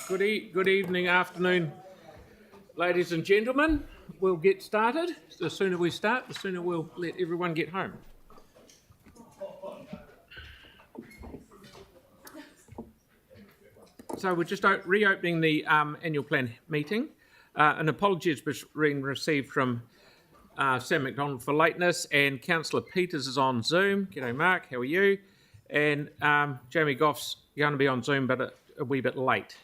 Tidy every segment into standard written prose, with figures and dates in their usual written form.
Good evening, afternoon, ladies and gentlemen. We'll get started. The sooner we start, the sooner we'll let everyone get home. So we're just reopening the annual plan meeting. An apology has been received from Sam McDonald for lateness, and Councillor Peters is on Zoom. G'day, Mark. How are you? And Jamie Goff's going to be on Zoom, but a wee bit late.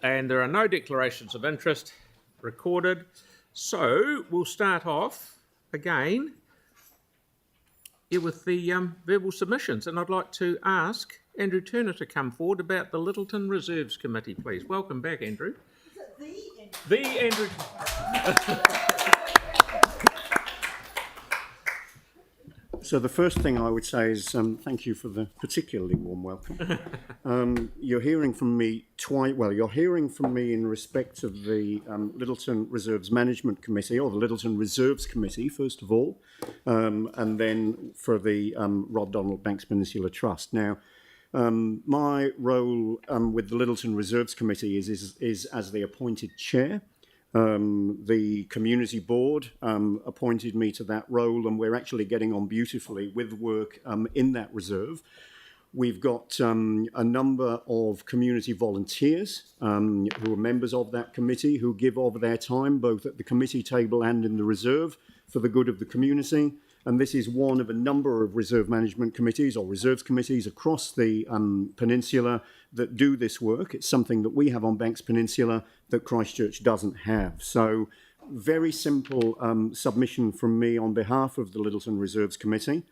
And there are no declarations of interest recorded. So we'll start off again with the verbal submissions. And I'd like to ask Andrew Turner to come forward about the Littleton Reserves Committee, please. Welcome back, Andrew. Is it the Andrew? The Andrew. So the first thing I would say is thank you for the particularly warm welcome. You're hearing from me twice. Well, you're hearing from me in respect of the Littleton Reserves Management Committee, or the Littleton Reserves Committee, first of all, and then for the Rod Donald Banks Peninsula Trust. Now, my role with the Littleton Reserves Committee is as the appointed chair. The community board appointed me to that role, and we're actually getting on beautifully with work in that reserve. We've got a number of community volunteers who are members of that committee, who give of their time both at the committee table and in the reserve for the good of the community. And this is one of a number of reserve management committees or reserves committees across the peninsula that do this work. It's something that we have on Banks Peninsula that Christchurch doesn't have. So very simple submission from me on behalf of the Littleton Reserves Committee.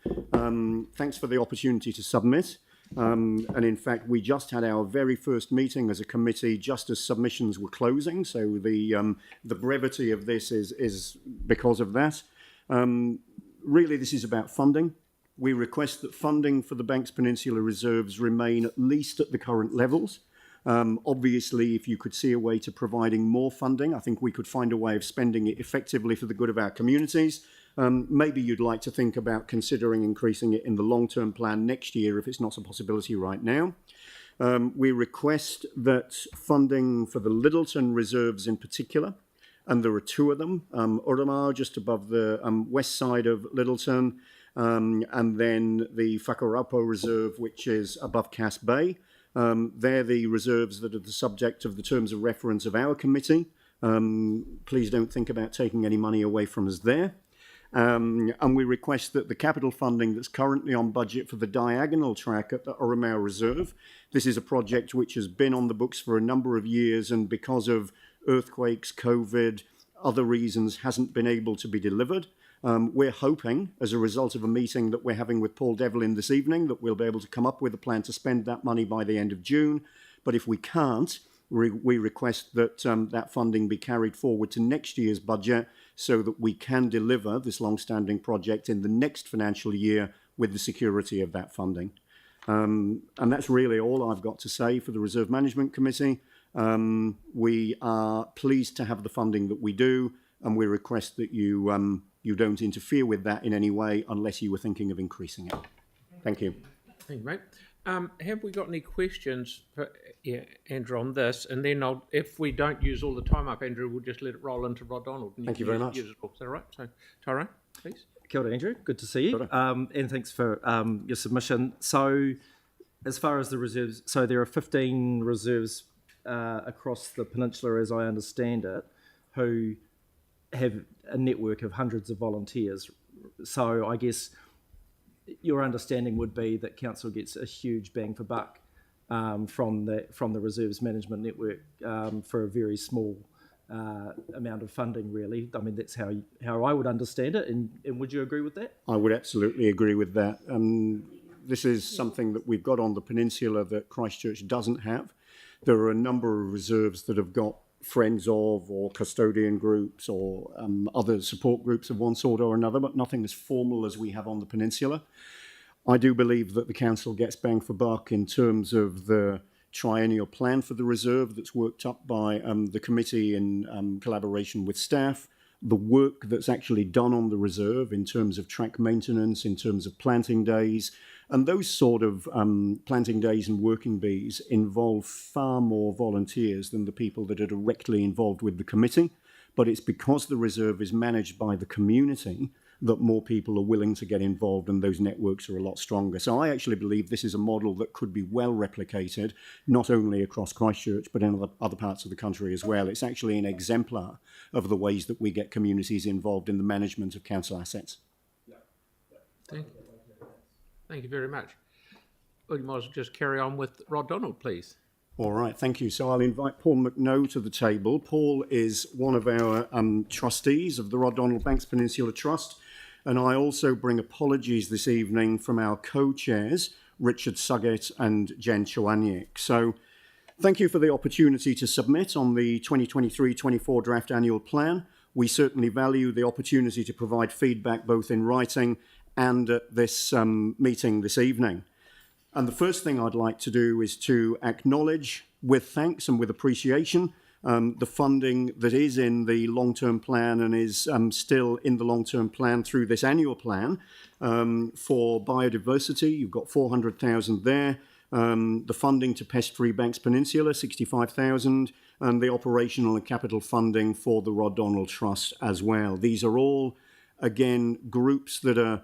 Thanks for the opportunity to submit. And in fact, we just had our very first meeting as a committee just as submissions were closing. So the brevity of this is because of that. Really, this is about funding. We request that funding for the Banks Peninsula Reserves remain at least at the current levels. Obviously, if you could see a way to providing more funding, I think we could find a way of spending it effectively for the good of our communities. Maybe you'd like to think about considering increasing it in the long-term plan next year if it's not a possibility right now. We request that funding for the Littleton Reserves in particular, and there are two of them, Urama just above the west side of Littleton, and then the Whakaraupo Reserve, which is above Cass Bay. They're the reserves that are the subject of the terms of reference of our committee. Please don't think about taking any money away from us there. And we request that the capital funding that's currently on budget for the diagonal track at the Urama Reserve, this is a project which has been on the books for a number of years, and because of earthquakes, COVID, other reasons, hasn't been able to be delivered. We're hoping, as a result of a meeting that we're having with Paul Devlin this evening, that we'll be able to come up with a plan to spend that money by the end of June. But if we can't, we request that that funding be carried forward to next year's budget so that we can deliver this long-standing project in the next financial year with the security of that funding. And that's really all I've got to say for the Reserve Management Committee. We are pleased to have the funding that we do, and we request that you don't interfere with that in any way unless you were thinking of increasing it. Thank you. Thank you, mate. Have we got any questions for Andrew on this? And then if we don't use all the time up, Andrew, we'll just let it roll into Rod Donald. Thank you very much. Is that all right? So, Tyrone, please. Kia ora, Andrew. Good to see you. And thanks for your submission. So as far as the reserves, so there are 15 reserves across the peninsula, as I understand it, who have a network of hundreds of volunteers. So I guess your understanding would be that council gets a huge bang for buck from the reserves management network for a very small amount of funding, really. I mean, that's how I would understand it. And would you agree with that? I would absolutely agree with that. This is something that we've got on the peninsula that Christchurch doesn't have. There are a number of reserves that have got friends of or custodian groups or other support groups of one sort or another, but nothing as formal as we have on the peninsula. I do believe that the council gets bang for buck in terms of the triennial plan for the reserve that's worked up by the committee in collaboration with staff, the work that's actually done on the reserve in terms of track maintenance, in terms of planting days, And those sort of planting days and working bees involve far more volunteers than the people that are directly involved with the committee. But it's because the reserve is managed by the community that more people are willing to get involved, and those networks are a lot stronger. So I actually believe this is a model that could be well replicated, not only across Christchurch, but in other parts of the country as well. It's actually an exemplar of the ways that we get communities involved in the management of council assets. Thank you. Thank you very much. Well, you might as well just carry on with Rod Donald, please. All right, thank you. So I'll invite Paul McNoe to the table. Paul is one of our trustees of the Rod Donald Banks Peninsula Trust, and I also bring apologies this evening from our co-chairs, Richard Suggett and Jen Chwaniak. So thank you for the opportunity to submit on the 2023-24 draft annual plan. We certainly value the opportunity to provide feedback both in writing and at this meeting this evening. And the first thing I'd like to do is to acknowledge with thanks and with appreciation the funding that is in the long-term plan and is still in the long-term plan through this annual plan for biodiversity. You've got 400,000 there. The funding to Pest-Free Banks Peninsula, 65,000, and the operational and capital funding for the Rod Donald Trust as well. These are all, again, groups that are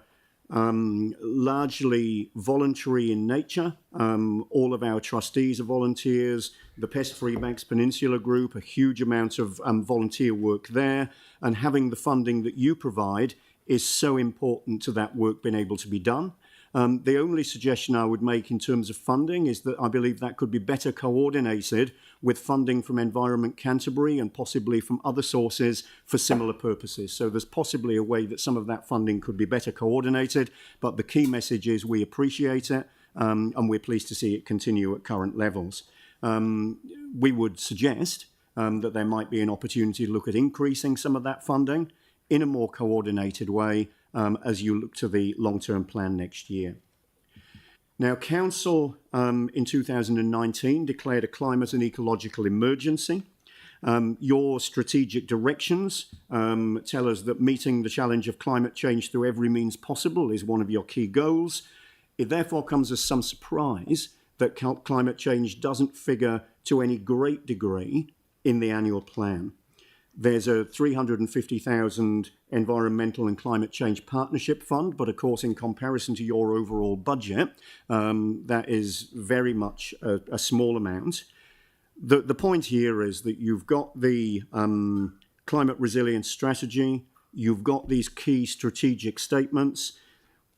largely voluntary in nature. All of our trustees are volunteers. The Pest-Free Banks Peninsula Group, a huge amount of volunteer work there. And having the funding that you provide is so important to that work being able to be done. The only suggestion I would make in terms of funding is that I believe that could be better coordinated with funding from Environment Canterbury and possibly from other sources for similar purposes. So there's possibly a way that some of that funding could be better coordinated, but the key message is we appreciate it and we're pleased to see it continue at current levels. We would suggest that there might be an opportunity to look at increasing some of that funding in a more coordinated way as you look to the long-term plan next year. Now, Council in 2019 declared a climate and ecological emergency. Your strategic directions tell us that meeting the challenge of climate change through every means possible is one of your key goals. It therefore comes as some surprise that climate change doesn't figure to any great degree in the annual plan. There's a 350,000 environmental and climate change partnership fund, but of course, in comparison to your overall budget, that is very much a small amount. The point here is that you've got the climate resilience strategy, you've got these key strategic statements.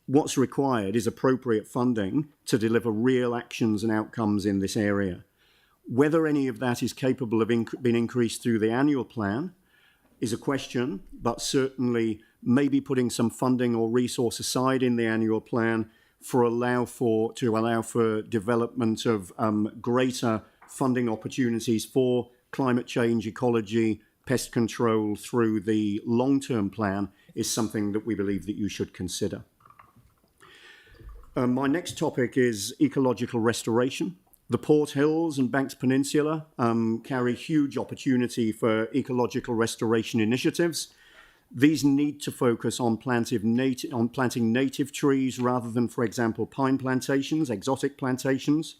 What's required is appropriate funding to deliver real actions and outcomes in this area. Whether any of that is capable of being increased through the annual plan is a question, but certainly maybe putting some funding or resource aside in the annual plan to allow for development of greater funding opportunities for climate change, ecology, pest control through the long-term plan is something that we believe that you should consider. My next topic is ecological restoration. The Port Hills and Banks Peninsula carry huge opportunity for ecological restoration initiatives. These need to focus on planting native trees rather than, for example, pine plantations, exotic plantations.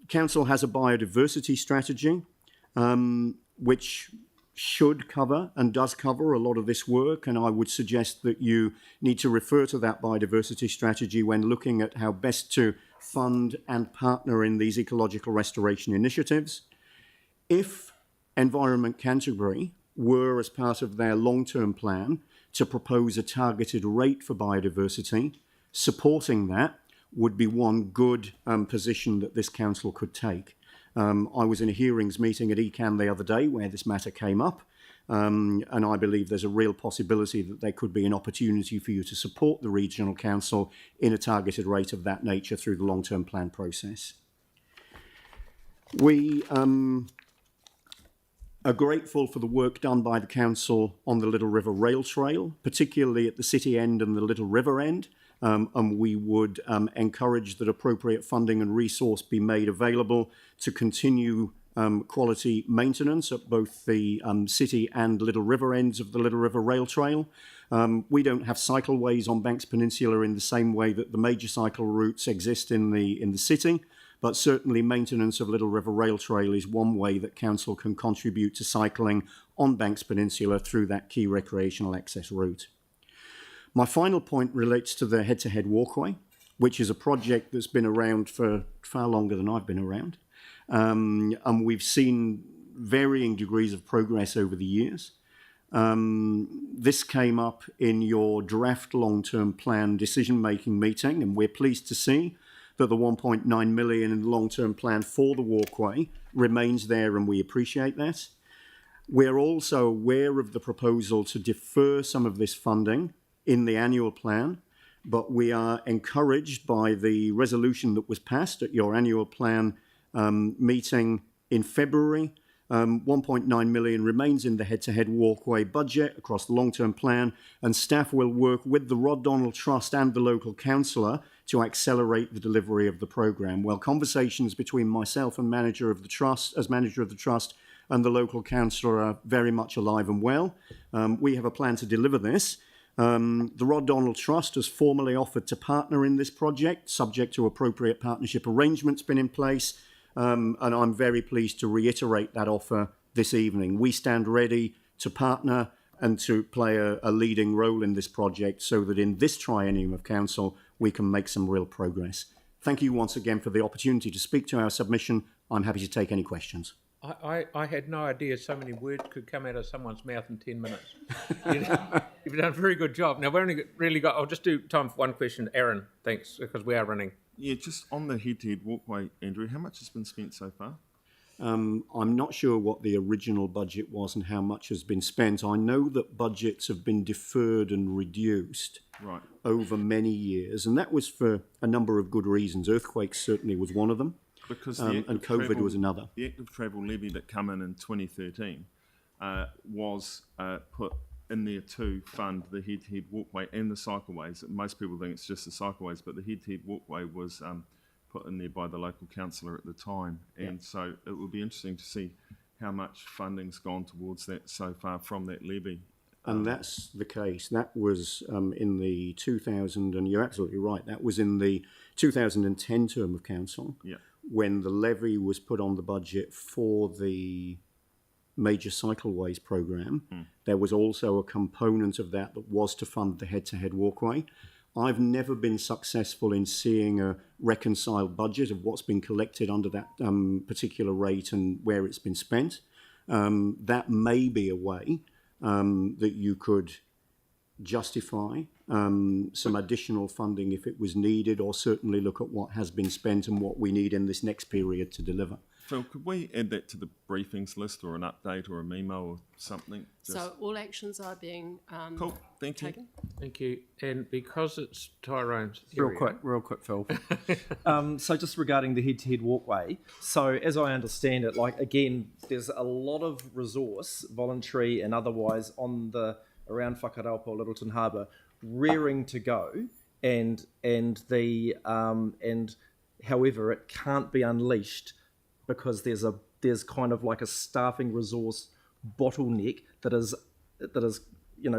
Council has a biodiversity strategy which should cover and does cover a lot of this work, and I would suggest that you need to refer to that biodiversity strategy when looking at how best to fund and partner in these ecological restoration initiatives. If Environment Canterbury were, as part of their long-term plan, to propose a targeted rate for biodiversity, supporting that would be one good position that this council could take. I was in a hearings meeting at ECAN the other day where this matter came up, and I believe there's a real possibility that there could be an opportunity for you to support the regional council in a targeted rate of that nature through the long-term plan process. We are grateful for the work done by the council on the Little River Rail Trail, particularly at the city end and the Little River end. And we would encourage that appropriate funding and resource be made available to continue quality maintenance at both the city and Little River ends of the Little River Rail Trail. We don't have cycleways on Banks Peninsula in the same way that the major cycle routes exist in the city, but certainly maintenance of Little River Rail Trail is one way that council can contribute to cycling on Banks Peninsula through that key recreational access route. My final point relates to the head-to-head walkway, which is a project that's been around for far longer than I've been around. And we've seen varying degrees of progress over the years. This came up in your draft long-term plan decision-making meeting, and we're pleased to see that the 1.9 million in the long-term plan for the walkway remains there, and we appreciate that. We're also aware of the proposal to defer some of this funding in the annual plan, but we are encouraged by the resolution that was passed at your annual plan meeting in February. 1.9 million remains in the head-to-head walkway budget across the long-term plan, and staff will work with the Rod Donald Trust and the local councillor to accelerate the delivery of the programme. Well, conversations between myself and manager of the trust, and the local councillor are very much alive and well. We have a plan to deliver this. The Rod Donald Trust has formally offered to partner in this project, subject to appropriate partnership arrangements being in place. And I'm very pleased to reiterate that offer this evening. We stand ready to partner and to play a leading role in this project so that in this triennium of council, we can make some real progress. Thank you once again for the opportunity to speak to our submission. I'm happy to take any questions. I had no idea so many words could come out of someone's mouth in 10 minutes. You've done a very good job. Now, we've only really got, I'll just do time for one question. Aaron, thanks, because we are running. Yeah, just on the head-to-head walkway, Andrew, how much has been spent so far? I'm not sure what the original budget was and how much has been spent. I know that budgets have been deferred and reduced over many years, and that was for a number of good reasons. Earthquakes certainly was one of them, because and COVID was another. The active travel levy that came in 2013 was put in there to fund the head-to-head walkway and the cycleways. Most people think it's just the cycleways, but the head-to-head walkway was put in there by the local councillor at the time. And so it will be interesting to see how much funding's gone towards that so far from that levy. And that's the case. That was in the 2000, and you're absolutely right, that was in the 2010 term of council, when the levy was put on the budget for the major cycleways programme. There was also a component of that was to fund the head-to-head walkway. I've never been successful in seeing a reconciled budget of what's been collected under that particular rate and where it's been spent. That may be a way that you could justify some additional funding if it was needed, or certainly look at what has been spent and what we need in this next period to deliver. Phil, could we add that to the briefings list, or an update or a memo or something? So all actions are being Cool, thank you. taken. Thank you. And because it's Tyrone's area, Real quick, Phil. So just regarding the head-to-head walkway, so as I understand it, like again, there's a lot of resource, voluntary and otherwise, around Whakaraupa or Littleton Harbour, rearing to go, and however it can't be unleashed because there's kind of like a staffing resource bottleneck that is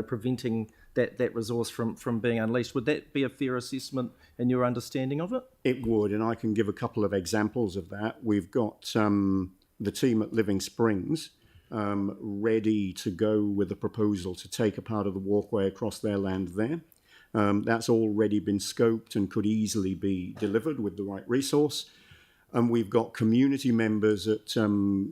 preventing that resource from being unleashed. Would that be a fair assessment in your understanding of it? It would, and I can give a couple of examples of that. We've got the team at Living Springs ready to go with a proposal to take a part of the walkway across their land there. That's already been scoped and could easily be delivered with the right resource. And we've got community members at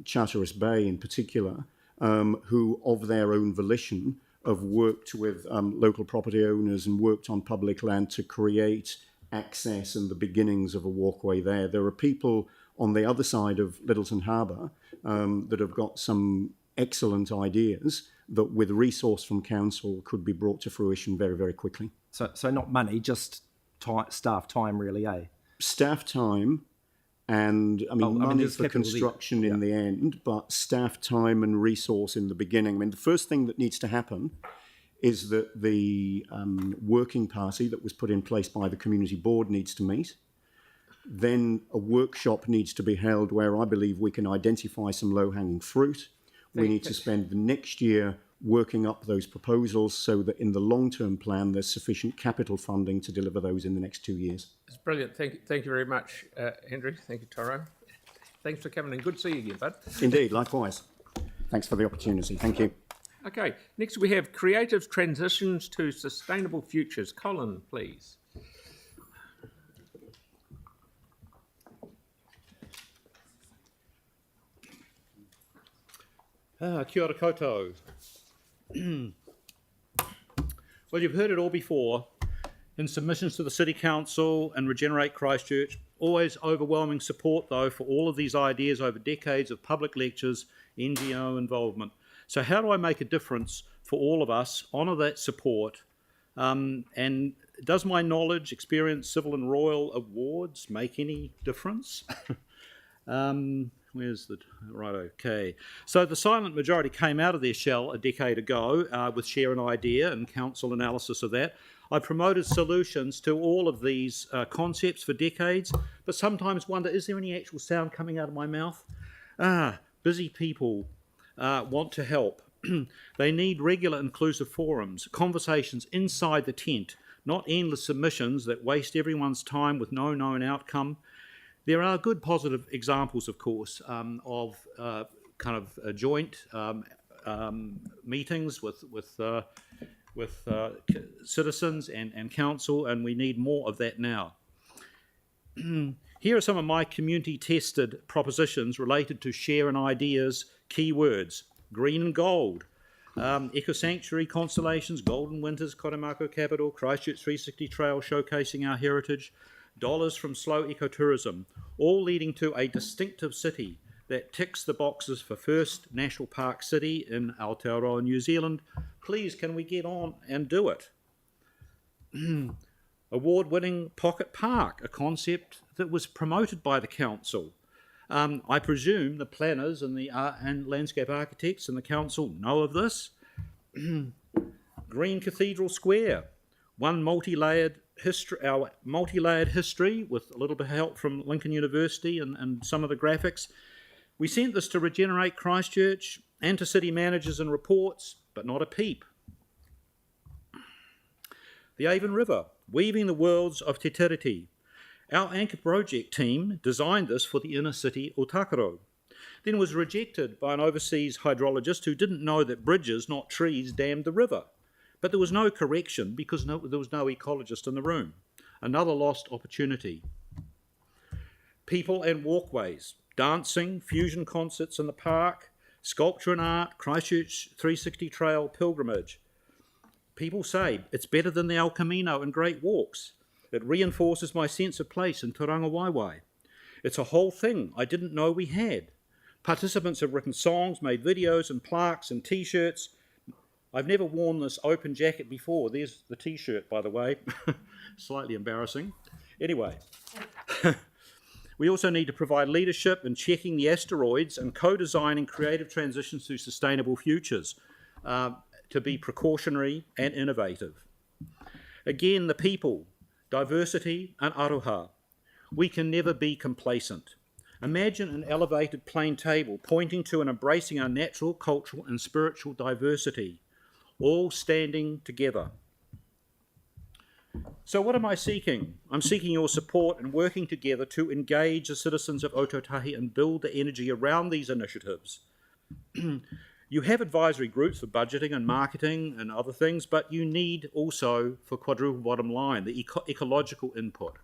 Charteris Bay in particular who, of their own volition, have worked with local property owners and worked on public land to create access and the beginnings of a walkway there. There are people on the other side of Littleton Harbour that have got some excellent ideas that with resource from council could be brought to fruition very, very quickly. So not money, just staff time really, eh? Staff time, and money for construction in the end, but staff time and resource in the beginning. I mean, the first thing that needs to happen is that the working party that was put in place by the community board needs to meet. Then a workshop needs to be held where I believe we can identify some low-hanging fruit. We need to spend the next year working up those proposals so that in the long-term plan there's sufficient capital funding to deliver those in the next 2 years. It's brilliant. Thank you very much, Andrew. Thank you, Tyrone. Thanks for coming in. Good to see you again, bud. Indeed, likewise. Thanks for the opportunity. Thank you. Okay, next we have Creative Transitions to Sustainable Futures. Colin, please. Kia ora koutou. Well, you've heard it all before. In submissions to the City Council and Regenerate Christchurch, always overwhelming support, though, for all of these ideas over decades of public lectures, NGO involvement. So how do I make a difference for all of us, honour that support, and does my knowledge, experience, civil and royal awards make any difference? Where's the... Right, okay. So the silent majority came out of their shell a decade ago with Share an Idea and council analysis of that. I promoted solutions to all of these concepts for decades, but sometimes wonder, is there any actual sound coming out of my mouth? Busy people want to help. They need regular inclusive forums, conversations inside the tent, not endless submissions that waste everyone's time with no known outcome. There are good positive examples, of course, of kind of joint meetings with citizens and council, and we need more of that now. Here are some of my community-tested propositions related to Share an Idea's keywords: green and gold, eco-sanctuary constellations, golden winters, Koromako capital, Christchurch 360 trail showcasing our heritage, dollars from slow ecotourism, all leading to a distinctive city that ticks the boxes for first national park city in Aotearoa, New Zealand. Please, can we get on and do it? Award-winning Pocket Park, a concept that was promoted by the council. I presume the planners and the landscape architects and the council know of this. Green Cathedral Square, one multi-layered history, our multi-layered history with a little bit of help from Lincoln University and some of the graphics. We sent this to Regenerate Christchurch and to city managers and reports, but not a peep. The Avon River, weaving the worlds of Te Tiriti. Our anchor project team designed this for the inner city Otakaro, then was rejected by an overseas hydrologist who didn't know that bridges, not trees, dammed the river. But there was no correction because there was no ecologist in the room. Another lost opportunity. People and walkways, dancing, fusion concerts in the park, sculpture and art, Christchurch 360 trail pilgrimage. People say it's better than the El Camino and Great Walks. It reinforces my sense of place in Tauranga Waiwai. It's a whole thing I didn't know we had. Participants have written songs, made videos and plaques and T-shirts. I've never worn this open jacket before. There's the T-shirt, by the way. Slightly embarrassing. Anyway, we also need to provide leadership in checking the asteroids and co-designing creative transitions to sustainable futures to be precautionary and innovative. Again, the people, diversity and aroha. We can never be complacent. Imagine an elevated plain table pointing to and embracing our natural, cultural and spiritual diversity, all standing together. So what am I seeking? I'm seeking your support and working together to engage the citizens of Ototahi and build the energy around these initiatives. You have advisory groups for budgeting and marketing and other things, but you need also for quadruple bottom line, the ecological input.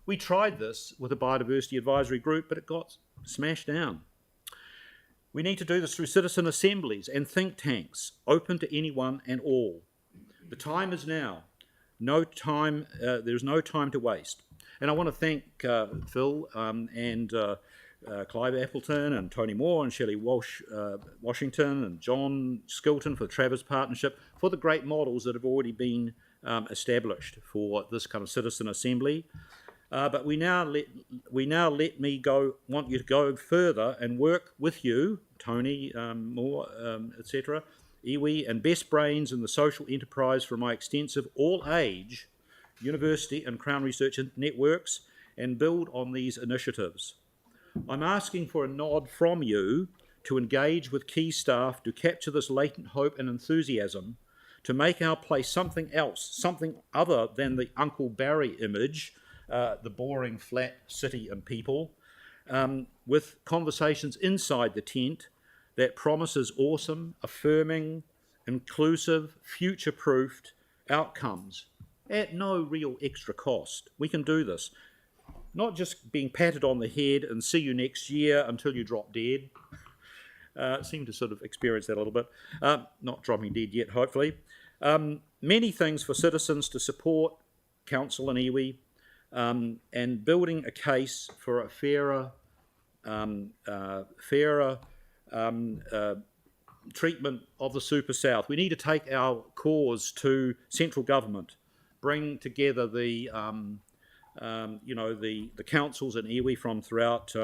We tried this with a biodiversity advisory group, but it got smashed down. We need to do this through citizen assemblies and think tanks, open to anyone and all. The time is now. There's no time to waste. And I want to thank Phil and Clive Appleton and Tony Moore and Shelley Washington and John Skilton for the Travers Partnership for the great models that have already been established for this kind of citizen assembly. But we now want you to go further and work with you, Tony Moore, etc., iwi, and best brains in the social enterprise from my extensive all-age university and Crown Research networks and build on these initiatives. I'm asking for a nod from you to engage with key staff to capture this latent hope and enthusiasm, to make our place something else, something other than the Uncle Barry image, the boring flat city and people, with conversations inside the tent that promises awesome, affirming, inclusive, future-proofed outcomes at no real extra cost. We can do this. Not just being patted on the head and see you next year until you drop dead. Seem to sort of experience that a little bit. Not dropping dead yet, hopefully. Many things for citizens to support council and iwi, and building a case for a fairer treatment of the Super South. We need to take our cause to central government, bring together the councils and iwi from throughout Te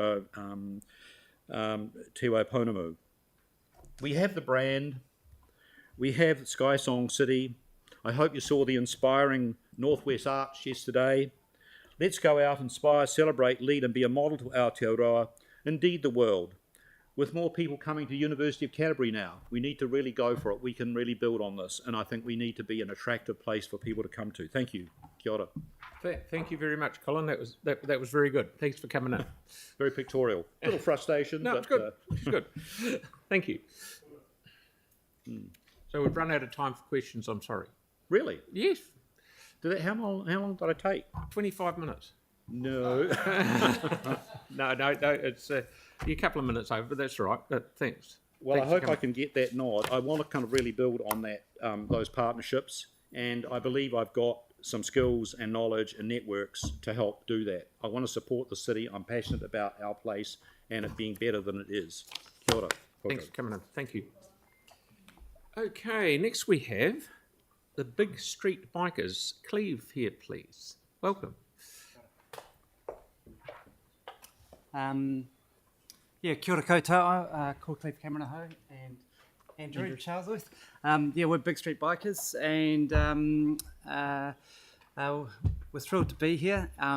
Waiponamu. We have the brand. We have Sky Song City. I hope you saw the inspiring Northwest Arch yesterday. Let's go out, inspire, celebrate, lead, and be a model to Aotearoa, indeed the world. With more people coming to University of Canterbury now, we need to really go for it. We can really build on this, and I think we need to be an attractive place for people to come to. Thank you. Kia ora. Thank you very much, Colin. That was very good. Thanks for coming in. Very pictorial. A little frustration. No, but, it's good. It's good. Thank you. So we've run out of time for questions. I'm sorry. Really? Yes, How long did I take? 25 minutes. No. No. It's a couple of minutes over, but that's all right. Thanks. Well, Thanks I for hope I coming. can get that nod. I want to kind of really build on that, those partnerships, and I believe I've got some skills and knowledge and networks to help do that. I want to support the city. I'm passionate about our place and it being better than it is. Kia ora. Thanks for coming in. Thank you. Okay, next we have the Big Street Bikers. Cleve here, please. Welcome. Kia ora koutou, ko Cleve Cameranaho and Andrew Charlesworth. We're Big Street Bikers, and we're thrilled to be here. I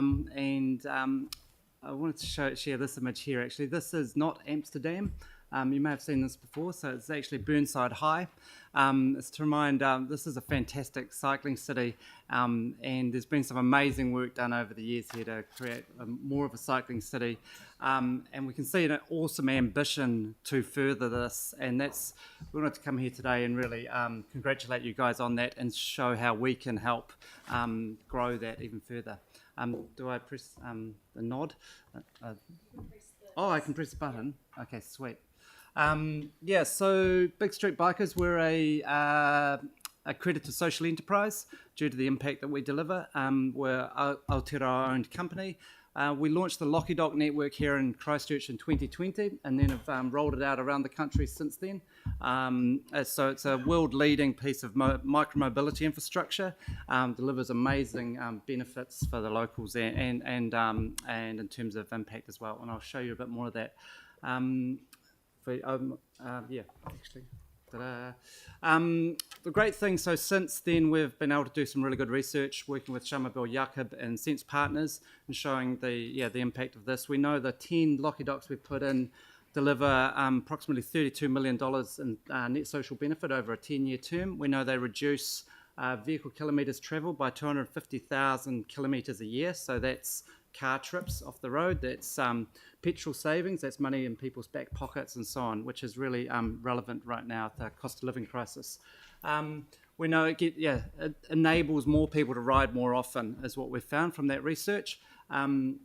wanted to share this image here. Actually, this is not Amsterdam. You may have seen this before, so it's actually Burnside High. It's to remind, this is a fantastic cycling city, and there's been some amazing work done over the years here to create more of a cycling city. And we can see an awesome ambition to further this, and we wanted to come here today and really congratulate you guys on that and show how we can help grow that even further. Do I press the nod? I can press the button. Okay, sweet. So Big Street Bikers, we're a accredited social enterprise due to the impact that we deliver. We're a Aotearoa-owned company. We launched the Locky Dock network here in Christchurch in 2020 and then have rolled it out around the country since then. So it's a world-leading piece of micro-mobility infrastructure, delivers amazing benefits for the locals and in terms of impact as well. And I'll show you a bit more of that. The great thing, so since then we've been able to do some really good research working with Shamabel Jakob and Sense Partners and showing the impact of this. We know the 10 Locky Docks we've put in deliver approximately $32 million in net social benefit over a 10-year term. We know they reduce vehicle kilometres travelled by 250,000 kilometres a year, so that's car trips off the road, that's petrol savings, that's money in people's back pockets and so on, which is really relevant right now at the cost of living crisis. We know it enables more people to ride more often is what we've found from that research. And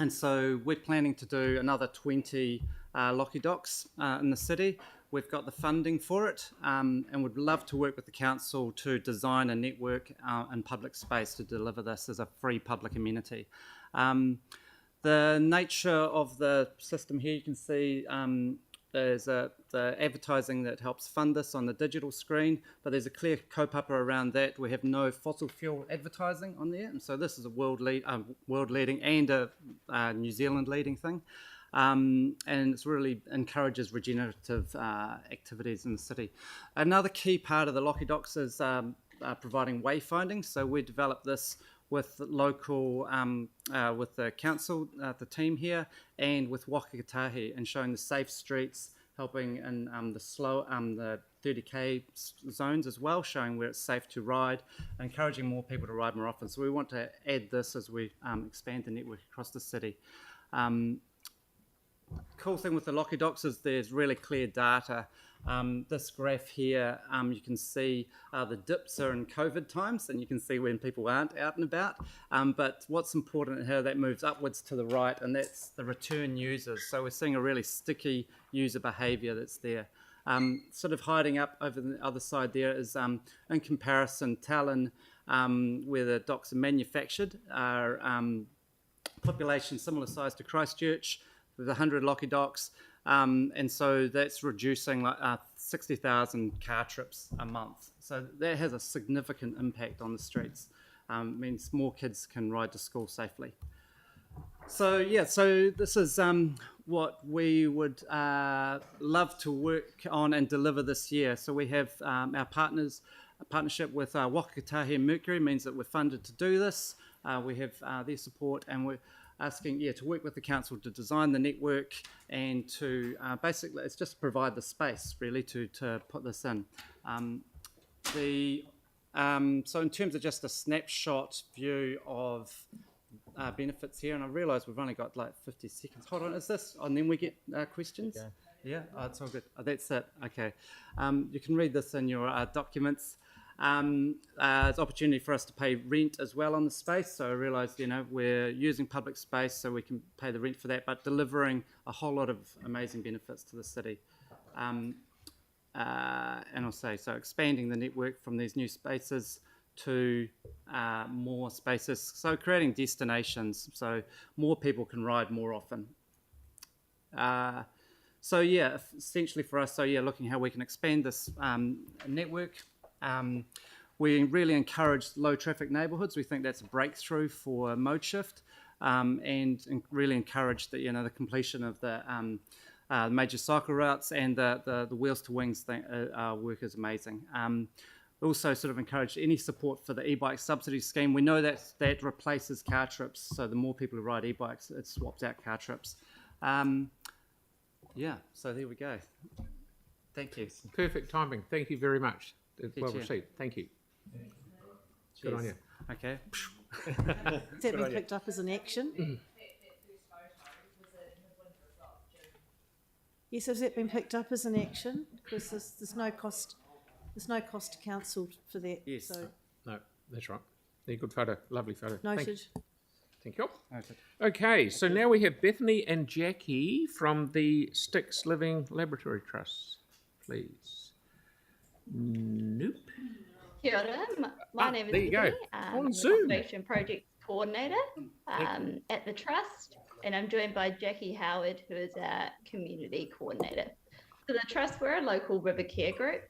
so we're planning to do another 20 Locky Docks in the city. We've got the funding for it and would love to work with the council to design a network in public space to deliver this as a free public amenity. The nature of the system here, you can see there's the advertising that helps fund this on the digital screen, but there's a clear kaupapa around that. We have no fossil fuel advertising on there, and so this is a world-leading and a New Zealand-leading thing. And it really encourages regenerative activities in the city. Another key part of the Locky Docks is providing wayfinding. So we developed this with local, with the council, the team here, and with Waka Kotahi, and showing the safe streets, helping in the 30k zones as well, showing where it's safe to ride, encouraging more people to ride more often. So we want to add this as we expand the network across the city. Cool thing with the Lockie Docs is there's really clear data. This graph here, you can see the dips are in COVID times, and you can see when people aren't out and about. But what's important here, that moves upwards to the right, and that's the return users. So we're seeing a really sticky user behaviour that's there. Sort of hiding up over the other side there is, in comparison, Talon, where the docks are manufactured, are population similar size to Christchurch, with 100 Lockie Docks, and so that's reducing like 60,000 car trips a month. So that has a significant impact on the streets. Means more kids can ride to school safely. So yeah, so this is what we would love to work on and deliver this year. So we have our partners. A partnership with Wakatahi and Mercury means that we're funded to do this. We have their support, and we're asking to work with the council to design the network and to basically it's just provide the space really to put this in. So in terms of just a snapshot view of benefits here, and I realise we've only got like 50 seconds. Hold on, is this? And then we get questions? Yeah, it's all good. That's it. Okay. You can read this in your documents. It's an opportunity for us to pay rent as well on the space. So I realise, we're using public space so we can pay the rent for that, but delivering a whole lot of amazing benefits to the city. And I'll say, so expanding the network from these new spaces to more spaces. So creating destinations so more people can ride more often. So yeah, essentially for us, looking how we can expand this network. We really encourage low traffic neighbourhoods. We think that's a breakthrough for mode shift, and really encourage the the completion of the major cycle routes, and the wheels to wings work is amazing. Also sort of encourage any support for the e-bike subsidy scheme. We know that replaces car trips, so the more people who ride e-bikes, it swaps out car trips. So there we go. Thank you. Perfect timing. Thank you very much. Well Chair. received. Thank you. Good on you. Okay. Has that been picked up as an action? Yes, has that been picked up as an action? Because there's no cost. There's no cost to council for that. Yes. So No, that's right. Yeah, good photo. Lovely photo. noted. Thank you. Noted. Okay, so now we have Bethany and Jackie from the Sticks Living Laboratory Trust. Please. Nope. Kia ora. My name is there you go. Bethany. On I'm Zoom. the Conservation Project Coordinator at the Trust, and I'm joined by Jackie Howard, who is our Community Coordinator. So the Trust, we're a local river care group.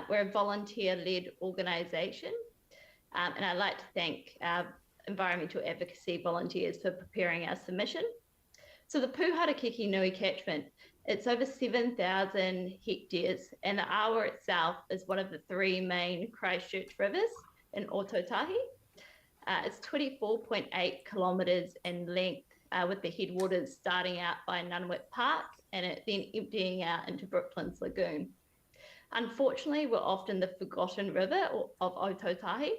We're a volunteer-led organisation, and I'd like to thank our environmental advocacy volunteers for preparing our submission. So the Puharakiki Nui catchment, it's over 7,000 hectares, and the Awa itself is one of the three main Christchurch rivers in Ōtautahi. It's 24.8 kilometres in length, with the headwaters starting out by Nunwit Park and it then emptying out into Brooklands Lagoon. Unfortunately, we're often the forgotten river of Ōtautahi,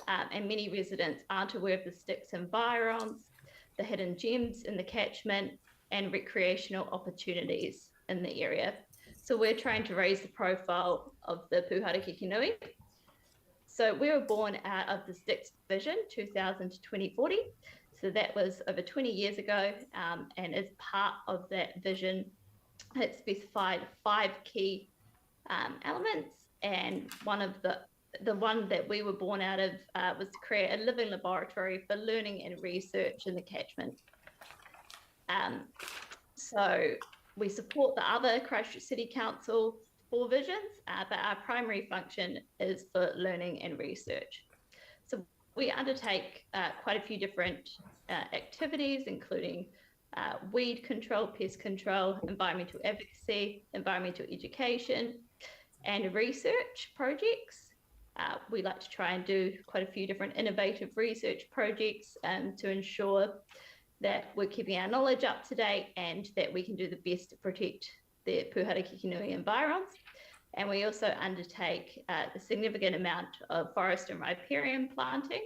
and many residents aren't aware of the Sticks environs, the hidden gems in the catchment, and recreational opportunities in the area. So we're trying to raise the profile of the Puharakiki Nui. So we were born out of the Sticks Vision 2000 to 2040. So that was over 20 years ago, and as part of that vision, it specified 5 key elements, and one of the one that we were born out of was to create a living laboratory for learning and research in the catchment. So we support the other Christchurch City Council 4 visions, but our primary function is for learning and research. So we undertake quite a few different activities, including weed control, pest control, environmental advocacy, environmental education, and research projects. We like to try and do quite a few different innovative research projects to ensure that we're keeping our knowledge up to date and that we can do the best to protect the Puhara-Kikinui environs. And we also undertake a significant amount of forest and riparian planting.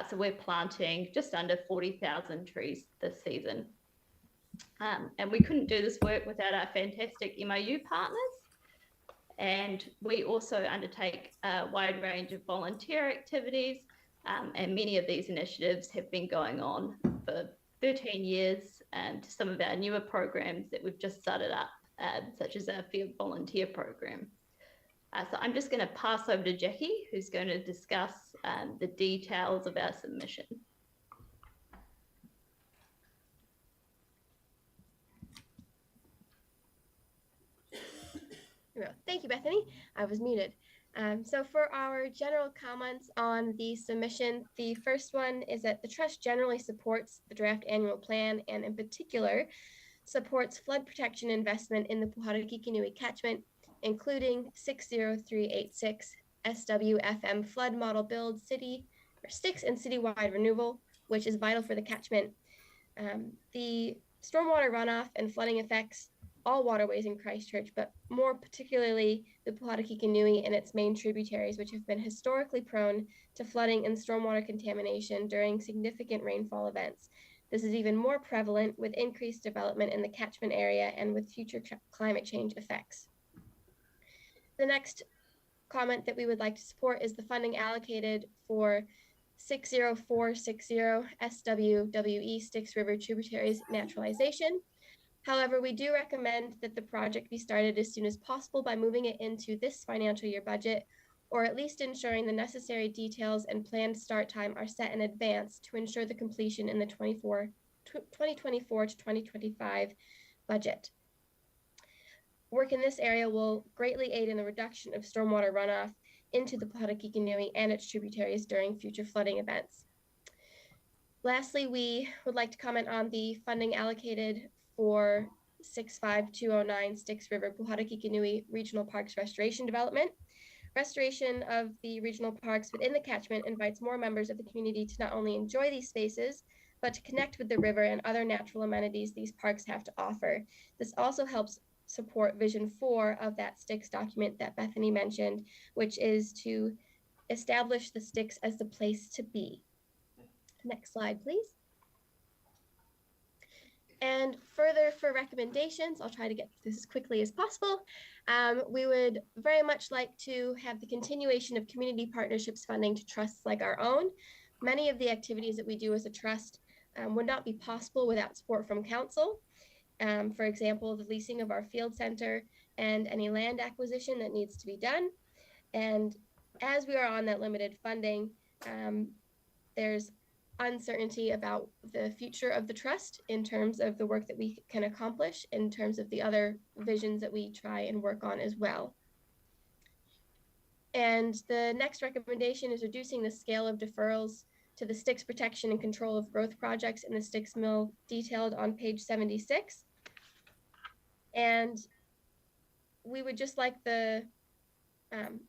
So we're planting just under 40,000 trees this season. And we couldn't do this work without our fantastic MOU partners. And we also undertake a wide range of volunteer activities. And many of these initiatives have been going on for 13 years, and some of our newer programs that we've just started up, such as our field volunteer program. So I'm just going to pass over to Jackie, who's going to discuss the details of our submission. Thank you, Bethany. I was muted. So for our general comments on the submission, the first one is that the Trust generally supports the draft annual plan and in particular supports flood protection investment in the Puhara-Kikinui catchment, including 60386 SWFM flood model build sticks and citywide renewal, which is vital for the catchment. The stormwater runoff and flooding affects all waterways in Christchurch, but more particularly the Puhara-Kikinui and its main tributaries, which have been historically prone to flooding and stormwater contamination during significant rainfall events. This is even more prevalent with increased development in the catchment area and with future climate change effects. The next comment that we would like to support is the funding allocated for 60460 SWWE Styx River Tributaries Naturalization. However, we do recommend that the project be started as soon as possible by moving it into this financial year budget, or at least ensuring the necessary details and planned start time are set in advance to ensure the completion in the 2024 to 2025 budget. Work in this area will greatly aid in the reduction of stormwater runoff into the Puhara-Kikinui and its tributaries during future flooding events. Lastly, we would like to comment on the funding allocated for 65209 Styx River Puhara-Kikinui Regional Parks Restoration Development. Restoration of the regional parks within the catchment invites more members of the community to not only enjoy these spaces, but to connect with the river and other natural amenities these parks have to offer. This also helps support Vision 4 of that Styx document that Bethany mentioned, which is to establish the Styx as the place to be. Next slide, please. And further for recommendations, I'll try to get through this as quickly as possible. We would very much like to have the continuation of community partnerships funding to trusts like our own. Many of the activities that we do as a trust would not be possible without support from council. For example, the leasing of our field center and any land acquisition that needs to be done. And as we are on that limited funding, there's uncertainty about the future of the trust in terms of the work that we can accomplish, in terms of the other visions that we try and work on as well. And the next recommendation is reducing the scale of deferrals to the Styx protection and control of growth projects in the Styx mill detailed on page 76. And we would just like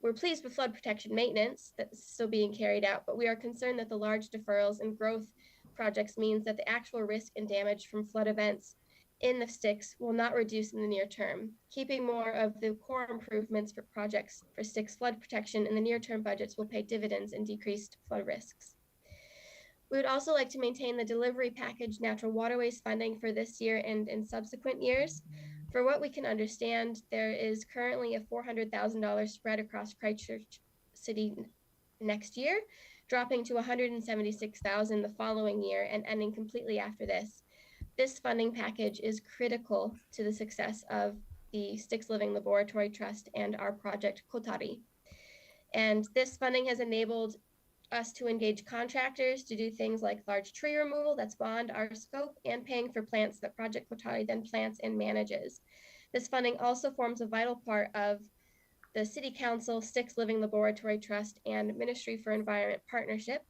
we're pleased with flood protection maintenance that's still being carried out, but we are concerned that the large deferrals and growth projects means that the actual risk and damage from flood events in the Styx will not reduce in the near term. Keeping more of the core improvements for projects for Styx flood protection in the near term budgets will pay dividends in decreased flood risks. We would also like to maintain the delivery package natural waterways funding for this year and in subsequent years. For what we can understand, there is currently a $400,000 spread across Christchurch City next year, dropping to $176,000 the following year and ending completely after this. This funding package is critical to the success of the Styx Living Laboratory Trust and our project Kotari. And this funding has enabled us to engage contractors to do things like large tree removal that's beyond our scope and paying for plants that Project Kotari then plants and manages. This funding also forms a vital part of the City Council, Styx Living Laboratory Trust, and Ministry for Environment partnership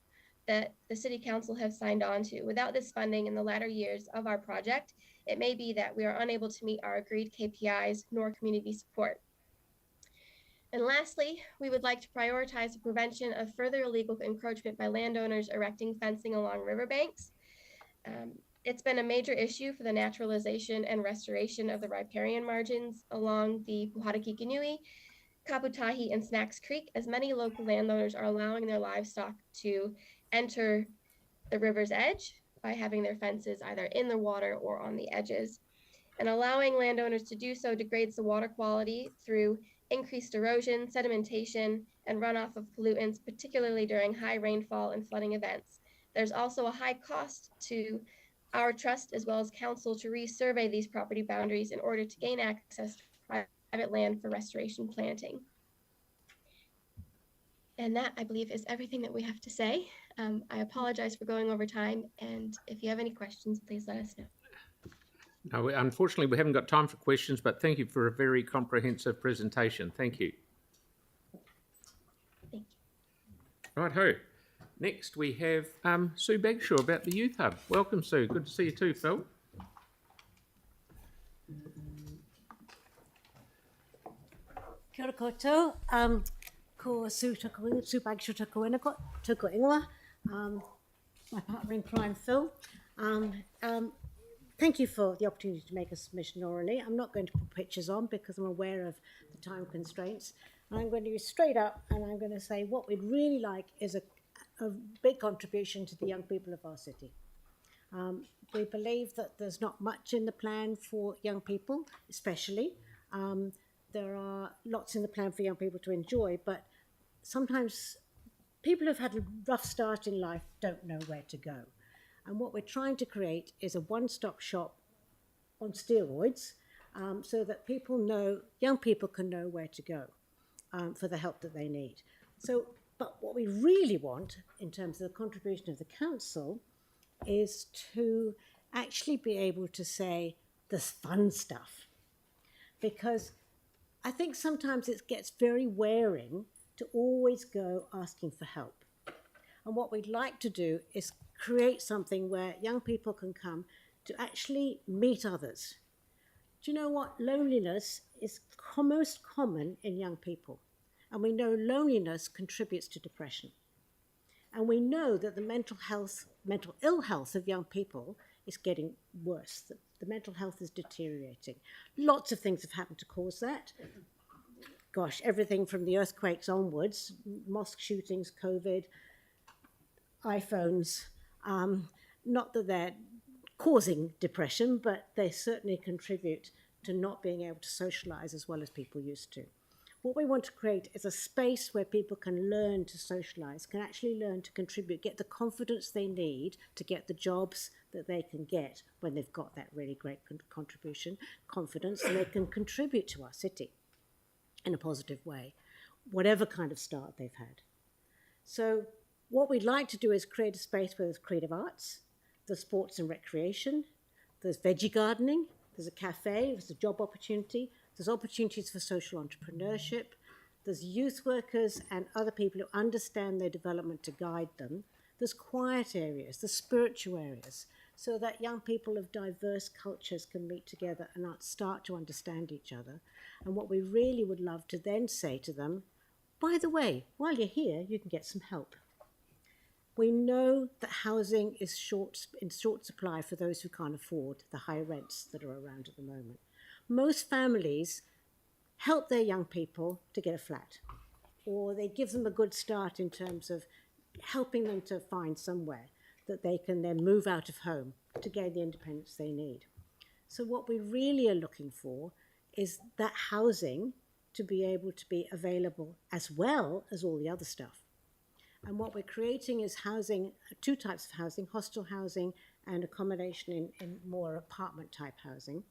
that the City Council have signed on to. Without this funding in the latter years of our project, it may be that we are unable to meet our agreed KPIs nor community support. And lastly, we would like to prioritize the prevention of further illegal encroachment by landowners erecting fencing along riverbanks. It's been a major issue for the naturalization and restoration of the riparian margins along the Puhatakikinui, Kaputahi, and Snacks Creek, as many local landowners are allowing their livestock to enter the river's edge by having their fences either in the water or on the edges. And allowing landowners to do so degrades the water quality through increased erosion, sedimentation, and runoff of pollutants, particularly during high rainfall and flooding events. There's also a high cost to our trust as well as council to resurvey these property boundaries in order to gain access to private land for restoration planting. And that, I believe, is everything that we have to say. I apologize for going over time, and if you have any questions, please let us know. No, unfortunately, we haven't got time for questions, but thank you for a very comprehensive presentation. Thank you. Thank you. Right-ho. Next, we have Sue Bagshaw about the Youth Hub. Welcome, Sue. Good to see you too, Phil. Kia ora koutou. Ko Sue Bagshaw tuku ingoa. My partner in crime, Phil. Thank you for the opportunity to make a submission orally. I'm not going to put pictures on because I'm aware of the time constraints. I'm going to be straight up and I'm going to say what we'd really like is a big contribution to the young people of our city. We believe that there's not much in the plan for young people, especially. There are lots in the plan for young people to enjoy, but sometimes people who've had a rough start in life don't know where to go. And what we're trying to create is a one-stop shop on steroids so that people know, young people can know where to go for the help that they need. So, but what we really want in terms of the contribution of the council is to actually be able to say the fun stuff. Because I think sometimes it gets very wearing to always go asking for help. And what we'd like to do is create something where young people can come to actually meet others. Do you know what? Loneliness is most common in young people. And we know loneliness contributes to depression. And we know that the mental ill health of young people is getting worse. The mental health is deteriorating. Lots of things have happened to cause that. Gosh, everything from the earthquakes onwards, mosque shootings, COVID, iPhones, not that they're causing depression, but they certainly contribute to not being able to socialise as well as people used to. What we want to create is a space where people can learn to socialise, can actually learn to contribute, get the confidence they need to get the jobs that they can get when they've got that really great contribution, confidence, and they can contribute to our city in a positive way, whatever kind of start they've had. So what we'd like to do is create a space where there's creative arts, there's sports and recreation, there's veggie gardening, there's a cafe, there's a job opportunity, there's opportunities for social entrepreneurship, there's youth workers and other people who understand their development to guide them, there's quiet areas, there's spiritual areas, so that young people of diverse cultures can meet together and start to understand each other. And what we really would love to then say to them, by the way, while you're here, you can get some help. We know that housing is in short supply for those who can't afford the high rents that are around at the moment. Most families help their young people to get a flat, or they give them a good start in terms of helping them to find somewhere that they can then move out of home to gain the independence they need. So what we really are looking for is that housing to be able to be available as well as all the other stuff. And what we're creating is housing, two types of housing, hostel housing and accommodation in more apartment type housing.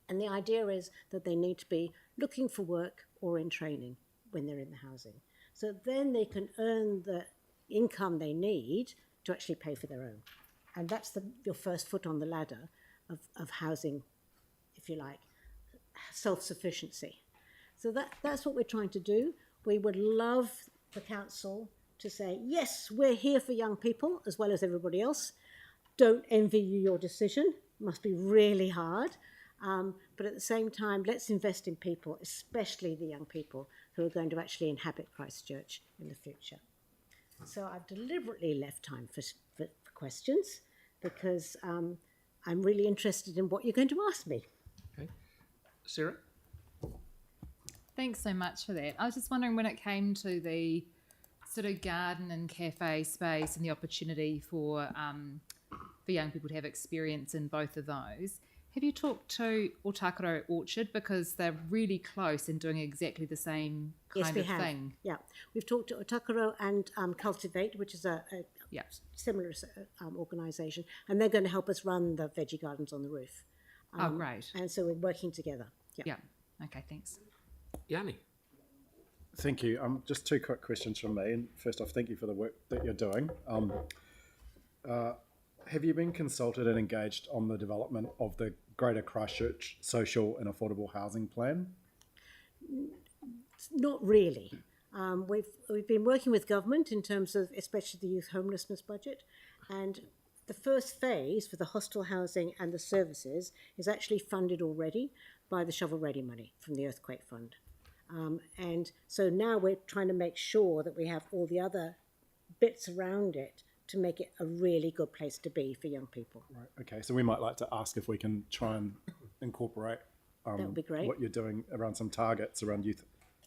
And the idea is that they need to be looking for work or in training when they're in the housing. So then they can earn the income they need to actually pay for their own. And that's your first foot on the ladder of housing, if you like, self-sufficiency. So that's what we're trying to do. We would love the council to say, yes, we're here for young people as well as everybody else. Don't envy you your decision. It must be really hard. But at the same time, let's invest in people, especially the young people who are going to actually inhabit Christchurch in the future. So I've deliberately left time for questions. because I'm really interested in what you're going to ask me. Okay. Sarah? Thanks so much for that. I was just wondering, when it came to the sort of garden and cafe space and the opportunity for young people to have experience in both of those, have you talked to Otakaro Orchard, because they're really close in doing exactly the same kind of thing? Yeah, we've talked to Otakaro and Cultivate, which is a similar organisation, and they're going to help us run the veggie gardens on the roof. Oh, great. And so we're working together. Yeah. Okay, thanks. Yanni? Thank you. Just two quick questions from me. And first off, thank you for the work that you're doing. Have you been consulted and engaged on the development of the Greater Christchurch Social and Affordable Housing Plan? Not really. We've been working with government in terms of especially the youth homelessness budget, and the first phase for the hostel housing and the services is actually funded already by the shovel ready money from the earthquake fund. And so now we're trying to make sure that we have all the other bits around it to make it a really good place to be for young people. Right. Okay. So we might like to ask if we can try and incorporate that would be great. What you're doing around some targets around youth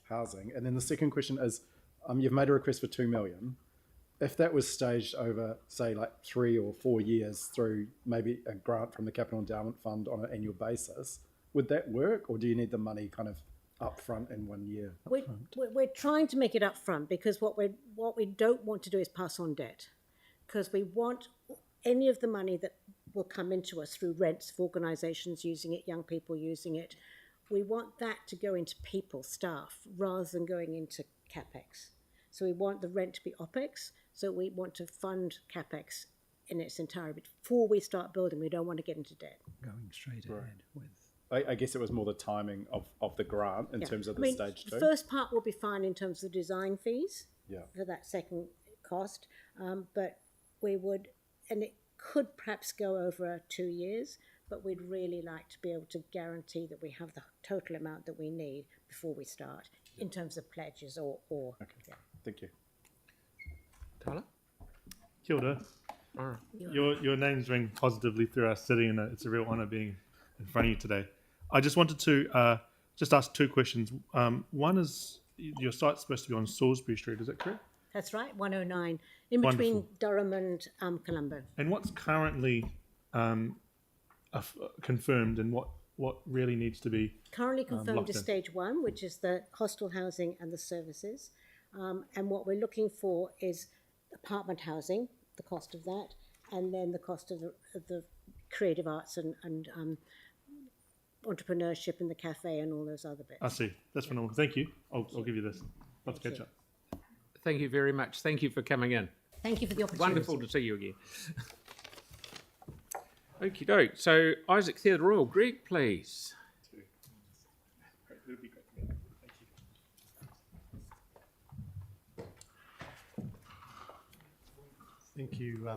housing. And then the second question is, you've made a request for $2 million. If that was staged over, say, like 3 or 4 years through maybe a grant from the Capital Endowment Fund on an annual basis, would that work, or do you need the money kind of upfront in 1 year? We're trying to make it upfront, because what we don't want to do is pass on debt, because we want any of the money that will come into us through rents of organisations using it, young people using it. We want that to go into people, staff, rather than going into CapEx. So we want the rent to be OpEx, so we want to fund CapEx in its entirety. Before we start building, we don't want to get into debt. Going straight ahead with... I guess it was more the timing of the grant in terms of the stage 2. The first part will be fine in terms of design fees for that second cost, but we would, and it could perhaps go over 2 years, but we'd really like to be able to guarantee that we have the total amount that we need before we start, in terms of pledges or Okay. Yeah. Thank you. Tyler? Kia ora. Your names ring positively through our city, and it's a real honour being in front of you today. I just wanted to just ask 2 questions. One is, your site's supposed to be on Salisbury Street, is that correct? That's right, 109, in between Durham and Colombo. And what's currently confirmed, and what really needs to be currently confirmed is stage 1, which is the hostel housing and the services. And what we're looking for is apartment housing, the cost of that, and then the cost of the creative arts and entrepreneurship in the cafe and all those other bits. I see. That's phenomenal. Thank you. I'll give you this. Love to catch up. Thank you very much. Thank you for coming in. Thank you for the opportunity. Wonderful to see you again. Okie doke. So, Isaac Theatre Royal, Greg, please. Thank you.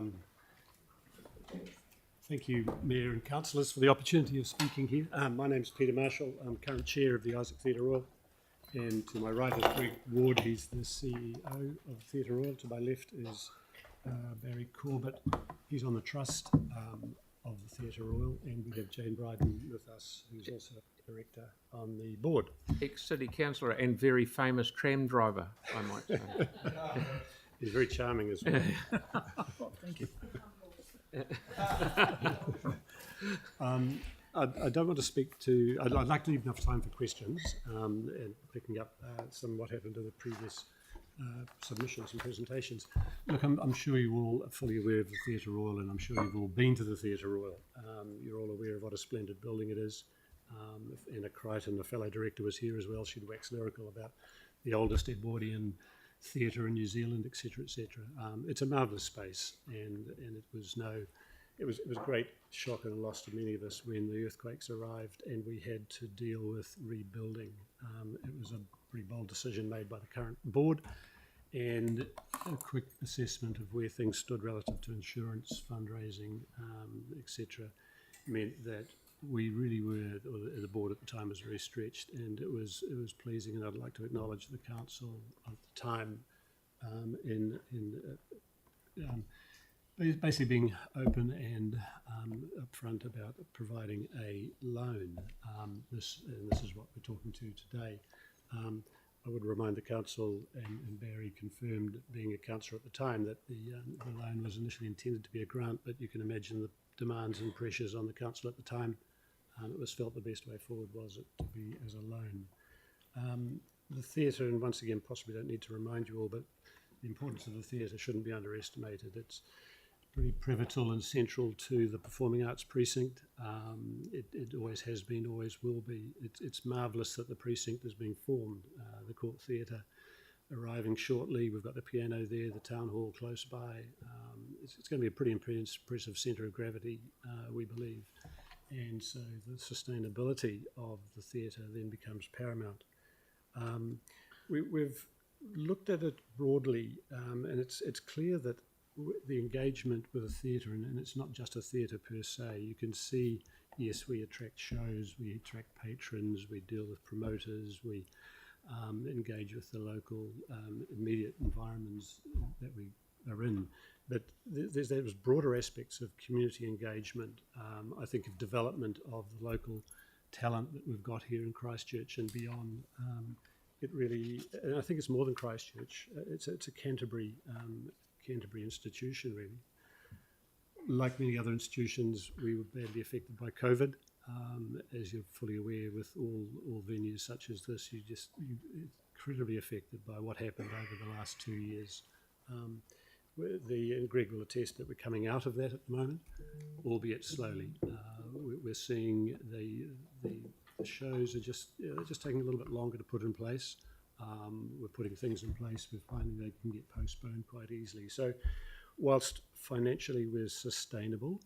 Thank you, Mayor and Councillors, for the opportunity of speaking here. My name is Peter Marshall. I'm current Chair of the Isaac Theatre Royal. And to my right is Greg Ward, he's the CEO of Theatre Royal. To my left is Barry Corbett, he's on the trust of the Theatre Royal. And we have Jane Bryden with us, who's also a director on the board. Ex-City Councillor and very famous tram driver, I might say. He's very charming as well. Thank you. I don't want to speak to... I'd like to leave enough time for questions, and picking up some what happened to the previous submissions and presentations. Look, I'm sure you're all fully aware of the Theatre Royal, and I'm sure you've all been to the Theatre Royal. You're all aware of what a splendid building it is. Anna Crichton, a fellow director, was here as well. She'd wax lyrical about the oldest Edwardian theatre in New Zealand, etc., etc. It's a marvellous space, and it was a great shock and a loss to many of us when the earthquakes arrived and we had to deal with rebuilding. It was a pretty bold decision made by the current board, and a quick assessment of where things stood relative to insurance, fundraising, etc., meant that we really were, or the board at the time was very stretched, and it was pleasing, and I'd like to acknowledge the council at the time in basically being open and upfront about providing a loan. This is what we're talking to today. I would remind the council, and Barry confirmed, being a councillor at the time, that the loan was initially intended to be a grant, but you can imagine the demands and pressures on the council at the time. It was felt the best way forward was it to be as a loan. The theatre, and once again, possibly don't need to remind you all, but the importance of the theatre shouldn't be underestimated. It's pretty pivotal and central to the performing arts precinct. It always has been, always will be. It's marvellous that the precinct is being formed. The Court Theatre arriving shortly. We've got the piano there, the town hall close by. It's going to be a pretty impressive centre of gravity, we believe. And so the sustainability of the theatre then becomes paramount. We've looked at it broadly, and it's clear that the engagement with a theatre, and it's not just a theatre per se. You can see, yes, we attract shows, we attract patrons, we deal with promoters, we engage with the local immediate environments that we are in. But there's broader aspects of community engagement. I think of development of the local talent that we've got here in Christchurch and beyond. It really, and I think it's more than Christchurch. It's a Canterbury institution, really. Like many other institutions, we were badly affected by COVID. As you're fully aware, with all venues such as this, you're incredibly affected by what happened over the last 2 years. And Greg will attest that we're coming out of that at the moment, albeit slowly. We're seeing the shows are just taking a little bit longer to put in place. We're putting things in place. We're finding they can get postponed quite easily. So, whilst financially we're sustainable,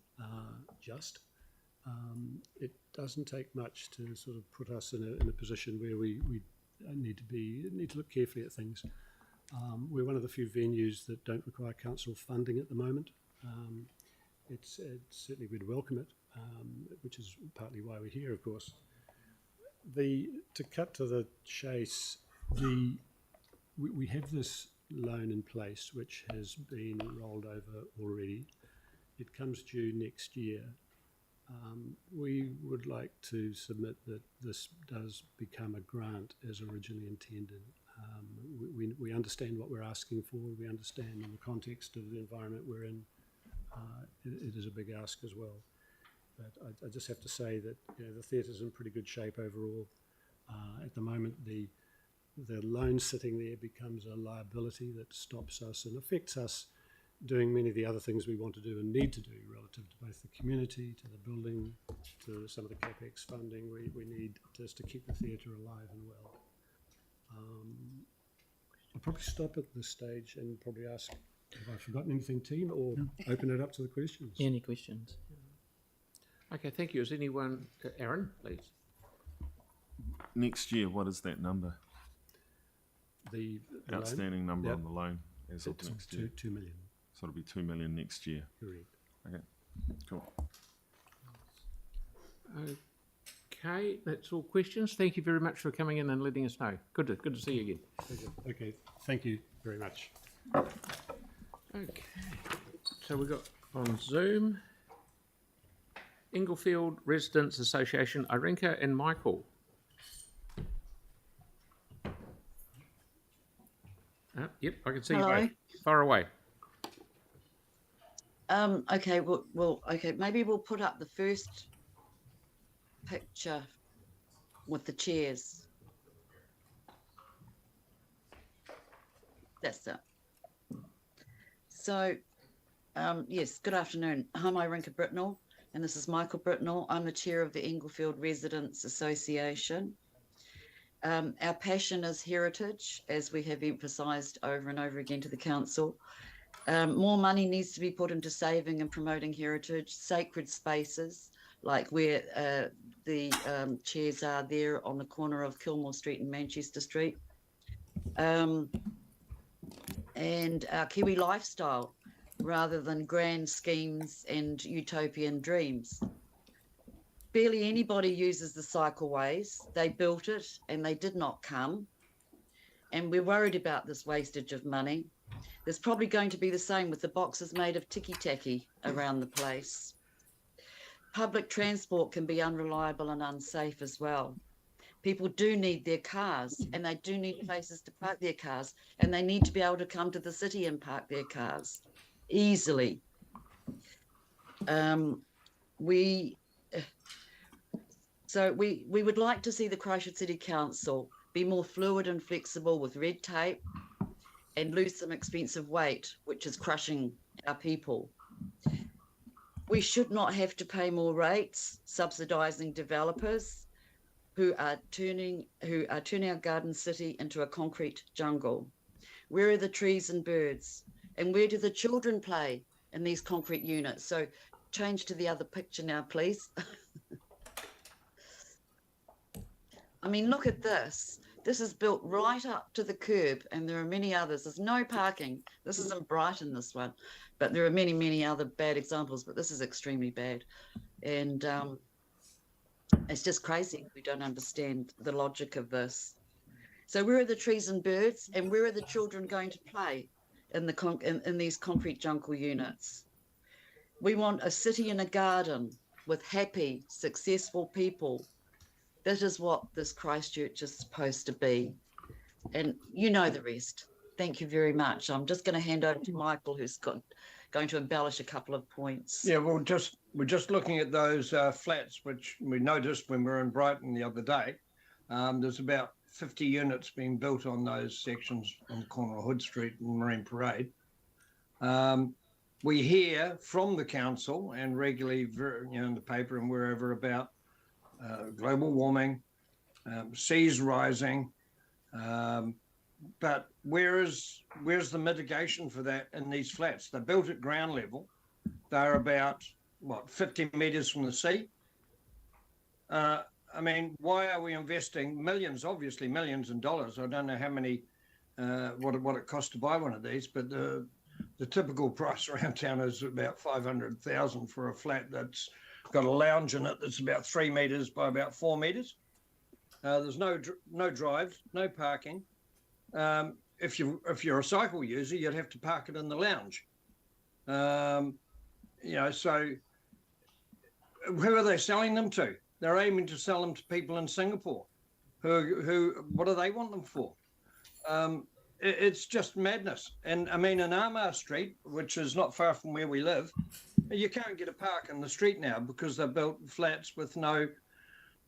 it doesn't take much to sort of put us in a position where we need to look carefully at things. We're one of the few venues that don't require council funding at the moment. It's certainly we'd welcome it, which is partly why we're here, of course. To cut to the chase, we have this loan in place which has been rolled over already. It comes due next year. We would like to submit that this does become a grant as originally intended. We understand what we're asking for. We understand in the context of the environment we're in, it is a big ask as well. But I just have to say that the theatre's in pretty good shape overall. At the moment, the loan sitting there becomes a liability that stops us and affects us doing many of the other things we want to do and need to do relative to both the community, to the building, to some of the CapEx funding we need just to keep the theatre alive and well. I'll probably stop at this stage and probably ask if I've forgotten anything, team, or open it up to the questions. Any questions? Okay, thank you. Is anyone, Aaron, please? Next year, what is that number? The outstanding loan? number Yep. on the loan as of It's next year. 2 million. So it'll be 2 million next year. Correct. Okay, cool. Okay, that's all questions. Thank you very much for coming in and letting us know. Good to see you again. Okay, thank you very much. Okay, so we've got on Zoom, Inglefield Residents Association, Irinka and Michael. Yep, I can see you both. Far away. Okay, okay, maybe we'll put up the first picture with the chairs. That's it. So, yes, good afternoon. I'm Irinka Britnell, and this is Michael Britnell. I'm the chair of the Inglefield Residents Association. Our passion is heritage, as we have emphasised over and over again to the council. More money needs to be put into saving and promoting heritage, sacred spaces, like where the chairs are there on the corner of Kilmore Street and Manchester Street. And our Kiwi lifestyle, rather than grand schemes and utopian dreams. Barely anybody uses the cycleways. They built it and they did not come. And we're worried about this wastage of money. There's probably going to be the same with the boxes made of tiki-taki around the place. Public transport can be unreliable and unsafe as well. People do need their cars, and they do need places to park their cars, and they need to be able to come to the city and park their cars easily. We would like to see the Christchurch City Council be more fluid and flexible with red tape and lose some expensive weight, which is crushing our people. We should not have to pay more rates subsidising developers who are turning our garden city into a concrete jungle. Where are the trees and birds? And where do the children play in these concrete units? So change to the other picture now, please. I mean, look at this. This is built right up to the curb, and there are many others. There's no parking. This isn't Brighton, this one, but there are many, many other bad examples, but this is extremely bad. And it's just crazy. We don't understand the logic of this. So where are the trees and birds, and where are the children going to play in these concrete jungle units? We want a city and a garden with happy, successful people. That is what this Christchurch is supposed to be. And you know the rest. Thank you very much. I'm just going to hand over to Michael, who's going to embellish a couple of points. Yeah, well, we're just looking at those flats, which we noticed when we were in Brighton the other day. There's about 50 units being built on those sections on the corner of Hood Street and Marine Parade. We hear from the council and regularly, in the paper and wherever about global warming, seas rising, but where's the mitigation for that in these flats? They're built at ground level. They're about 50 metres from the sea. I mean, why are we investing millions? Obviously, millions in dollars. I don't know how many, what it costs to buy one of these, but the typical price around town is about $500,000 for a flat that's got a lounge in it that's about 3 metres by about 4 metres. There's no drive, no parking. If you're a cycle user, you'd have to park it in the lounge. So who are they selling them to? They're aiming to sell them to people in Singapore. Who what do they want them for? It's just madness. And I mean, in Armour Street, which is not far from where we live, you can't get a park in the street now because they've built flats with no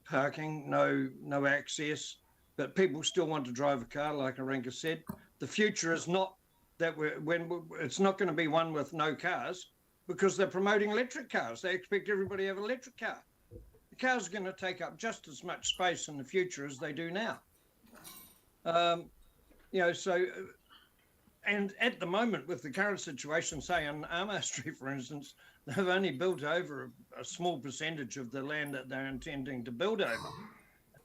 parking, no access. But people still want to drive a car, like Arinka said. The future is not that it's not going to be one with no cars, because they're promoting electric cars. They expect everybody to have an electric car. The cars are going to take up just as much space in the future as they do now. And at the moment, with the current situation, say on Armour Street, for instance, they've only built over a small percentage of the land that they're intending to build over.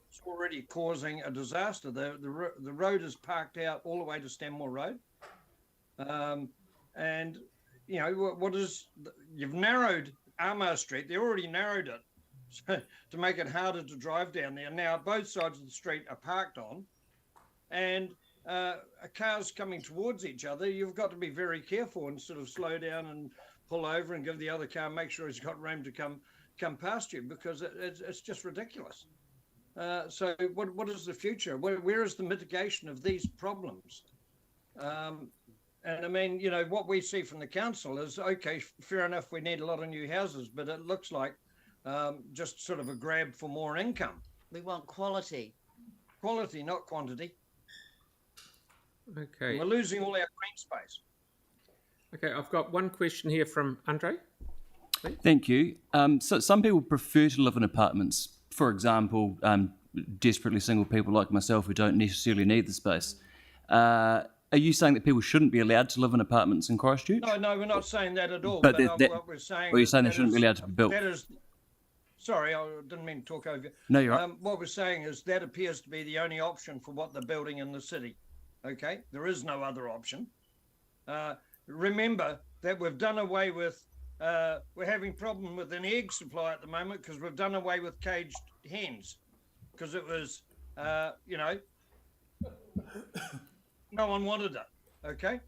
It's already causing a disaster. The road is parked out all the way to Stanmore Road. You've narrowed Armour Street. They already narrowed it to make it harder to drive down there. Now, both sides of the street are parked on, and cars coming towards each other, you've got to be very careful and sort of slow down and pull over and give the other car, make sure he's got room to come past you, because it's just ridiculous. So what is the future? Where is the mitigation of these problems? And I mean, what we see from the council is, okay, fair enough, we need a lot of new houses, but it looks like just sort of a grab for more income. We want quality. Quality, not quantity. Okay. We're losing all our green space. Okay, I've got one question here from Andre. Please. Thank you. So some people prefer to live in apartments. For example, desperately single people like myself who don't necessarily need the space. Are you saying that people shouldn't be allowed to live in apartments in Christchurch? No, we're not saying that at all. But what we're saying, you're saying they shouldn't be allowed to be built. Sorry, I didn't mean to talk over you. No, you're right. What we're saying is that appears to be the only option for what they're building in the city. Okay, there is no other option. Remember that we've done away with, we're having problem with an egg supply at the moment because we've done away with caged hens, because it was, no one wanted it, okay?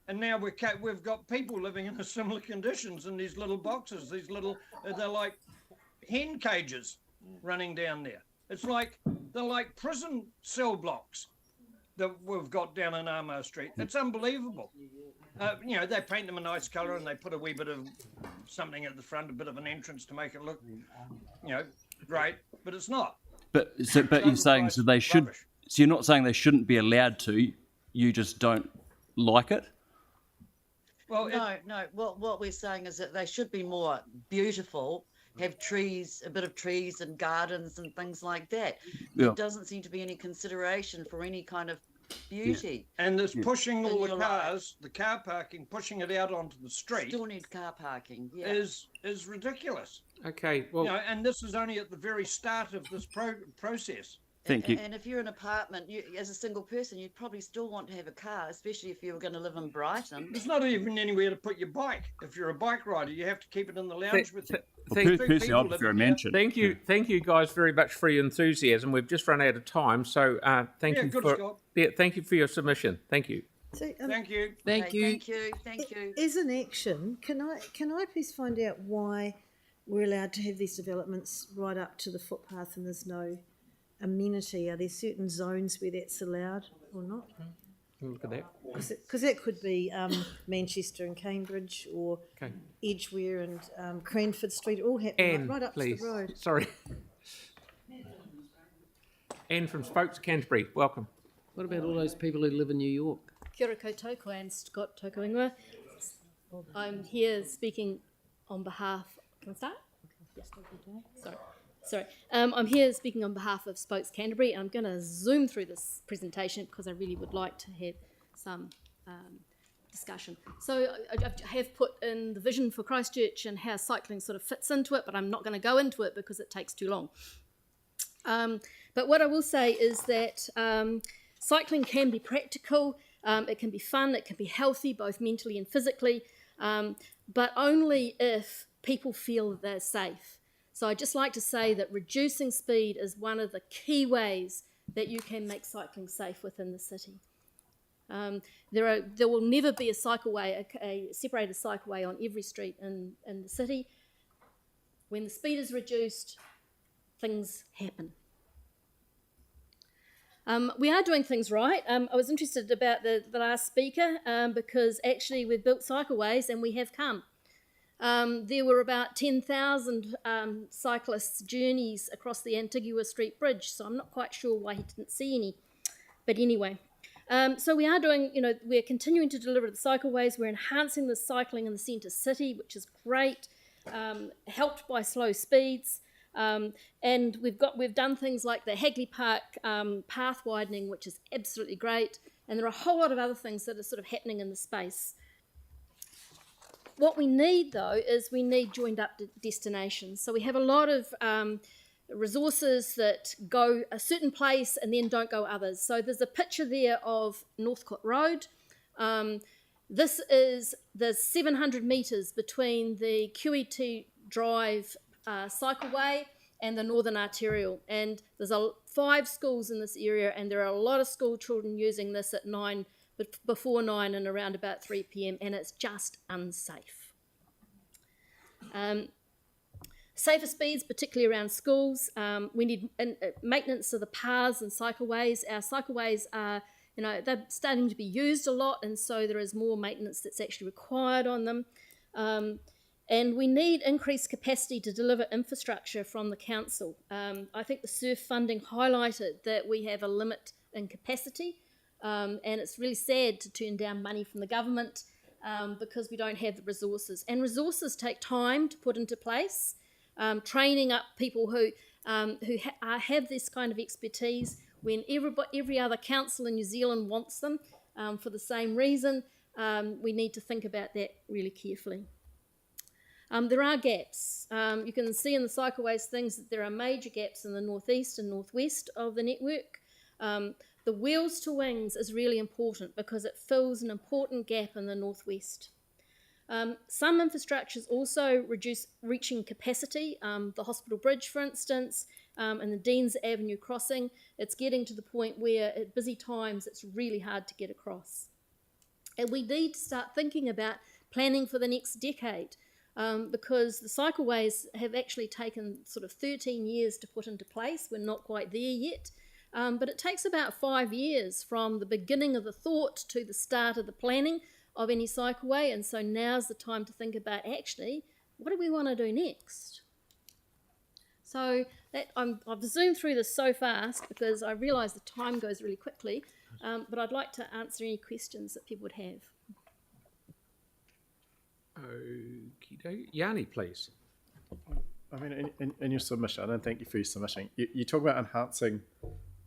And now we've got people living in similar conditions in these little boxes, they're like hen cages running down there. They're like prison cell blocks that we've got down in Armour Street. It's unbelievable. They paint them a nice colour and they put a wee bit of something at the front, a bit of an entrance to make it look, great, but it's not. But you're saying so they should. Rubbish. So you're not saying they shouldn't be allowed to. You just don't like it. Well, No. What we're saying is that they should be more beautiful, have trees, a bit of trees and gardens and things like that. Yeah. There doesn't seem to be any consideration for any kind of beauty. And this pushing all the your cars, the car parking, pushing it out onto the street Still need car parking. Yeah. is ridiculous. Okay, well, And this is only at the very start of this process. Thank you. And if you're in an apartment, as a single person, you'd probably still want to have a car, especially if you were going to live in Brighton. There's not even anywhere to put your bike. If you're a bike rider, you have to keep it in the lounge with you. Personally, I prefer a mansion. Thank you guys very much for your enthusiasm. We've just run out of time, so thank you good, for Scott. thank you for your submission. Thank you. So, Thank you. Thank you. As an action, can I please find out why we're allowed to have these developments right up to the footpath and there's no amenity? Are there certain zones where that's allowed or not? Look at that. Because that could be Manchester and Cambridge, or Okay. Edgware and Cranford Street, all happening Anne, right up please. to the road. Sorry. Anne from Spokes, Canterbury. Welcome. What about all those people who live in New York? Kia ora koutou, I'm Scott Tokoingoa. I'm here speaking on behalf... Can I start? Yes. Sorry. I'm here speaking on behalf of Spokes Canterbury. I'm going to zoom through this presentation because I really would like to have some discussion. So I have put in the vision for Christchurch and how cycling sort of fits into it, but I'm not going to go into it because it takes too long. But what I will say is that cycling can be practical, it can be fun, it can be healthy, both mentally and physically, but only if people feel that they're safe. So I'd just like to say that reducing speed is one of the key ways that you can make cycling safe within the city. There will never be a cycleway, a separated cycleway on every street in the city. When the speed is reduced, things happen. We are doing things right. I was interested about the last speaker because actually we've built cycleways and we have come. There were about 10,000 cyclists' journeys across the Antigua Street Bridge, so I'm not quite sure why he didn't see any. But anyway, so we are doing, we're continuing to deliver the cycleways. We're enhancing the cycling in the centre city, which is great, helped by slow speeds. And we've done things like the Hagley Park path widening, which is absolutely great. And there are a whole lot of other things that are sort of happening in the space. What we need, though, is we need joined up destinations. So we have a lot of resources that go a certain place and then don't go others. So there's a picture there of Northcote Road. This is the 700 metres between the QET Drive cycleway and the Northern Arterial. And there's 5 schools in this area, and there are a lot of school children using this at 9, before 9 and around about 3 p.m, and it's just unsafe. Safer speeds, particularly around schools. We need maintenance of the paths and cycleways. Our cycleways are, they're starting to be used a lot, and so there is more maintenance that's actually required on them. And we need increased capacity to deliver infrastructure from the council. I think the SURF funding highlighted that we have a limit in capacity, and it's really sad to turn down money from the government because we don't have the resources. And resources take time to put into place. Training up people who have this kind of expertise when every other council in New Zealand wants them for the same reason, we need to think about that really carefully. There are gaps. You can see in the cycleways things that there are major gaps in the northeast and northwest of the network. The wheels to wings is really important because it fills an important gap in the northwest. Some infrastructures also reduce reaching capacity. The Hospital Bridge, for instance, and the Deans Avenue crossing, it's getting to the point where at busy times it's really hard to get across. And we need to start thinking about planning for the next decade, because the cycleways have actually taken sort of 13 years to put into place. We're not quite there yet. But it takes about 5 years from the beginning of the thought to the start of the planning of any cycleway. And so now's the time to think about, actually, what do we want to do next? So I've zoomed through this so fast because I realise the time goes really quickly, but I'd like to answer any questions that people would have. Okie Yanni, please. I mean, in your submission, and thank you for your submission, you talk about enhancing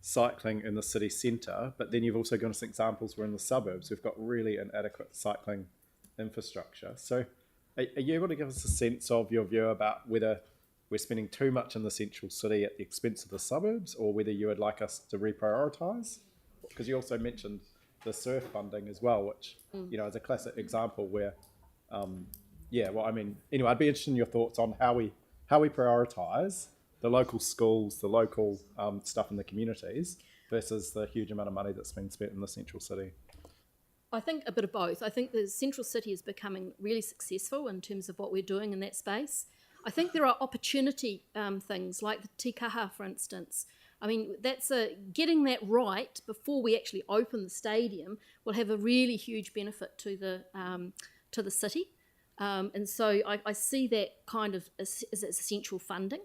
cycling in the city centre, but then you've also given us examples where in the suburbs we've got really inadequate cycling infrastructure. So are you able to give us a sense of your view about whether we're spending too much in the central city at the expense of the suburbs, or whether you would like us to reprioritise? Because you also mentioned the surf funding as well, which, you know, is a classic example where, anyway, I'd be interested in your thoughts on how we prioritise the local schools, the local stuff in the communities versus the huge amount of money that's been spent in the central city. I think a bit of both. I think the central city is becoming really successful in terms of what we're doing in that space. I think there are opportunity things like the tikaha, for instance. I mean, that's getting that right before we actually open the stadium will have a really huge benefit to the city. And so I see that kind of as essential funding.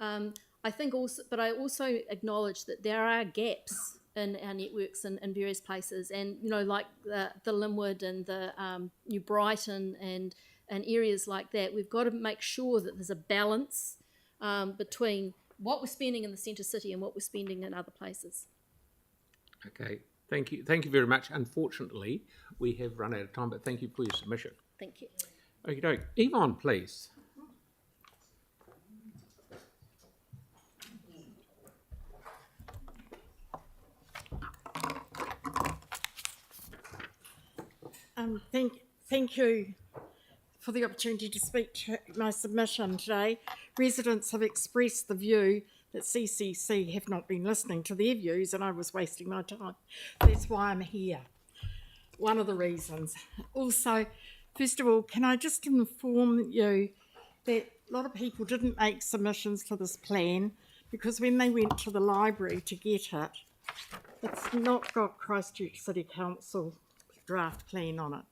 I think also, but I also acknowledge that there are gaps in our networks in various places, and you know, like the Linwood and the New Brighton and areas like that. We've got to make sure that there's a balance between what we're spending in the centre city and what we're spending in other places. Okay, thank you very much. Unfortunately, we have run out of time, but thank you for your submission. Thank you. Okie doke. Yvonne, please. Thank you for the opportunity to speak to my submission today. Residents have expressed the view that CCC have not been listening to their views, and I was wasting my time. That's why I'm here. One of the reasons. Also, first of all, can I just inform you that a lot of people didn't make submissions to this plan because when they went to the library to get it, it's not got Christchurch City Council draft plan on it.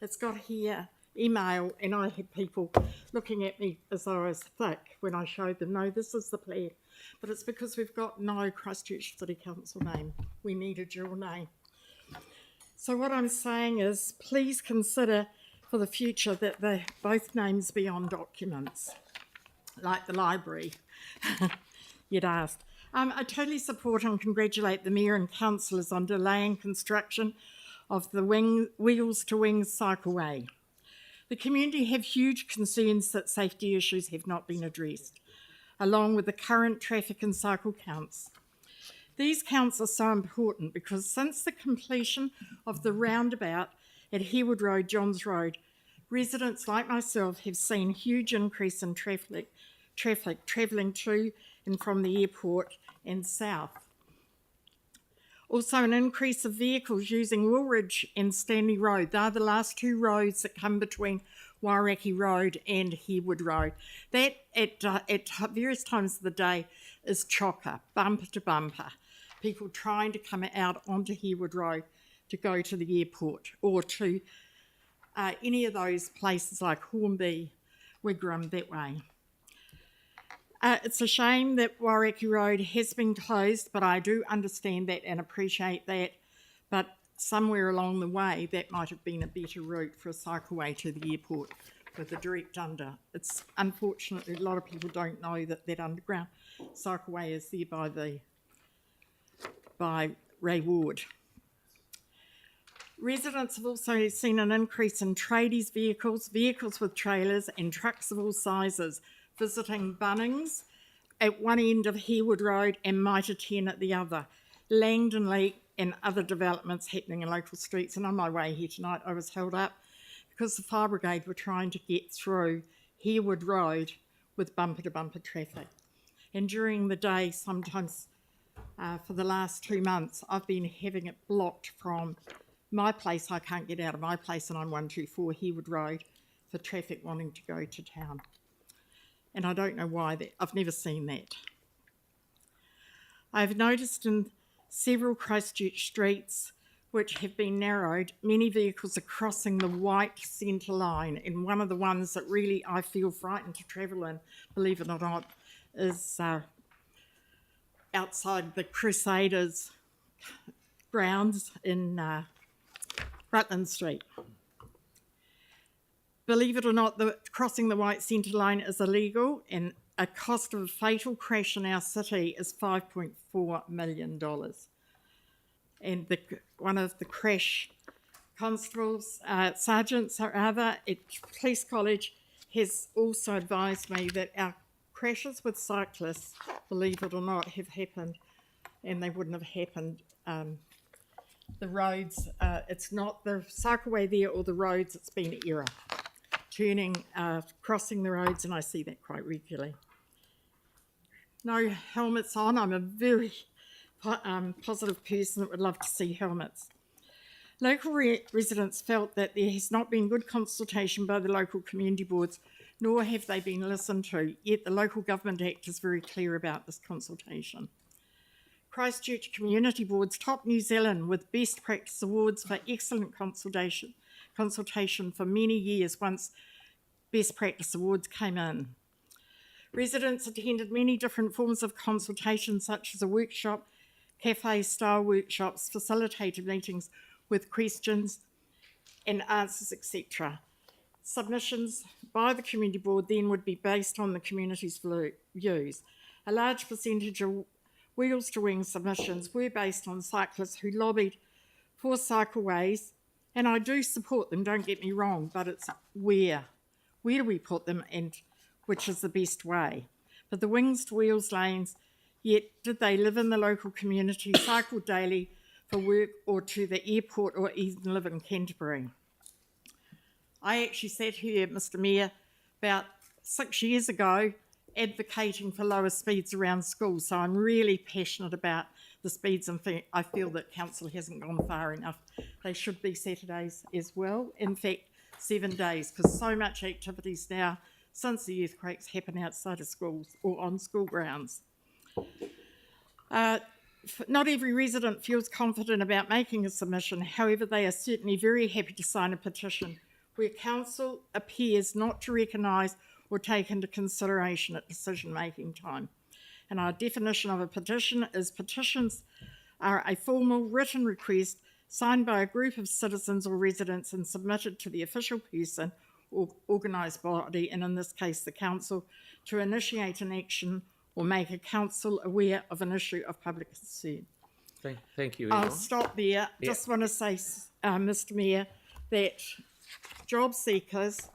It's got here email, and I had people looking at me as though I was thick when I showed them, no, this is the plan. But it's because we've got no Christchurch City Council name. We need a dual name. So what I'm saying is, please consider for the future that both names be on documents, like the library you'd asked. I totally support and congratulate the Mayor and councillors on delaying construction of the Wheels to Wings cycleway. The community have huge concerns that safety issues have not been addressed, along with the current traffic and cycle counts. These counts are so important because since the completion of the roundabout at Harewood Road, Johns Road, residents like myself have seen huge increase in traffic travelling to and from the airport and south. Also an increase of vehicles using Woolridge and Stanley Road. They're the last two roads that come between Wairaki Road and Harewood Road. That at various times of the day is chocker, bumper to bumper. People trying to come out onto Harewood Road to go to the airport or to any of those places like Hornby, Wigram, that way. It's a shame that Wairaki Road has been closed, but I do understand that and appreciate that. But somewhere along the way, that might have been a better route for a cycleway to the airport with a direct under. It's unfortunately, a lot of people don't know that that underground cycleway is there by Ray Ward. Residents have also seen an increase in tradies vehicles with trailers and trucks of all sizes visiting Bunnings at one end of Harewood Road and Mitre 10 at the other, Langdon Lake and other developments happening in local streets. And on my way here tonight, I was held up because the fire brigade were trying to get through Harewood Road with bumper-to-bumper traffic. And during the day, sometimes for the last 2 months, I've been having it blocked from my place, I can't get out of my place, and I'm 124 Harewood Road for traffic wanting to go to town. And I don't know why that. I've never seen that. I've noticed in several Christchurch streets which have been narrowed, many vehicles are crossing the white centre line, and one of the ones that really I feel frightened to travel in, believe it or not, is outside the Crusaders grounds in Rutland Street. Believe it or not, crossing the white centre line is illegal, and a cost of a fatal crash in our city is $5.4 million. And one of the crash constables, sergeants or other at Police College, has also advised me that our crashes with cyclists, believe it or not, have happened, and they wouldn't have happened. The roads, it's not the cycleway there or the roads, it's been error. Turning, crossing the roads, and I see that quite regularly. No helmets on. I'm a very positive person that would love to see helmets. Local residents felt that there has not been good consultation by the local community boards, nor have they been listened to, yet the Local Government Act is very clear about this consultation. Christchurch Community Boards top New Zealand with best practice awards for excellent consultation for many years once best practice awards came in. Residents attended many different forms of consultation, such as a workshop, cafe-style workshops, facilitated meetings with questions and answers, etc. Submissions by the community board then would be based on the community's views. A large percentage of wheels to wing submissions were based on cyclists who lobbied for cycleways, and I do support them, don't get me wrong, but it's where do we put them and which is the best way. But the wings to wheels lanes, yet did they live in the local community, cycle daily for work or to the airport, or even live in Canterbury? I actually sat here, Mr Mayor, about 6 years ago advocating for lower speeds around schools, so I'm really passionate about the speeds, and I feel that council hasn't gone far enough. They should be Saturdays as well, in fact 7 days, because so much activities now since the earthquakes happen outside of schools or on school grounds. Not every resident feels confident about making a submission, however they are certainly very happy to sign a petition where council appears not to recognise or take into consideration at decision-making time. And our definition of a petition is petitions are a formal written request signed by a group of citizens or residents and submitted to the official person or organised body, and in this case the council, to initiate an action or make a council aware of an issue of public concern. Thank you, I'll Yvonne. stop there. Yeah. Just want to say, Mr Mayor, that job seekers,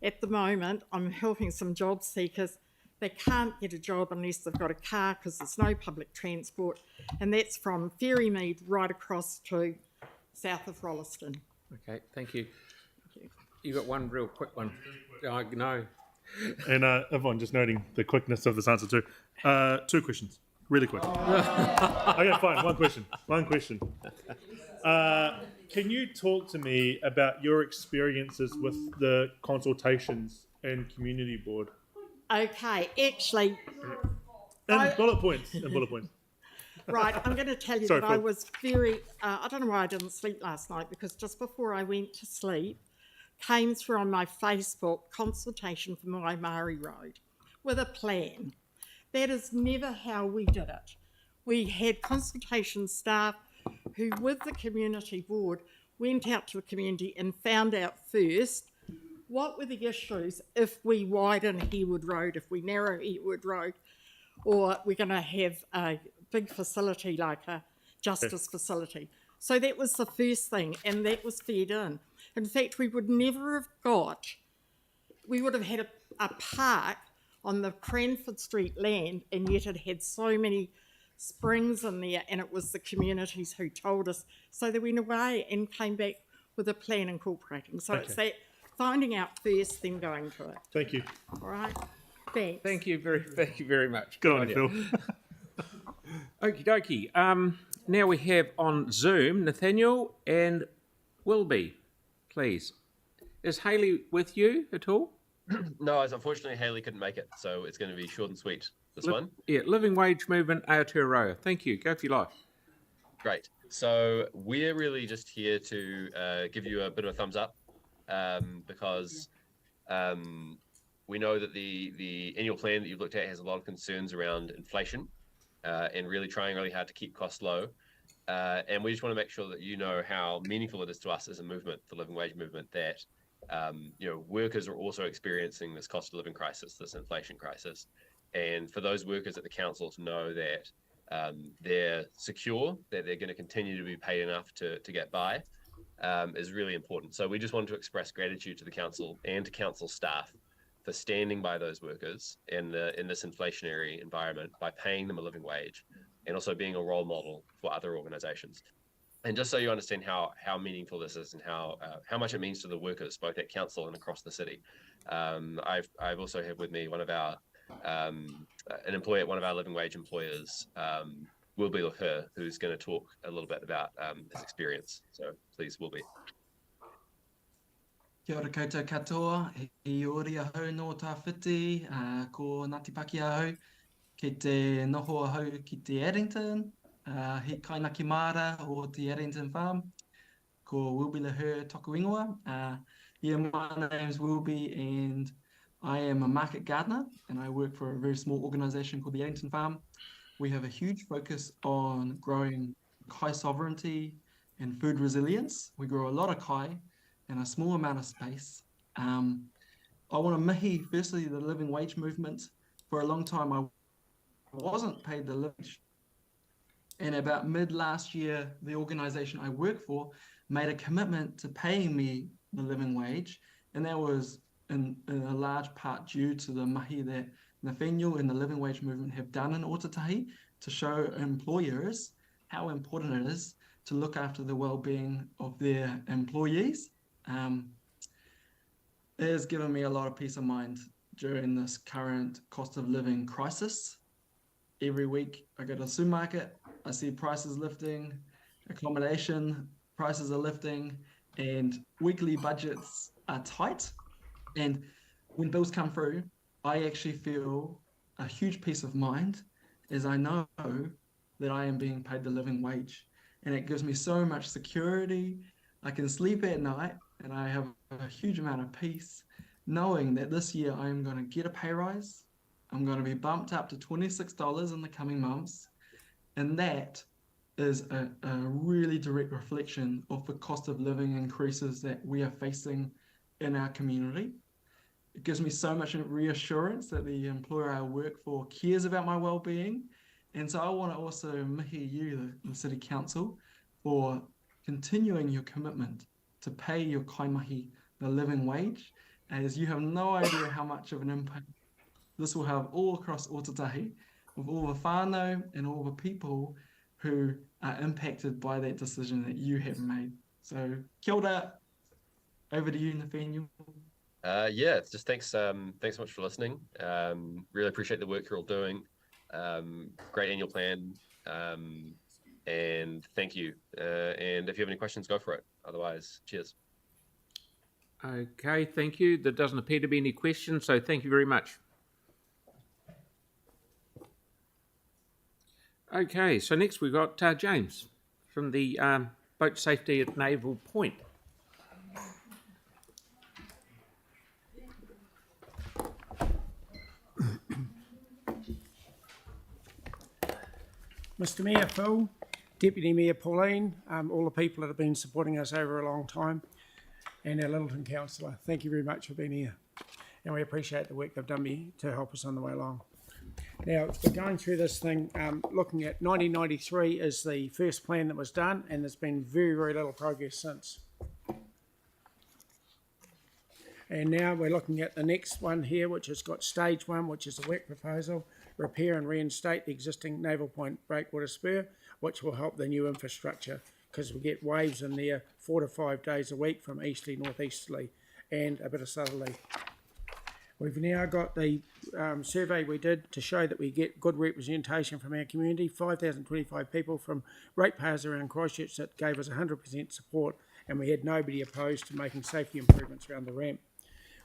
at the moment, I'm helping some job seekers, they can't get a job unless they've got a car because there's no public transport, and that's from Ferrymead right across to south of Rolleston. Okay, thank you. You got one real quick one. I know. And Yvonne, just noting the quickness of this answer too. 2 questions, really quick. Okay, fine. One question. Can you talk to me about your experiences with the consultations and community board? Okay, actually... And bullet points. Right, I'm going to tell you Sorry, that Phil. I was very... I don't know why I didn't sleep last night, because just before I went to sleep, came through on my Facebook consultation for my Maori Road with a plan. That is never how we did it. We had consultation staff who, with the community board, went out to the community and found out first what were the issues if we widen Harewood Road, if we narrow Harewood Road, or we're going to have a big facility like a justice facility. So that was the first thing, and that was fed in. In fact, we would never have we would have had a park on the Cranford Street land, and yet it had so many springs in there, and it was the communities who told us. So they went away and came back with a plan incorporating. So it's that finding out first, then going to it. Thank you. All right. Thanks. Thank you very much. Good on you, Phil. Okie dokie. Now we have on Zoom Nathaniel and Will be, please. Is Hayley with you at all? No, as unfortunately Hayley couldn't make it, so it's going to be short and sweet, this one. Yeah, Living Wage Movement Aotearoa. Thank you. Go for your life. Great. So we're really just here to give you a bit of a thumbs up because we know that the annual plan that you've looked at has a lot of concerns around inflation and really trying really hard to keep costs low. And we just want to make sure that you know how meaningful it is to us as a movement, the Living Wage Movement, that workers are also experiencing this cost of living crisis, this inflation crisis. And for those workers at the council to know that they're secure, that they're going to continue to be paid enough to get by, is really important. So we just want to express gratitude to the council and to council staff for standing by those workers in this inflationary environment by paying them a living wage and also being a role model for other organisations. And just so you understand how meaningful this is and how much it means to the workers, both at council and across the city, I've also had with me one of our an employee at one of our living wage employers, Will Be her, who's going to talk a little bit about his experience. So please, Will Be. Kia ora koutou katoa, he ori ahau no tāwhiti, ko Ngāti Paki ahau, ki te noho ahau ki te Addington, he kainaki mara o te Addington Farm, ko Wilby her toku ingoa. Yeah, my name's Wilby and I am a market gardener and I work for a very small organisation called the Addington Farm. We have a huge focus on growing kai sovereignty and food resilience. We grow a lot of kai in a small amount of space. I want to mihi, firstly, the living wage movement. For a long time, I wasn't paid the living wage. And about mid last year, the organisation I work for made a commitment to paying me the living wage. And that was in a large part due to the mahi that the whenua and the living wage movement have done in Ōtautahi to show employers how important it is to look after the well-being of their employees. It has given me a lot of peace of mind during this current cost of living crisis. Every week I go to the supermarket, I see prices lifting, accommodation prices are lifting, and weekly budgets are tight. And when bills come through, I actually feel a huge peace of mind as I know that I am being paid the living wage. And it gives me so much security. I can sleep at night and I have a huge amount of peace knowing that this year I am going to get a pay rise. I'm going to be bumped up to $26 in the coming months. And that is a really direct reflection of the cost of living increases that we are facing in our community. It gives me so much reassurance that the employer I work for cares about my well-being. And so I want to also mihi you, the City Council, for continuing your commitment to pay your kaimahi the living wage, as you have no idea how much of an impact this will have all across Ōtautahi, with all the whānau and all the people who are impacted by that decision that you have made. So kia ora, over to you, Nathaniel. Yeah, just thanks so much for listening. Really appreciate the work you're all doing. Great annual plan, and thank you. And if you have any questions, go for it. Otherwise, cheers. Okay, thank you. There doesn't appear to be any questions, so thank you very much. Okay, so next we've got James from the Boat Safety at Naval Point. Mr Mayor Phil, Deputy Mayor Pauline, all the people that have been supporting us over a long time, and our Littleton Councillor, thank you very much for being here. And we appreciate the work they've done to help us on the way along. Now, we're going through this thing, looking at 1993 is the first plan that was done, and there's been very, very little progress since. And now we're looking at the next one here, which has got stage one, which is a work proposal, repair and reinstate the existing Naval Point breakwater spur, which will help the new infrastructure because we get waves in there 4 to 5 days a week from easterly, northeasterly, and a bit of southerly. We've now got the survey we did to show that we get good representation from our community, 5,025 people from ratepayers around Christchurch that gave us 100% support and we had nobody opposed to making safety improvements around the ramp.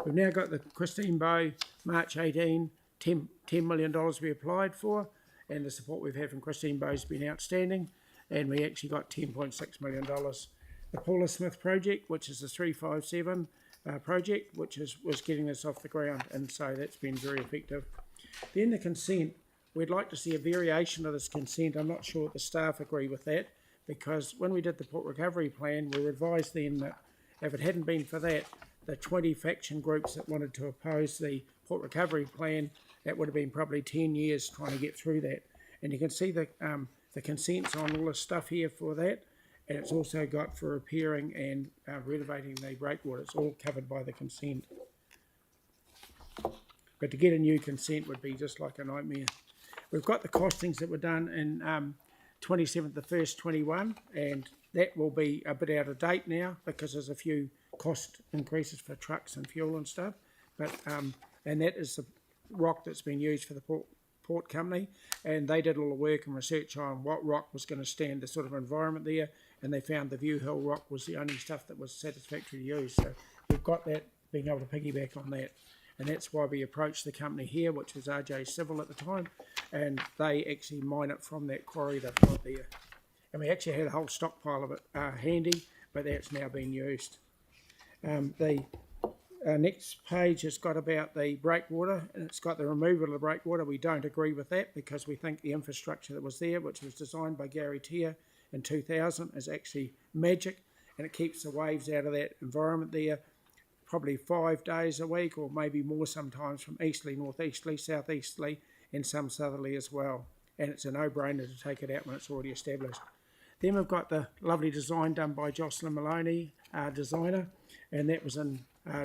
We've now got the Christine Bow, March 18, $10 million we applied for, and the support we've had from Christine Bow has been outstanding, and we actually got $10.6 million. The Paula Smith project, which is the 357 project, which was getting us off the ground, and so that's been very effective. Then the consent, we'd like to see a variation of this consent. I'm not sure the staff agree with that, because when we did the port recovery plan, we were advised then that if it hadn't been for that, the 20 faction groups that wanted to oppose the port recovery plan, that would have been probably 10 years trying to get through that. And you can see the consents on all the stuff here for that, and it's also got for repairing and renovating the breakwater. It's all covered by the consent. But to get a new consent would be just like a nightmare. We've got the costings that were done in 27th the 1st, 21, and that will be a bit out of date now because there's a few cost increases for trucks and fuel and stuff. But and that is the rock that's been used for the port company, and they did all the work and research on what rock was going to stand the sort of environment there, and they found the View Hill rock was the only stuff that was satisfactory to use. So we've got that, being able to piggyback on that. And that's why we approached the company here, which was RJ Civil at the time, and they actually mine it from that quarry they've got there. And we actually had a whole stockpile of it handy, but that's now been used. The next page has got about the breakwater, and it's got the removal of the breakwater. We don't agree with that because we think the infrastructure that was there, which was designed by Gary Tier in 2000, is actually magic, and it keeps the waves out of that environment there probably 5 days a week, or maybe more sometimes, from easterly, northeasterly, southeasterly, and some southerly as well. And it's a no-brainer to take it out when it's already established. Then we've got the lovely design done by Jocelyn Maloney, designer, and that was in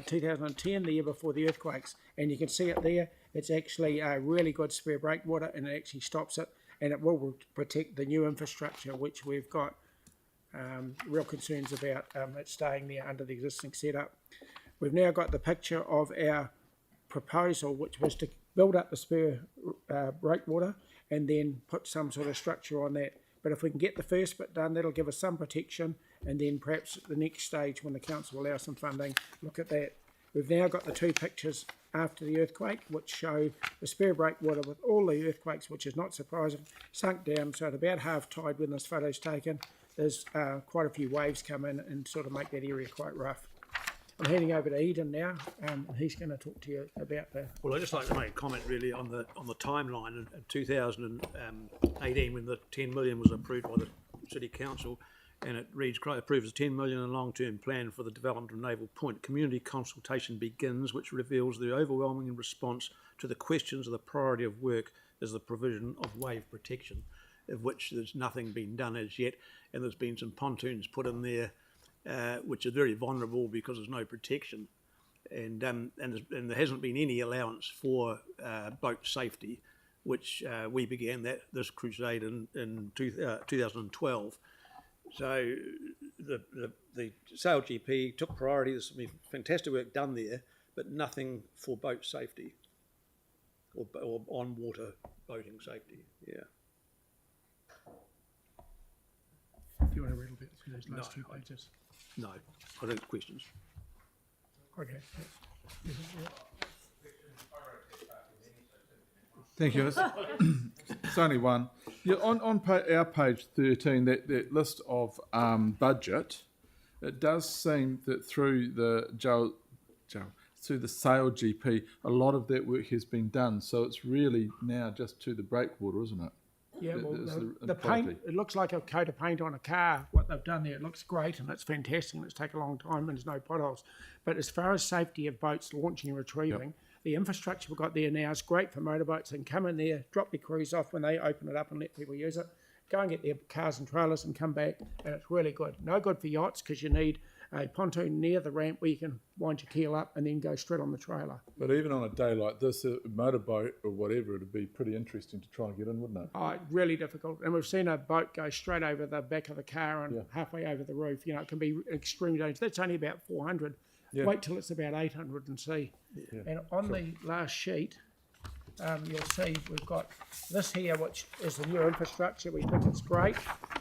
2010, the year before the earthquakes. And you can see it there. It's actually a really good spare breakwater, and it actually stops it, and it will protect the new infrastructure, which we've got real concerns about it staying there under the existing setup. We've now got the picture of our proposal, which was to build up the spur breakwater and then put some sort of structure on that. But if we can get the first bit done, that'll give us some protection, and then perhaps at the next stage, when the council allows some funding, look at that. We've now got the two pictures after the earthquake, which show the spur breakwater with all the earthquakes, which is not surprising, sunk down, so at about half tide when this photo's taken, there's quite a few waves come in and sort of make that area quite rough. I'm handing over to Eden now, and he's going to talk to you about the... Well, I'd just like to make a comment really on the timeline. In 2018, when the 10 million was approved by the City Council, and it reads, approves a 10 million long-term plan for the development of Naval Point. Community consultation begins, which reveals the overwhelming response to the questions of the priority of work is the provision of wave protection, of which there's nothing been done as yet, and there's been some pontoons put in there, which are very vulnerable because there's no protection, and there hasn't been any allowance for boat safety, which we began this crusade in 2012. So the Sail GP took priority. There's been fantastic work done there, but nothing for boat safety or on water boating safety. Yeah. Do you want to read a little bit through those last two pages? No, I don't have questions. Okay. Thank you. It's only one. Yeah, on our page 13, that list of budget, it does seem that through the through the Sail GP, a lot of that work has been done. So it's really now just to the breakwater, isn't it? Yeah, well, the paint, it looks like a coat of paint on a car, what they've done there. It looks great, and it's fantastic, and it's taken a long time, and there's no potholes. But as far as safety of boats launching and retrieving, the infrastructure we've got there now is great for motorboats. They can come in there, drop their crews off when they open it up and let people use it, go and get their cars and trailers and come back, and it's really good. No good for yachts because you need a pontoon near the ramp where you can wind your keel up and then go straight on the trailer. But even on a day like this, a motorboat or whatever, it'd be pretty interesting to try and get in, wouldn't it? Oh, really difficult. And we've seen a boat go straight over the back of the car and halfway over the roof. You know, it can be extremely dangerous. That's only about 400. Yeah. Wait till it's about 800 and see. Yeah. And on the last sheet, you'll see we've got this here, which is the new infrastructure. We think it's great.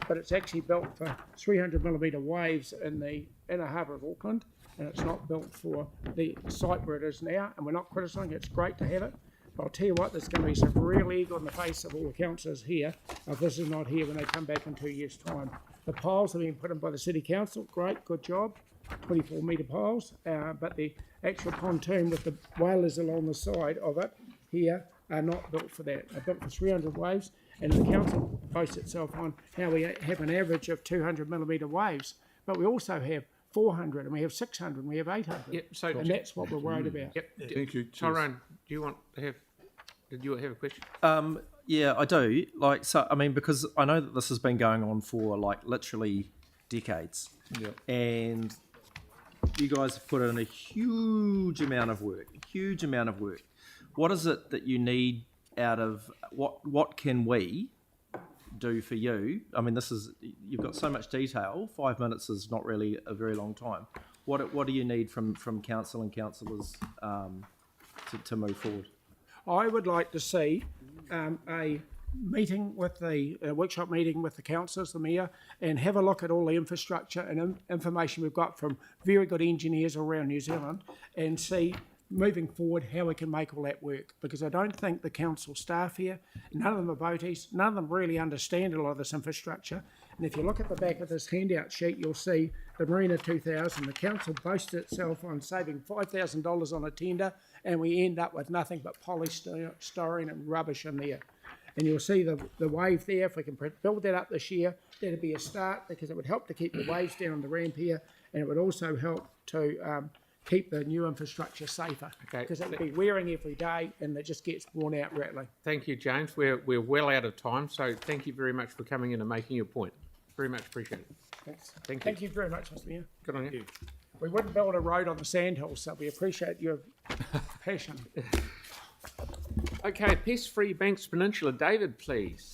but it's actually built for 300 millimetre waves in the inner harbour of Auckland, and it's not built for the site where it is now, and we're not criticising it. It's great to have it. But I'll tell you what, there's going to be some real egg on the face of all the councillors here if this is not here when they come back in 2 years' time. The piles have been put in by the City Council. Great, good job. 24 metre piles, but the actual pontoon with the whalers along the side of it here are not built for that. They're built for 300 waves, and the council boasts itself on how we have an average of 200 millimetre waves, but we also have 400, and we have 600, and we have 800. Yep, so and that's what we're worried about. Yep. Thank you. Tyrone, do you want to have? Did you have a question? Yeah, I do. Like, so I mean, because I know that this has been going on for like literally decades, and you guys have put in a huge amount of work. What is it that you need out of what can we do for you? I mean, you've got so much detail. 5 minutes is not really a very long time. What do you need from council and councillors to move forward? I would like to see a meeting with the workshop meeting with the councillors, the mayor, and have a look at all the infrastructure and information we've got from very good engineers around New Zealand, and see moving forward how we can make all that work. Because I don't think the council staff here, none of them are boaties, none of them really understand a lot of this infrastructure. And if you look at the back of this handout sheet, you'll see the Marina 2000. The council boasted itself on saving $5,000 on a tender, and we end up with nothing but polystyrene and rubbish in there. And you'll see the wave there. If we can build that up this year, that'd be a start, because it would help to keep the waves down on the ramp here, and it would also help to keep the new infrastructure safer, because it would be wearing every day and it just gets worn out rattling. Thank you, James. We're well out of time, so thank you very much for coming in and making your point. Very much appreciated. Thanks. Thank you. Very much, Mr. Mayor. Good on you. We wouldn't build a road on the sandhills, so we appreciate your passion. Okay, Pest-Free Banks Peninsula. David, please.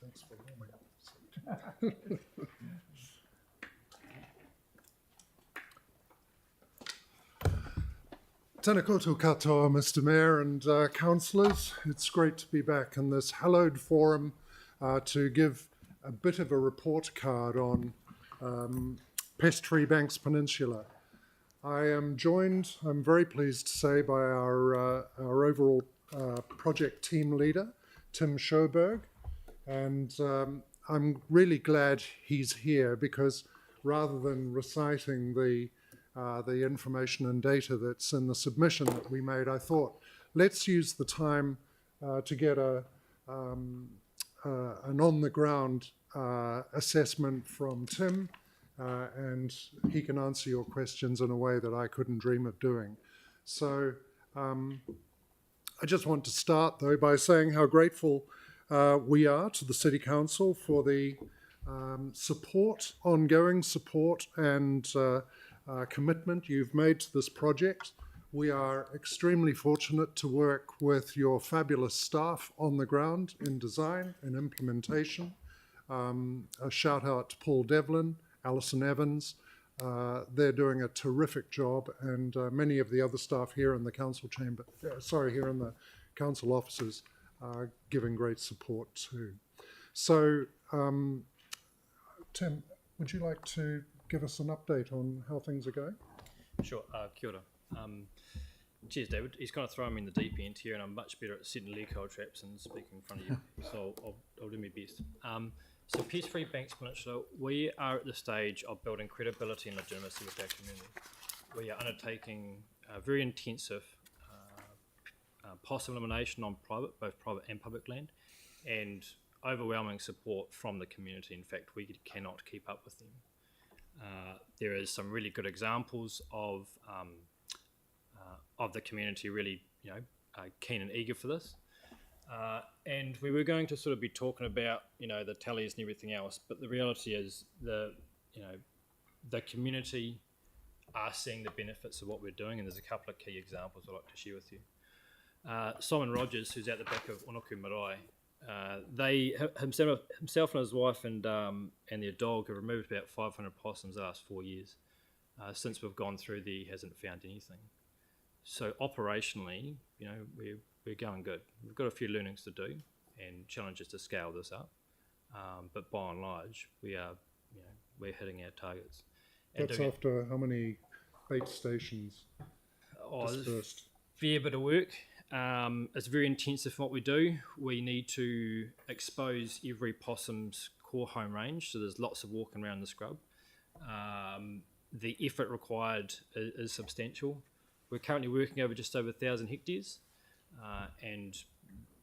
Thanks for warming up. Tēnā koutou katoa, Mr. Mayor and councillors. It's great to be back in this hallowed forum to give a bit of a report card on Pest-Free Banks Peninsula. I am joined, I'm very pleased to say, by our overall project team leader, Tim Schoberg, and I'm really glad he's here, because rather than reciting the information and data that's in the submission that we made, I thought, let's use the time to get an on-the-ground assessment from Tim, and he can answer your questions in a way that I couldn't dream of doing. So I just want to start, though, by saying how grateful we are to the City Council for the support, ongoing support and commitment you've made to this project. We are extremely fortunate to work with your fabulous staff on the ground in design and implementation. A shout out to Paul Devlin, Alison Evans. They're doing a terrific job, and many of the other staff here in the council chamber, here in the council offices, are giving great support too. So, Tim, would you like to give us an update on how things are going? Sure. Kia ora. Cheers, David. He's kind of throwing me in the deep end here, and I'm much better at setting leak hole traps and speaking in front of you, so I'll do my best. So Pest-Free Banks Peninsula, we are at the stage of building credibility and legitimacy with our community. We are undertaking very intensive possum elimination on both private and public land, and overwhelming support from the community. In fact, we cannot keep up with them. There is some really good examples of the community really, keen and eager for this. And we were going to sort of be talking about, the tallies and everything else, but the reality is the community are seeing the benefits of what we're doing, and there's a couple of key examples I'd like to share with you. Simon Rogers, who's out the back of Onuku Marae, himself and his wife and their dog have removed about 500 possums the last 4 years. Since we've gone through there, he hasn't found anything. So operationally, we're going good. We've got a few learnings to do and challenges to scale this up, but by and large, we're hitting our targets. And That's after how many bait stations dispersed? Fair bit of work. It's very intensive what we do. We need to expose every possum's core home range, so there's lots of walking around the scrub. The effort required is substantial. We're currently working over just over 1,000 hectares, and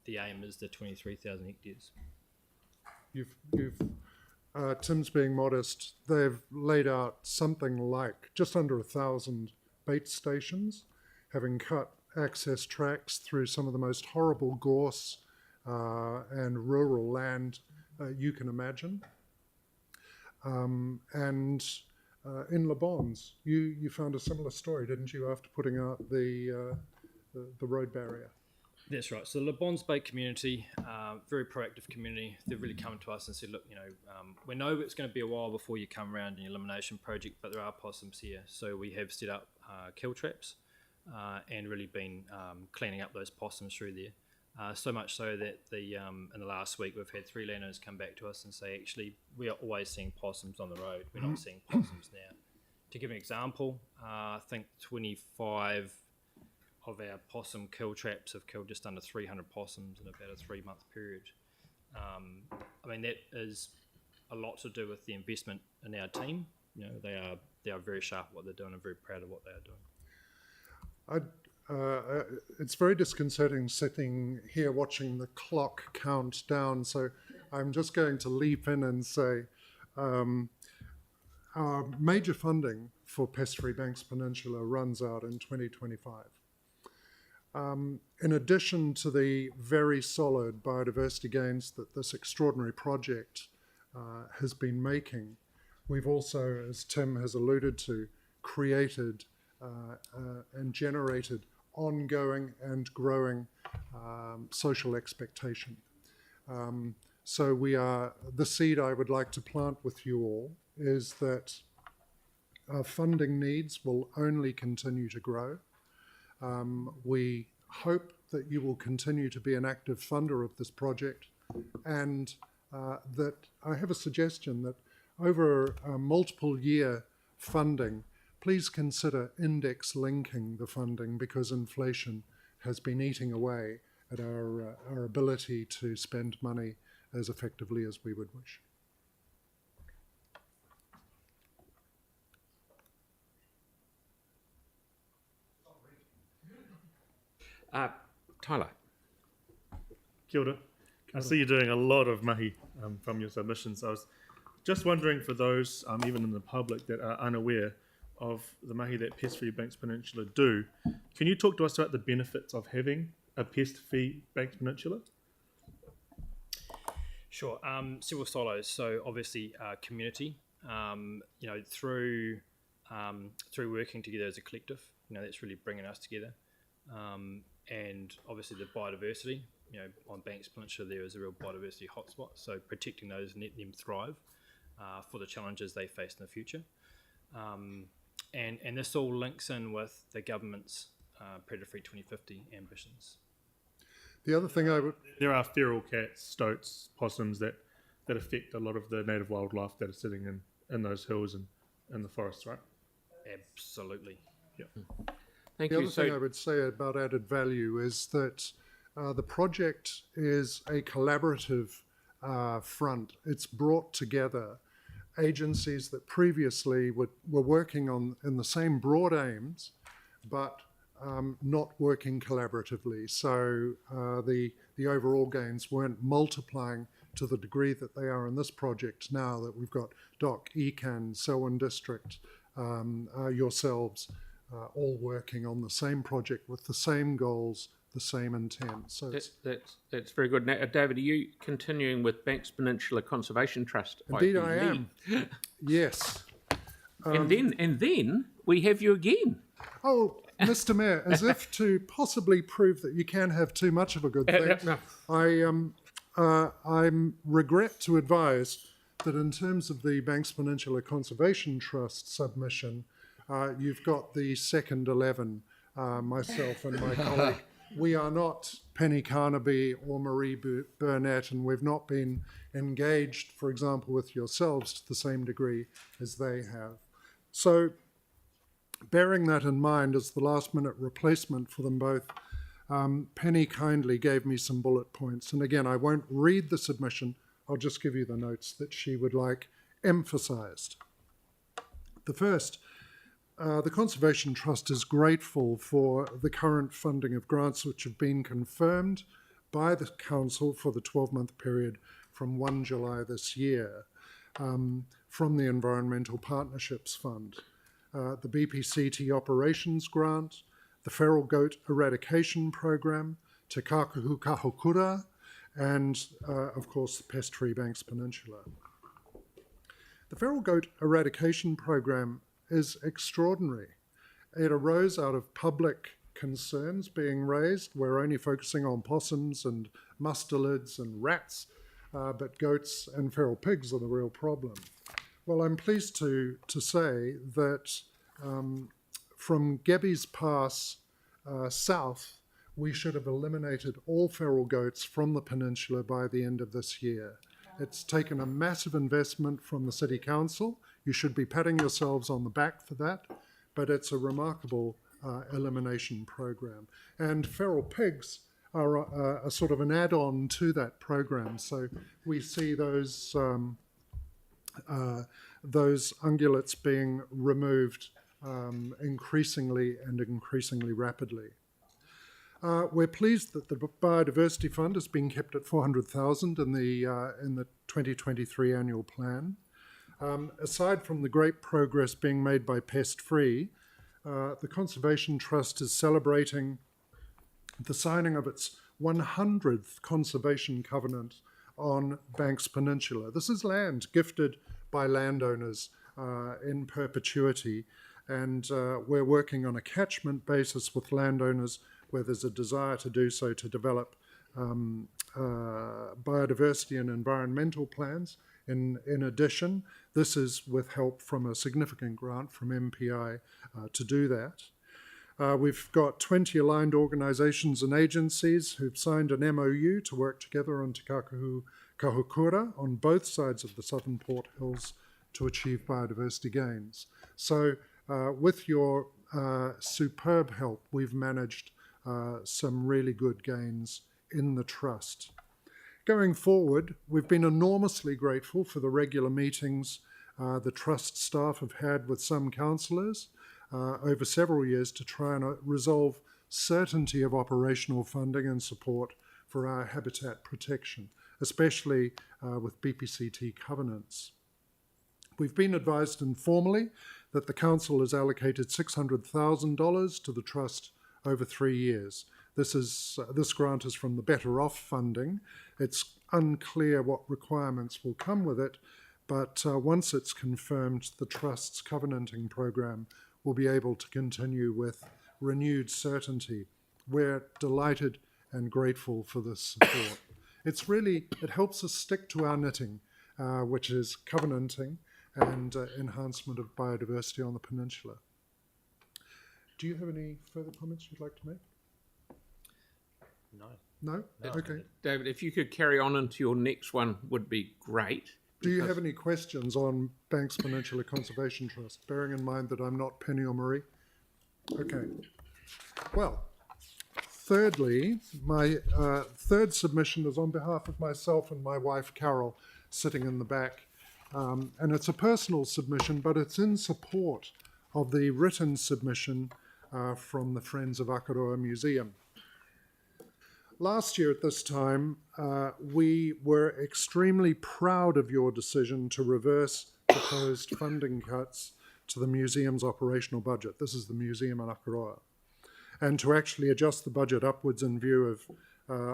the aim is the 23,000 hectares. Tim's being modest. They've laid out something like just under 1,000 bait stations, having cut access tracks through some of the most horrible gorse and rural land you can imagine. And in Le Bons, you found a similar story, didn't you, after putting out the road barrier? That's right. So the Le Bons Bay community, very proactive community, they've really come to us and said, look, we know it's going to be a while before you come around in your elimination project, but there are possums here. So we have set up kill traps and really been cleaning up those possums through there. So much so that in the last week we've had 3 landowners come back to us and say, actually, we are always seeing possums on the road. We're not seeing possums now. To give an example, I think 25 of our possum kill traps have killed just under 300 possums in about a 3-month period. That is a lot to do with the investment in our team. They are very sharp at what they're doing and very proud of what they are doing. It's very disconcerting sitting here watching the clock count down, so I'm just going to leap in and say our major funding for Pest-Free Banks Peninsula runs out in 2025. In addition to the very solid biodiversity gains that this extraordinary project has been making, we've also, as Tim has alluded to, created and generated ongoing and growing social expectation. So the seed I would like to plant with you all is that our funding needs will only continue to grow. We hope that you will continue to be an active funder of this project, and that I have a suggestion that over a multiple year funding, please consider index linking the funding, because inflation has been eating away at our ability to spend money as effectively as we would wish. Tyler. Kia ora. I see you're doing a lot of mahi from your submissions. I was just wondering, for those, even in the public, that are unaware of the mahi that Pest-Free Banks Peninsula do, can you talk to us about the benefits of having a Pest-Free Banks Peninsula? Sure. Several silos. So obviously community, through working together as a collective, that's really bringing us together. And obviously the biodiversity, on Banks Peninsula there is a real biodiversity hotspot, so protecting those and letting them thrive for the challenges they face in the future. And this all links in with the government's Predator-Free 2050 ambitions. The other thing There are feral cats, stoats, possums that affect a lot of the native wildlife that are sitting in those hills and in the forests, right? Absolutely. Yeah. The other thing I would say about added value is that the project is a collaborative front. It's brought together agencies that previously were working in the same broad aims, but not working collaboratively. So the overall gains weren't multiplying to the degree that they are in this project now that we've got DOC, ECAN, Selwyn District, yourselves, all working on the same project with the same goals, the same intent. So that's very good. Now, David, are you continuing with Banks Peninsula Conservation Trust? Indeed, I am. Yes. And then we have you again. Oh, Mr. Mayor, as if to possibly prove that you can have too much of a good thing, I regret to advise that in terms of the Banks Peninsula Conservation Trust submission, you've got the second 11 myself and my colleague. We are not Penny Carnaby or Marie Burnett, and we've not been engaged, for example, with yourselves to the same degree as they have. So, bearing that in mind as the last-minute replacement for them both, Penny kindly gave me some bullet points. And again, I won't read the submission, I'll just give you the notes that she would like emphasised. The first, the Conservation Trust is grateful for the current funding of grants which have been confirmed by the Council for the 12-month period from 1 July this year from the Environmental Partnerships Fund. The BPCT Operations Grant, the Feral Goat Eradication Program, Te Kākahu Kahokura, and of course the Pest-Free Banks Peninsula. The Feral Goat Eradication Program is extraordinary. It arose out of public concerns being raised. We're only focusing on possums and mustelids and rats, but goats and feral pigs are the real problem. Well, I'm pleased to say that from Gebby's Pass south, we should have eliminated all feral goats from the peninsula by the end of this year. It's taken a massive investment from the City Council. You should be patting yourselves on the back for that, but it's a remarkable elimination program. And feral pigs are a sort of an add-on to that program. So we see those ungulates being removed increasingly rapidly. We're pleased that the Biodiversity Fund has been kept at $400,000 in the 2023 annual plan. Aside from the great progress being made by Pest Free, the Conservation Trust is celebrating the signing of its 100th Conservation Covenant on Banks Peninsula. This is land gifted by landowners in perpetuity, and we're working on a catchment basis with landowners where there's a desire to do so to develop biodiversity and environmental plans. In addition, this is with help from a significant grant from MPI to do that. We've got 20 aligned organisations and agencies who've signed an MOU to work together on Te Kākahu Kahokura on both sides of the Southern Port Hills to achieve biodiversity gains. So with your superb help, we've managed some really good gains in the Trust. Going forward, we've been enormously grateful for the regular meetings the Trust staff have had with some councillors over several years to try and resolve certainty of operational funding and support for our habitat protection, especially with BPCT covenants. We've been advised informally that the Council has allocated $600,000 to the Trust over 3 years. This grant is from the Better Off funding. It's unclear what requirements will come with it, but once it's confirmed, the Trust's covenanting program will be able to continue with renewed certainty. We're delighted and grateful for this support. It helps us stick to our knitting, which is covenanting and enhancement of biodiversity on the peninsula. Do you have any further comments you'd like to make? No. No? Okay. David, if you could carry on into your next one would be great. Do you have any questions on Banks Peninsula Conservation Trust, bearing in mind that I'm not Penny or Marie? Okay. Well, thirdly, my third submission is on behalf of myself and my wife, Carol, sitting in the back. And it's a personal submission, but it's in support of the written submission from the Friends of Akaroa Museum. Last year at this time, we were extremely proud of your decision to reverse proposed funding cuts to the museum's operational budget. This is the museum in Akaroa. And to actually adjust the budget upwards in view of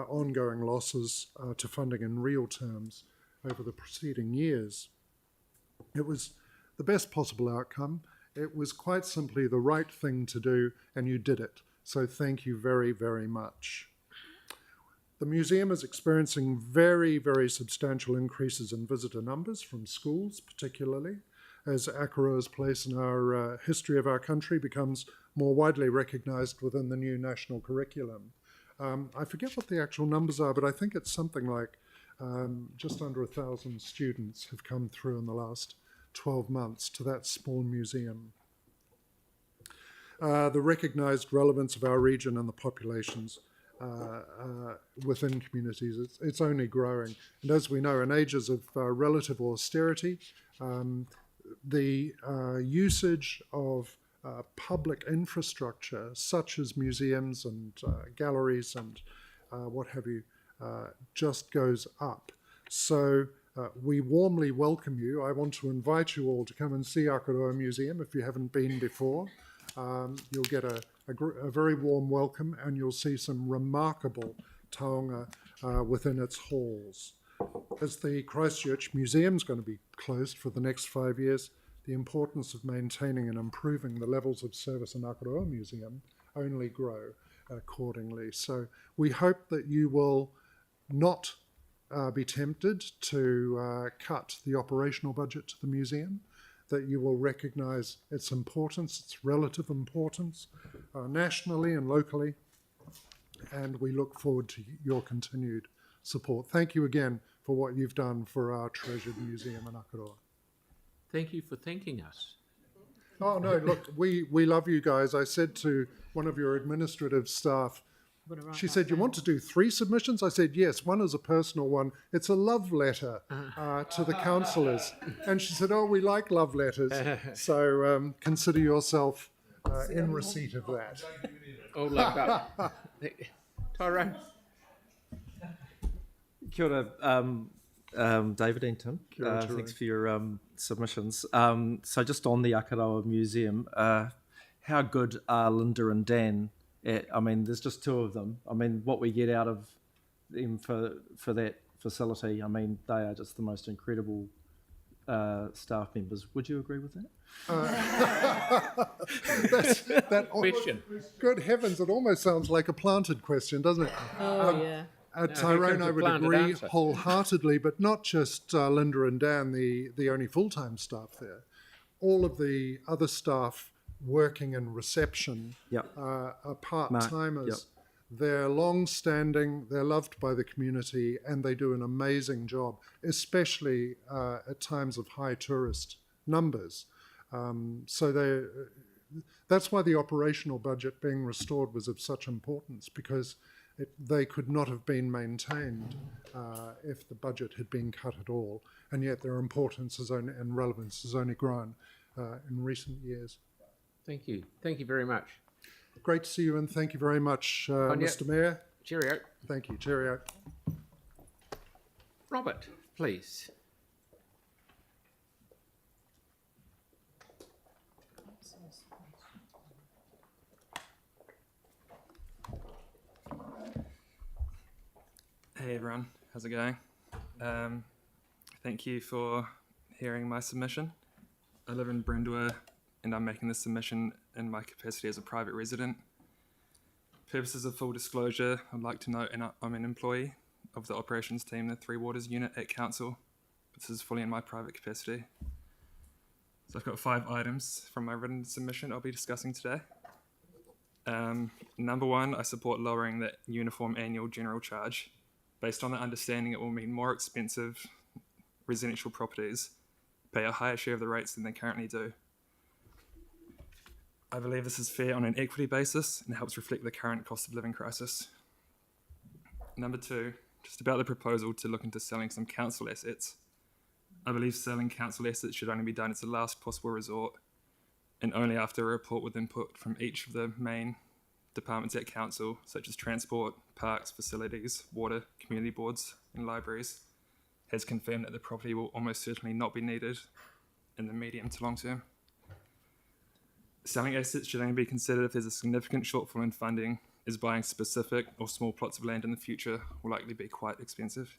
ongoing losses to funding in real terms over the preceding years. It was the best possible outcome. It was quite simply the right thing to do, and you did it. So thank you very, very much. The museum is experiencing very, very substantial increases in visitor numbers from schools particularly, as Akaroa's place in our history of our country becomes more widely recognised within the new national curriculum. I forget what the actual numbers are, but I think it's something like just under 1,000 students have come through in the last 12 months to that small museum. The recognised relevance of our region and the populations within communities, it's only growing. And as we know, in ages of relative austerity, the usage of public infrastructure, such as museums and galleries and what have you, just goes up. So we warmly welcome you. I want to invite you all to come and see Akaroa Museum if you haven't been before. You'll get a very warm welcome, and you'll see some remarkable taonga within its halls. As the Christchurch Museum is going to be closed for the next 5 years, the importance of maintaining and improving the levels of service in Akaroa Museum only grow accordingly. So we hope that you will not be tempted to cut the operational budget to the museum, that you will recognise its importance, its relative importance, nationally and locally, and we look forward to your continued support. Thank you again for what you've done for our treasured museum in Akaroa. Thank you for thanking us. Oh no, look, we love you guys. I said to one of your administrative staff, she said, you want to do 3 submissions? I said, yes, one is a personal one. It's a love letter to the councillors. And she said, oh, we like love letters. So consider yourself in receipt of that. All loved up. Tyrone. Kia ora, David and Tim. Thanks for your submissions. So just on the Akaroa Museum, how good are Linda and Dan? I mean, there's just 2 of them. I mean, what we get out of them for that facility, I mean, they are just the most incredible staff members. Would you agree with that? That question. Good heavens, it almost sounds like a planted question, doesn't it? Yeah. Tyrone, I would agree wholeheartedly, but not just Linda and Dan, the only full-time staff there. All of the other staff working in reception are part-timers. Yep. They're long-standing, they're loved by the community, and they do an amazing job, especially at times of high tourist numbers. So that's why the operational budget being restored was of such importance, because they could not have been maintained if the budget had been cut at all, and yet their importance and relevance has only grown in recent years. Thank you. Thank you very much. Great to see you, and thank you very much, Mr. Mayor. Cheerio. Thank you. Cheerio. Robert, please. Hey everyone, how's it going? Thank you for hearing my submission. I live in Brindua and I'm making this submission in my capacity as a private resident. Purposes of full disclosure, I'd like to note I'm an employee of the operations team, the Three Waters unit at council. This is fully in my private capacity. So I've got 5 items from my written submission I'll be discussing today. Number 1, I support lowering the uniform annual general charge. Based on the understanding it will mean more expensive residential properties pay a higher share of the rates than they currently do. I believe this is fair on an equity basis and helps reflect the current cost of living crisis. Number 2, just about the proposal to look into selling some council assets. I believe selling council assets should only be done as a last possible resort and only after a report with input from each of the main departments at council, such as transport, parks, facilities, water, community boards and libraries, has confirmed that the property will almost certainly not be needed in the medium to long term. Selling assets should only be considered if there's a significant shortfall in funding, as buying specific or small plots of land in the future will likely be quite expensive.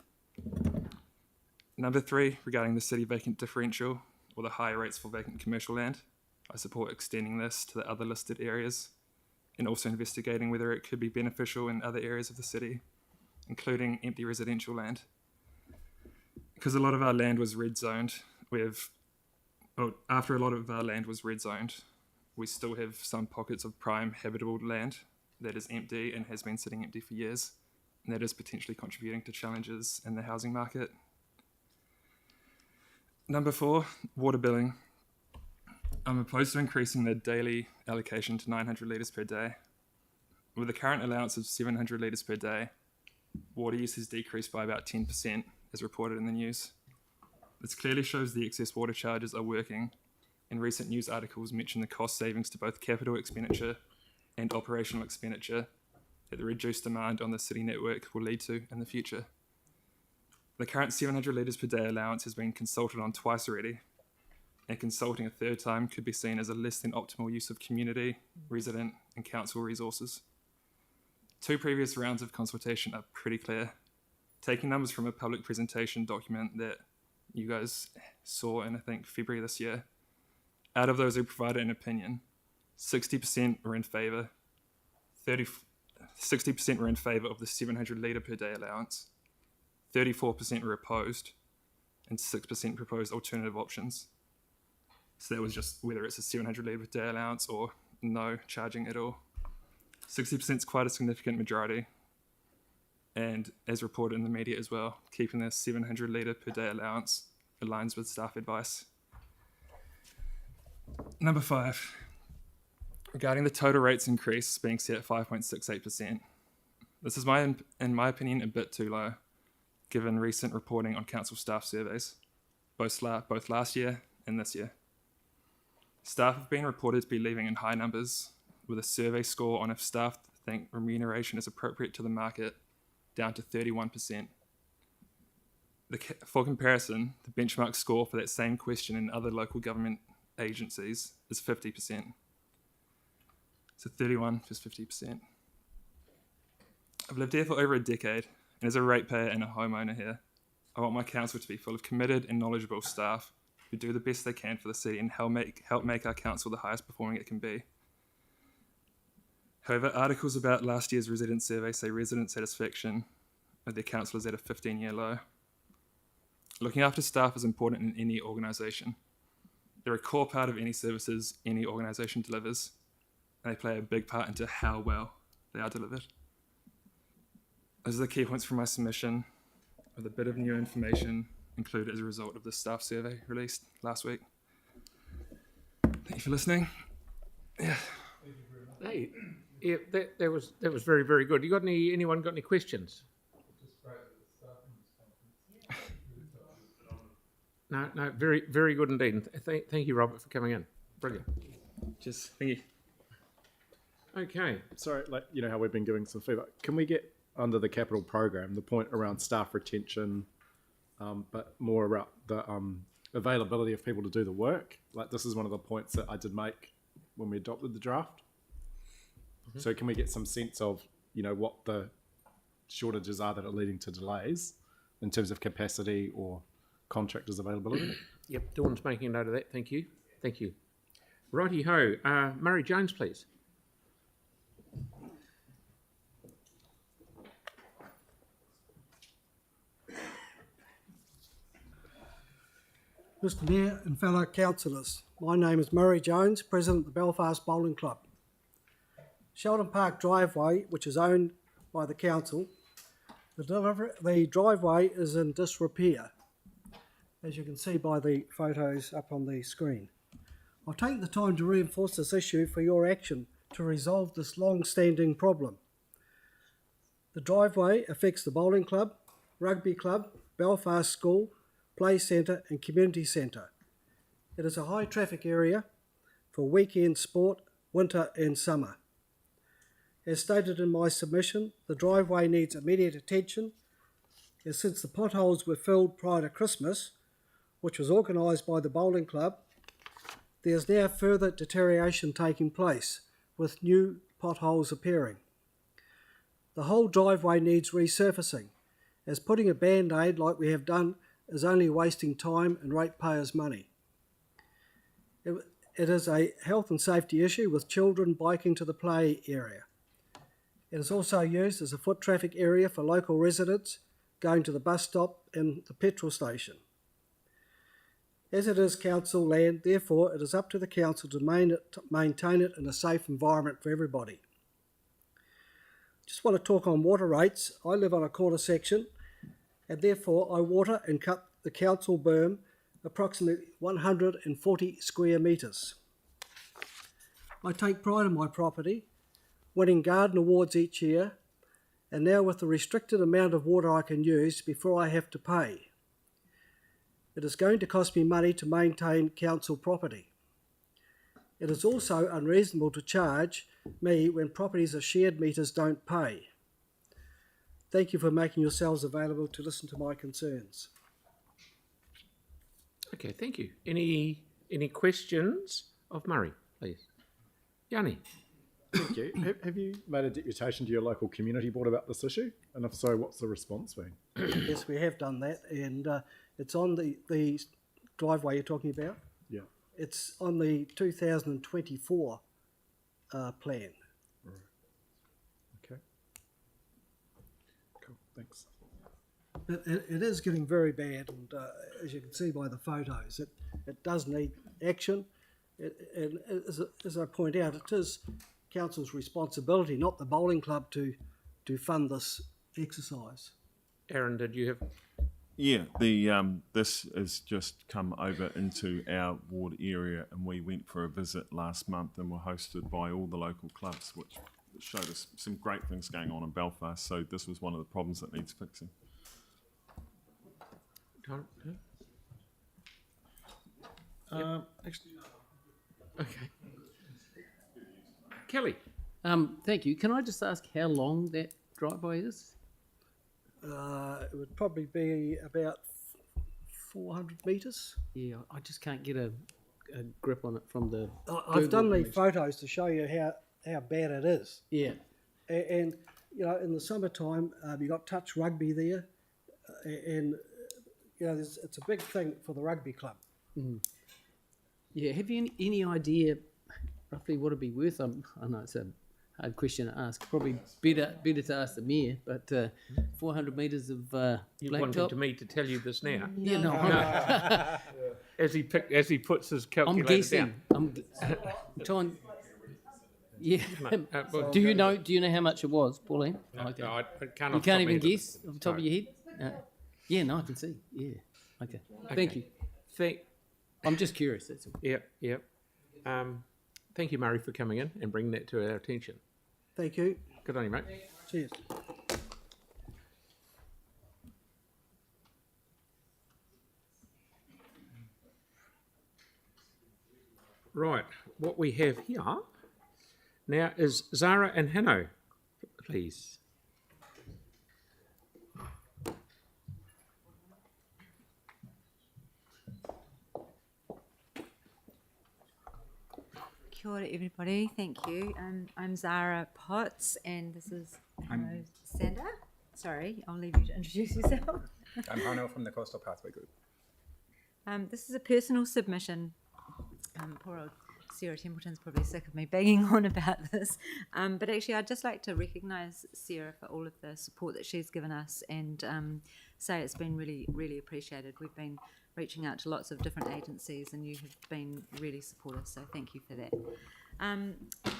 Number 3, regarding the city vacant differential, or the higher rates for vacant commercial land, I support extending this to the other listed areas and also investigating whether it could be beneficial in other areas of the city, including empty residential land. Because a lot of our land was red zoned, we have after a lot of land was red zoned, we still have some pockets of prime habitable land that is empty and has been sitting empty for years, and that is potentially contributing to challenges in the housing market. Number 4, water billing. I'm opposed to increasing the daily allocation to 900 litres per day. With the current allowance of 700 litres per day, water use has decreased by about 10%, as reported in the news. This clearly shows the excess water charges are working, and recent news articles mention the cost savings to both capital expenditure and operational expenditure that the reduced demand on the city network will lead to in the future. The current 700 litres per day allowance has been consulted on twice already, and consulting a third time could be seen as a less than optimal use of community, resident, and council resources. 2 previous rounds of consultation are pretty clear. Taking numbers from a public presentation document that you guys saw in, I think, February this year, out of those who provided an opinion, 60% were in favour, 60% were in favour of the 700 litre per day allowance, 34% were opposed, and 6% proposed alternative options. So that was just whether it's a 700 litre per day allowance or no charging at all. 60% is quite a significant majority, and as reported in the media as well, keeping the 700 litre per day allowance aligns with staff advice. Number 5, regarding the total rates increase being set at 5.68%. This is, in my opinion, a bit too low, given recent reporting on council staff surveys, both last year and this year. Staff have been reported to be leaving in high numbers, with a survey score on if staff think remuneration is appropriate to the market down to 31%. For comparison, the benchmark score for that same question in other local government agencies is 50%. So 31 plus 50%. I've lived here for over a decade, and as a ratepayer and a homeowner here, I want my council to be full of committed and knowledgeable staff who do the best they can for the city and help make our council the highest performing it can be. However, articles about last year's resident survey say resident satisfaction with their council is at a 15-year low. Looking after staff is important in any organisation. They're a core part of any services any organisation delivers, and they play a big part into how well they are delivered. Those are the key points from my submission, with a bit of new information included as a result of the staff survey released last week. Thank you for listening. Yeah. Hey, yeah, that was very, very good. Anyone got any questions? No, very, very good indeed. Thank you, Robert, for coming in. Brilliant. Just thank you. Okay. Sorry, you know how we've been giving some feedback. Can we get under the capital program the point around staff retention, but more about the availability of people to do the work? This is one of the points that I did make when we adopted the draft. Mm-hmm. So can we get some sense of, what the shortages are that are leading to delays in terms of capacity or contractors availability? Yep, Dawn's making a note of that. Thank you. Righty-ho. Murray Jones, please. Mr Mayor and fellow councillors, my name is Murray Jones, President of the Belfast Bowling Club. Sheldon Park driveway, which is owned by the council, the driveway is in disrepair, as you can see by the photos up on the screen. I'll take the time to reinforce this issue for your action to resolve this long-standing problem. The driveway affects the bowling club, rugby club, Belfast School, Play Centre and Community Centre. It is a high traffic area for weekend sport, winter and summer. As stated in my submission, the driveway needs immediate attention, as since the potholes were filled prior to Christmas, which was organised by the bowling club, there is now further deterioration taking place, with new potholes appearing. The whole driveway needs resurfacing, as putting a band-aid like we have done is only wasting time and ratepayers' money. It is a health and safety issue with children biking to the play area. It is also used as a foot traffic area for local residents going to the bus stop and the petrol station. As it is council land, therefore it is up to the council to maintain it in a safe environment for everybody. Just want to talk on water rates. I live on a quarter section, and therefore I water and cut the council berm approximately 140 square metres. I take pride in my property, winning garden awards each year, and now with the restricted amount of water I can use before I have to pay. It is going to cost me money to maintain council property. It is also unreasonable to charge me when properties of shared meters don't pay. Thank you for making yourselves available to listen to my concerns. Okay, thank you. Any questions of Murray, please? Yanni. Thank you. Have you made a deputation to your local community board about this issue? And if so, what's the response been? Yes, we have done that, and it's on the driveway you're talking about. Yeah. It's on the 2024 plan. Right. Okay. Cool. Thanks. It is getting very bad, and as you can see by the photos, it does need action. And as I point out, it is council's responsibility, not the bowling club, to fund this exercise. Aaron, did you have? Yeah, this has just come over into our ward area, and we went for a visit last month and were hosted by all the local clubs, which showed us some great things going on in Belfast. So this was one of the problems that needs fixing. Okay. Kelly. Thank you. Can I just ask how long that driveway is? It would probably be about 400 metres. Yeah, I just can't get a grip on it from the. I've done the photos to show you how bad it is. Yeah. And you know, in the summertime, you got touch rugby there, and you know, it's a big thing for the rugby club. Mm. Yeah. Have you any idea roughly what it'd be worth? I know it's a hard question to ask. Probably better to ask the mayor. But 400 metres of You blacktop. wanted me to tell you this now? Yeah, no. As he puts his calculator I'm guessing. down. I'm trying. Yeah. well, do you know how much it was, Pauline? No, Okay. I can't. You off the top can't of even my head. guess off the top of your head. Yeah, no, I can see. Yeah. Okay. Thank you. I'm just curious. That's all. Yep. Thank you, Murray, for coming in and bringing that to our attention. Thank you. Good on you, mate. Cheers. Right, what we have here now is Zara and Hanno, please. Kia ora everybody, thank you. I'm Zara Potts and this is Sandra. Sorry, I'll leave you to introduce yourself. I'm Hanno from the Coastal Pathway Group. This is a personal submission. Poor old Sarah Templeton's probably sick of me banging on about this. But actually I'd just like to recognise Sarah for all of the support that she's given us and say it's been really, really appreciated. We've been reaching out to lots of different agencies and you have been really supportive, so thank you for that.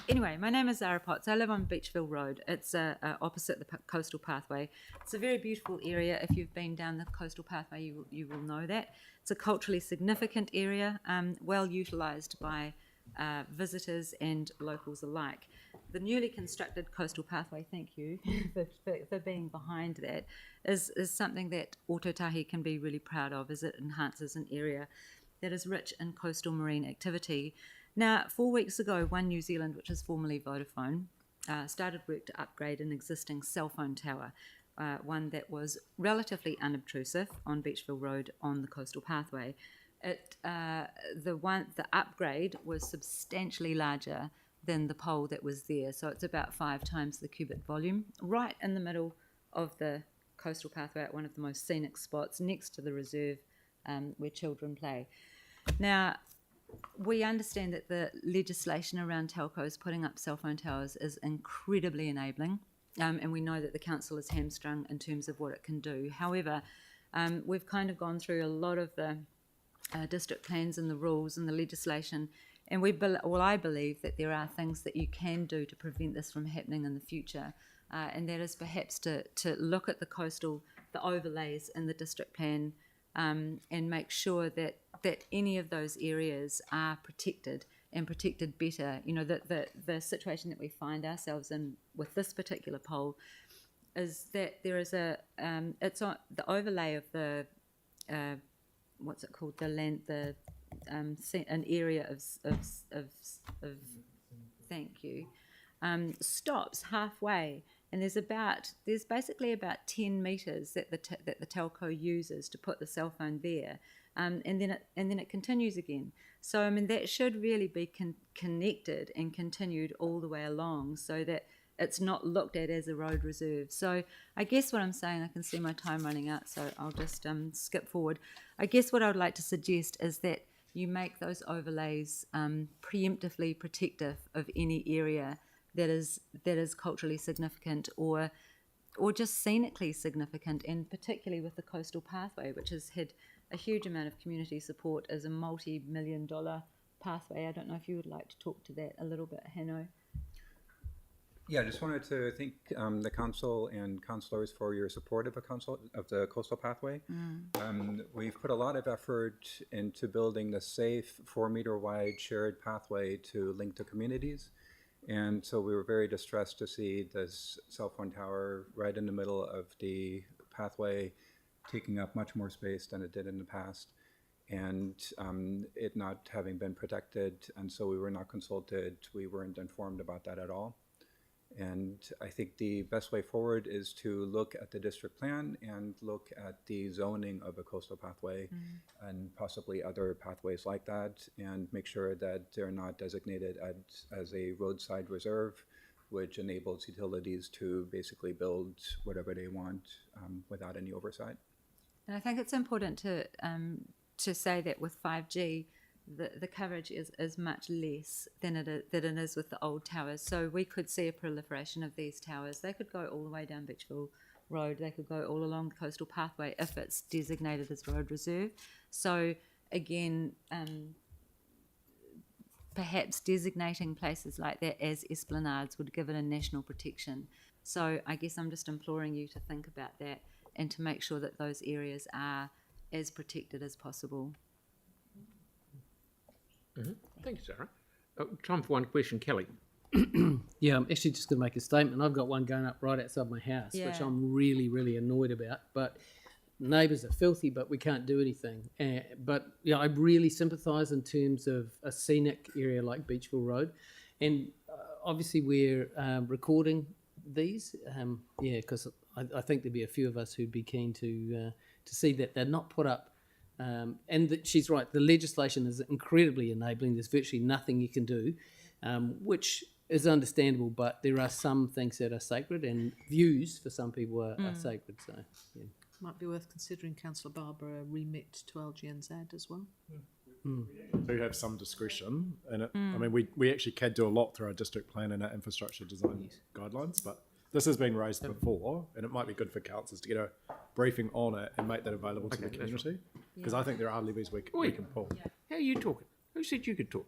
Anyway, my name is Zara Potts. I live on Beachville Road. It's opposite the Coastal Pathway. It's a very beautiful area. If you've been down the Coastal Pathway, you will know that. It's a culturally significant area, well utilised by visitors and locals alike. The newly constructed Coastal Pathway, thank you for being behind that, is something that Ōtautahi can be really proud of, as it enhances an area that is rich in coastal marine activity. Now, 4 weeks ago, One New Zealand, which is formerly Vodafone, started work to upgrade an existing cell phone tower, one that was relatively unobtrusive on Beachville Road on the Coastal Pathway. The upgrade was substantially larger than the pole that was there, so it's about 5 times the cubic volume, right in the middle of the Coastal Pathway at one of the most scenic spots next to the reserve where children play. Now, we understand that the legislation around telcos putting up cell phone towers is incredibly enabling, and we know that the council is hamstrung in terms of what it can do. However, we've kind of gone through a lot of the district plans and the rules and the legislation. And I believe that there are things that you can do to prevent this from happening in the future. And that is perhaps to look at the overlays in the district plan and make sure that any of those areas are protected and protected better. You know, the situation that we find ourselves in with this particular poll is that there is it's on the overlay of the, what's it called, the land, an area of thank you, stops halfway. And there's basically about 10 metres that the telco uses to put the cell phone there, and then it continues again. So I mean that should really be connected and continued all the way along, so that it's not looked at as a road reserve. So I guess what I'm saying, I can see my time running out, so I'll just skip forward. I guess what I would like to suggest is that you make those overlays preemptively protective of any area that is culturally significant or just scenically significant, and particularly with the coastal pathway, which has had a huge amount of community support as a multi-million-dollar pathway. I don't know if you would like to talk to that a little bit, Hanno. Yeah, I just wanted to thank the council and councillors for your support of the coastal pathway. We've put a lot of effort into building the safe 4-meter wide shared pathway to link to communities. And so we were very distressed to see this cell phone tower right in the middle of the pathway taking up much more space than it did in the past, and it not having been protected. And so we were not consulted. We weren't informed about that at all. And I think the best way forward is to look at the district plan and look at the zoning of a coastal pathway and possibly other pathways like that, and make sure that they're not designated as a roadside reserve, which enables utilities to basically build whatever they want without any oversight. And I think it's important to say that with 5G, the coverage is much less than it is with the old towers. So we could see a proliferation of these towers. They could go all the way down Beachville Road. They could go all along the coastal pathway if it's designated as road reserve. So again, perhaps designating places like that as esplanades would give it a national protection. So I guess I'm just imploring you to think about that and to make sure that those areas are as protected as possible. Thank you, Sarah. Time for one question, Kelly. Yeah, I'm actually just going to make a statement. I've got one going up right outside my house, which I'm really, really annoyed about. But neighbours are filthy, but we can't do anything. But yeah, I really sympathise in terms of a scenic area like Beachville Road, and obviously we're recording these. Because I think there'd be a few of us who'd be keen to see that they're not put up. And she's right, the legislation is incredibly enabling. There's virtually nothing you can do, which is understandable, but there are some things that are sacred, and views for some people are sacred. So, yeah. Might be worth considering, Councillor Barbara, a remit to LGNZ as well. Do have some discretion in it. I mean, we actually can do a lot through our district plan and our infrastructure design guidelines, but this has been raised before, and it might be good for councils to get a briefing on it and make that available to the community, because I think there are levies we can pull. How are you talking? Who said you could talk?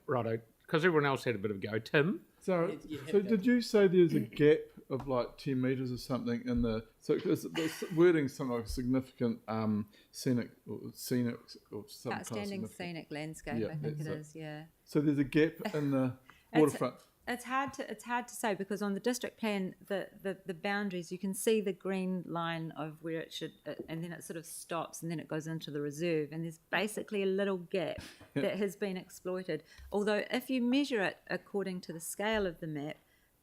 Righto, because everyone else had a bit of a go. Tim? So did you say there's a gap of like 10 metres or something in the... So the wording something like significant scenic or something Outstanding scenic landscape, I think it is, yeah. So there's a gap in the waterfront. It's hard to say, because on the district plan, the boundaries, you can see the green line of where it should, and then it sort of stops, and then it goes into the reserve, and there's basically a little gap that has been exploited. Although if you measure it according to the scale of the map,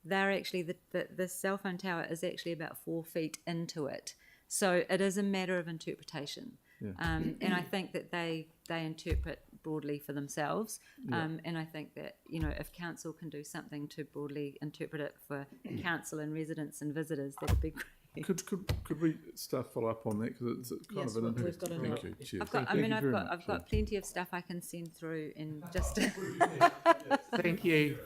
they're actually the cell phone tower is actually about 4 feet into it. So it is a matter of interpretation. And I think that they interpret broadly for themselves, and I think that, you know, if council can do something to broadly interpret it for council and residents and visitors, that'd be great. Could we follow up on that, because it's kind of an interesting. Thank you. Cheers. I've got plenty of stuff I can send through, and just Thank you.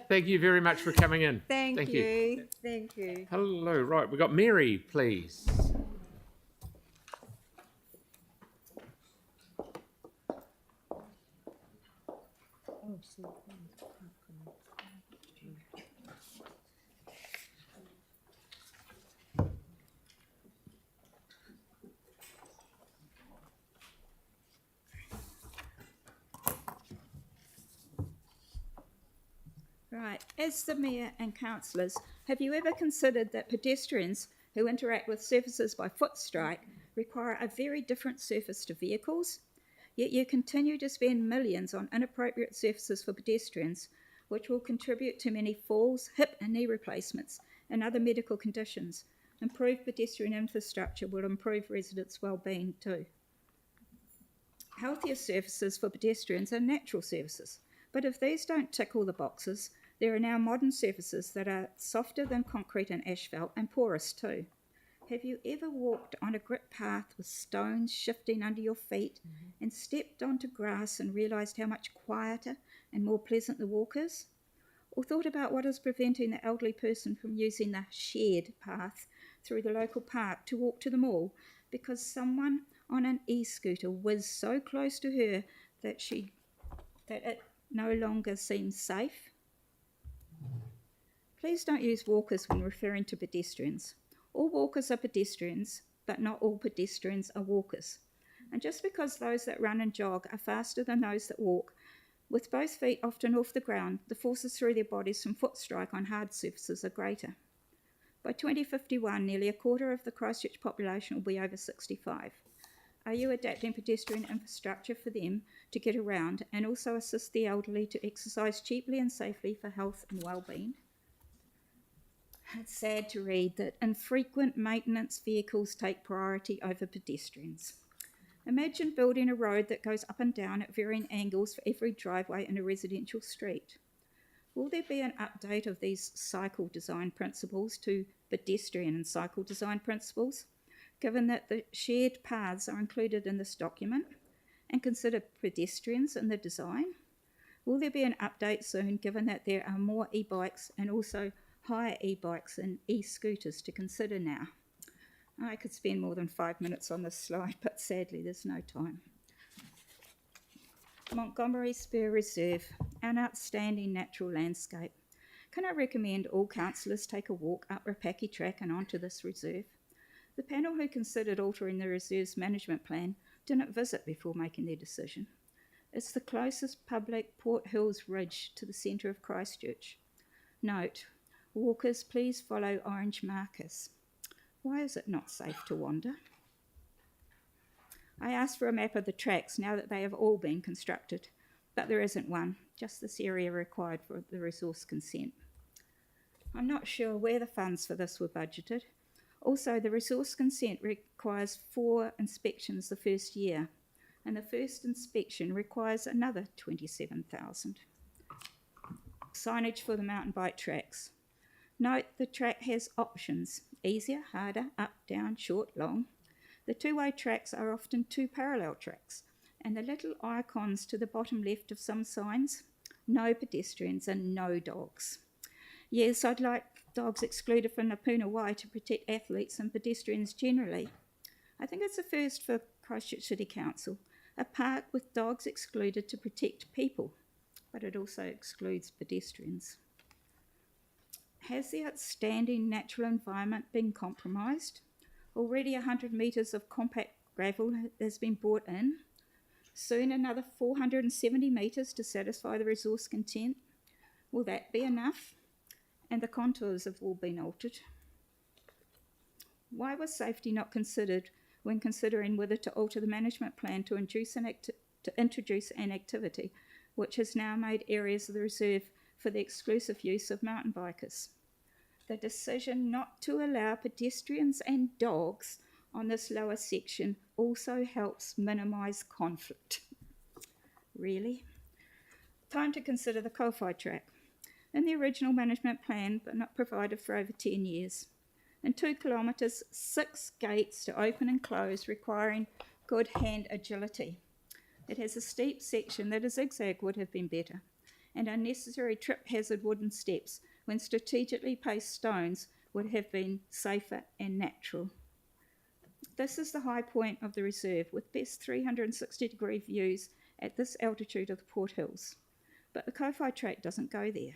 Thank you very much for coming in. Thank you. Hello. Right, we've got Mary, please. Right. As the Mayor and councillors, have you ever considered that pedestrians who interact with surfaces by foot strike require a very different surface to vehicles? Yet you continue to spend millions on inappropriate surfaces for pedestrians, which will contribute to many falls, hip and knee replacements, and other medical conditions. Improved pedestrian infrastructure will improve residents' well-being too. Healthier surfaces for pedestrians are natural surfaces, but if these don't tick all the boxes, there are now modern surfaces that are softer than concrete and asphalt and porous too. Have you ever walked on a grit path with stones shifting under your feet and stepped onto grass and realised how much quieter and more pleasant the walk is? Or thought about what is preventing the elderly person from using the shared path through the local park to walk to the mall because someone on an e-scooter whizzed so close to her that it no longer seems safe? Please don't use walkers when referring to pedestrians. All walkers are pedestrians, but not all pedestrians are walkers. And just because those that run and jog are faster than those that walk, with both feet often off the ground, the forces through their bodies from foot strike on hard surfaces are greater. By 2051, nearly a quarter of the Christchurch population will be over 65. Are you adapting pedestrian infrastructure for them to get around and also assist the elderly to exercise cheaply and safely for health and well-being? It's sad to read that infrequent maintenance vehicles take priority over pedestrians. Imagine building a road that goes up and down at varying angles for every driveway in a residential street. Will there be an update of these cycle design principles to pedestrian and cycle design principles, given that the shared paths are included in this document, and consider pedestrians in the design? Will there be an update soon, given that there are more e-bikes and also higher e-bikes and e-scooters to consider now? I could spend more than 5 minutes on this slide, but sadly there's no time. Montgomery Spur Reserve, an outstanding natural landscape. Can I recommend all councillors take a walk up Rapaki Track and onto this reserve? The panel who considered altering the reserve's management plan didn't visit before making their decision. It's the closest public Port Hills Ridge to the centre of Christchurch. Note, walkers please follow orange markers. Why is it not safe to wander? I asked for a map of the tracks now that they have all been constructed, but there isn't one, just this area required for the resource consent. I'm not sure where the funds for this were budgeted. Also, the resource consent requires 4 inspections the first year, and the first inspection requires another $27,000. Signage for the mountain bike tracks. Note the track has options: easier, harder, up, down, short, long. The two-way tracks are often 2 parallel tracks, and the little icons to the bottom left of some signs: no pedestrians and no dogs. Yes, I'd like dogs excluded from the Puna Wai to protect athletes and pedestrians generally. I think it's a first for Christchurch City Council, a park with dogs excluded to protect people, but it also excludes pedestrians. Has the outstanding natural environment been compromised? Already 100 metres of compact gravel has been brought in. Soon another 470 metres to satisfy the resource consent. Will that be enough? And the contours have all been altered. Why was safety not considered when considering whether to alter the management plan to introduce an activity which has now made areas of the reserve for the exclusive use of mountain bikers? The decision not to allow pedestrians and dogs on this lower section also helps minimise conflict. Really? Time to consider the Kowhai track. In the original management plan, but not provided for over 10 years. In 2 kilometres, 6 gates to open and close, requiring good hand agility. It has a steep section that a zigzag would have been better, and unnecessary trip hazard wooden steps when strategically placed stones would have been safer and natural. This is the high point of the reserve, with best 360-degree views at this altitude of the Port Hills. But the Kowhai track doesn't go there.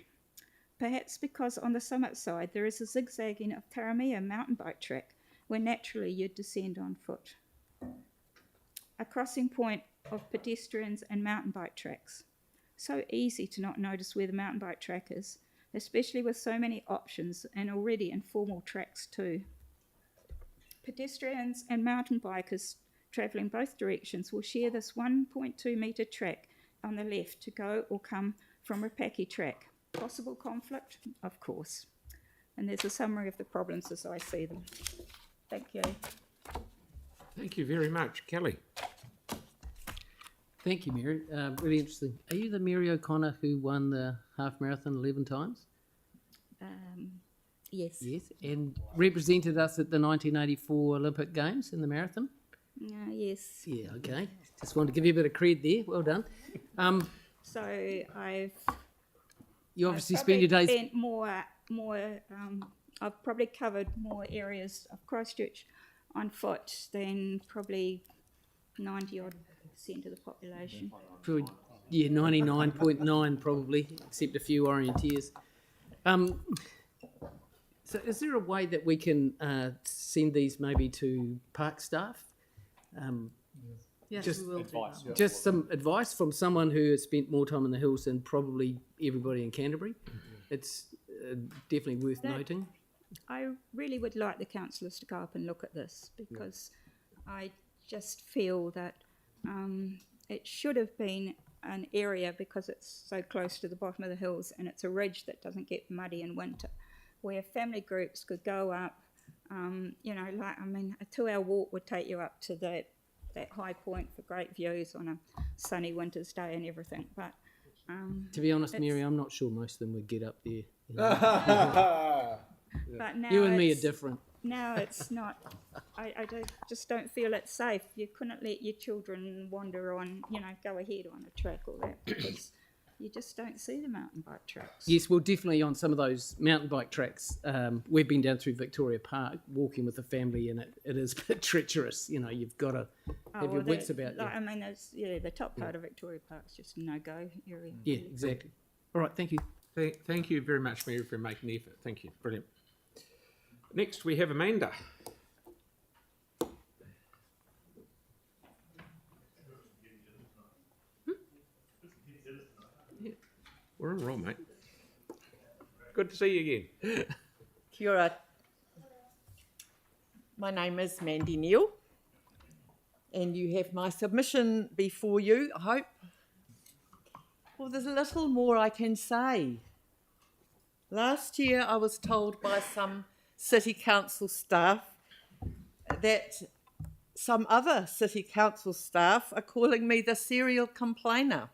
Perhaps because on the summit side there is a zigzagging of Taramia mountain bike track, where naturally you'd descend on foot. A crossing point of pedestrians and mountain bike tracks. So easy to not notice where the mountain bike track is, especially with so many options and already informal tracks too. Pedestrians and mountain bikers travelling both directions will share this 1.2 metre track on the left to go or come from Rapaki track. Possible conflict? Of course. And there's a summary of the problems as I see them. Thank you. Thank you very much. Kelly? Thank you, Mary. Really interesting. Are you the Mary O'Connor who won the half marathon 11 times? Yes. Yes. And represented us at the 1984 Olympic Games in the marathon? Yes. Yeah, okay. Just wanted to give you a bit of cred there. Well done. So I've obviously I've spend your probably days... spent I've probably covered more areas of Christchurch on foot than probably 90% of the population. Yeah, 99.9 probably, except a few orienteers. So is there a way that we can send these maybe to park staff? Yes, just, we will do that. Just some advice from someone who has spent more time in the hills than probably everybody in Canterbury. It's definitely worth noting. I really would like the councillors to go up and look at this because I just feel that it should have been an area, because it's so close to the bottom of the hills and it's a ridge that doesn't get muddy in winter, where family groups could go up. You know, like, I mean, a 2-hour walk would take you up to that high point for great views on a sunny winter's day and everything. But to be honest, Mary, I'm not sure most of them would get up there. You know? But now you and me are different. Now it's not. I just don't feel it's safe. You couldn't let your children wander on, you know, go ahead on a track or that, because you just don't see the mountain bike tracks. Yes, well, definitely on some of those mountain bike tracks. We've been down through Victoria Park walking with the family, and it is a bit treacherous. You know, you've got to have your wits about you. Like, I mean, the top part of Victoria Park is just no-go area. Yeah, exactly. All right, thank you. Thank you very much, Mary, for making the effort. Thank you. Brilliant. Next, we have Amanda. Yeah. We're all right, mate. Good to see you again. Kia ora. My name is Mandy Neal, and you have my submission before you, I hope. Well, there's a little more I can say. Last year I was told by some City Council staff that some other City Council staff are calling me the serial complainer.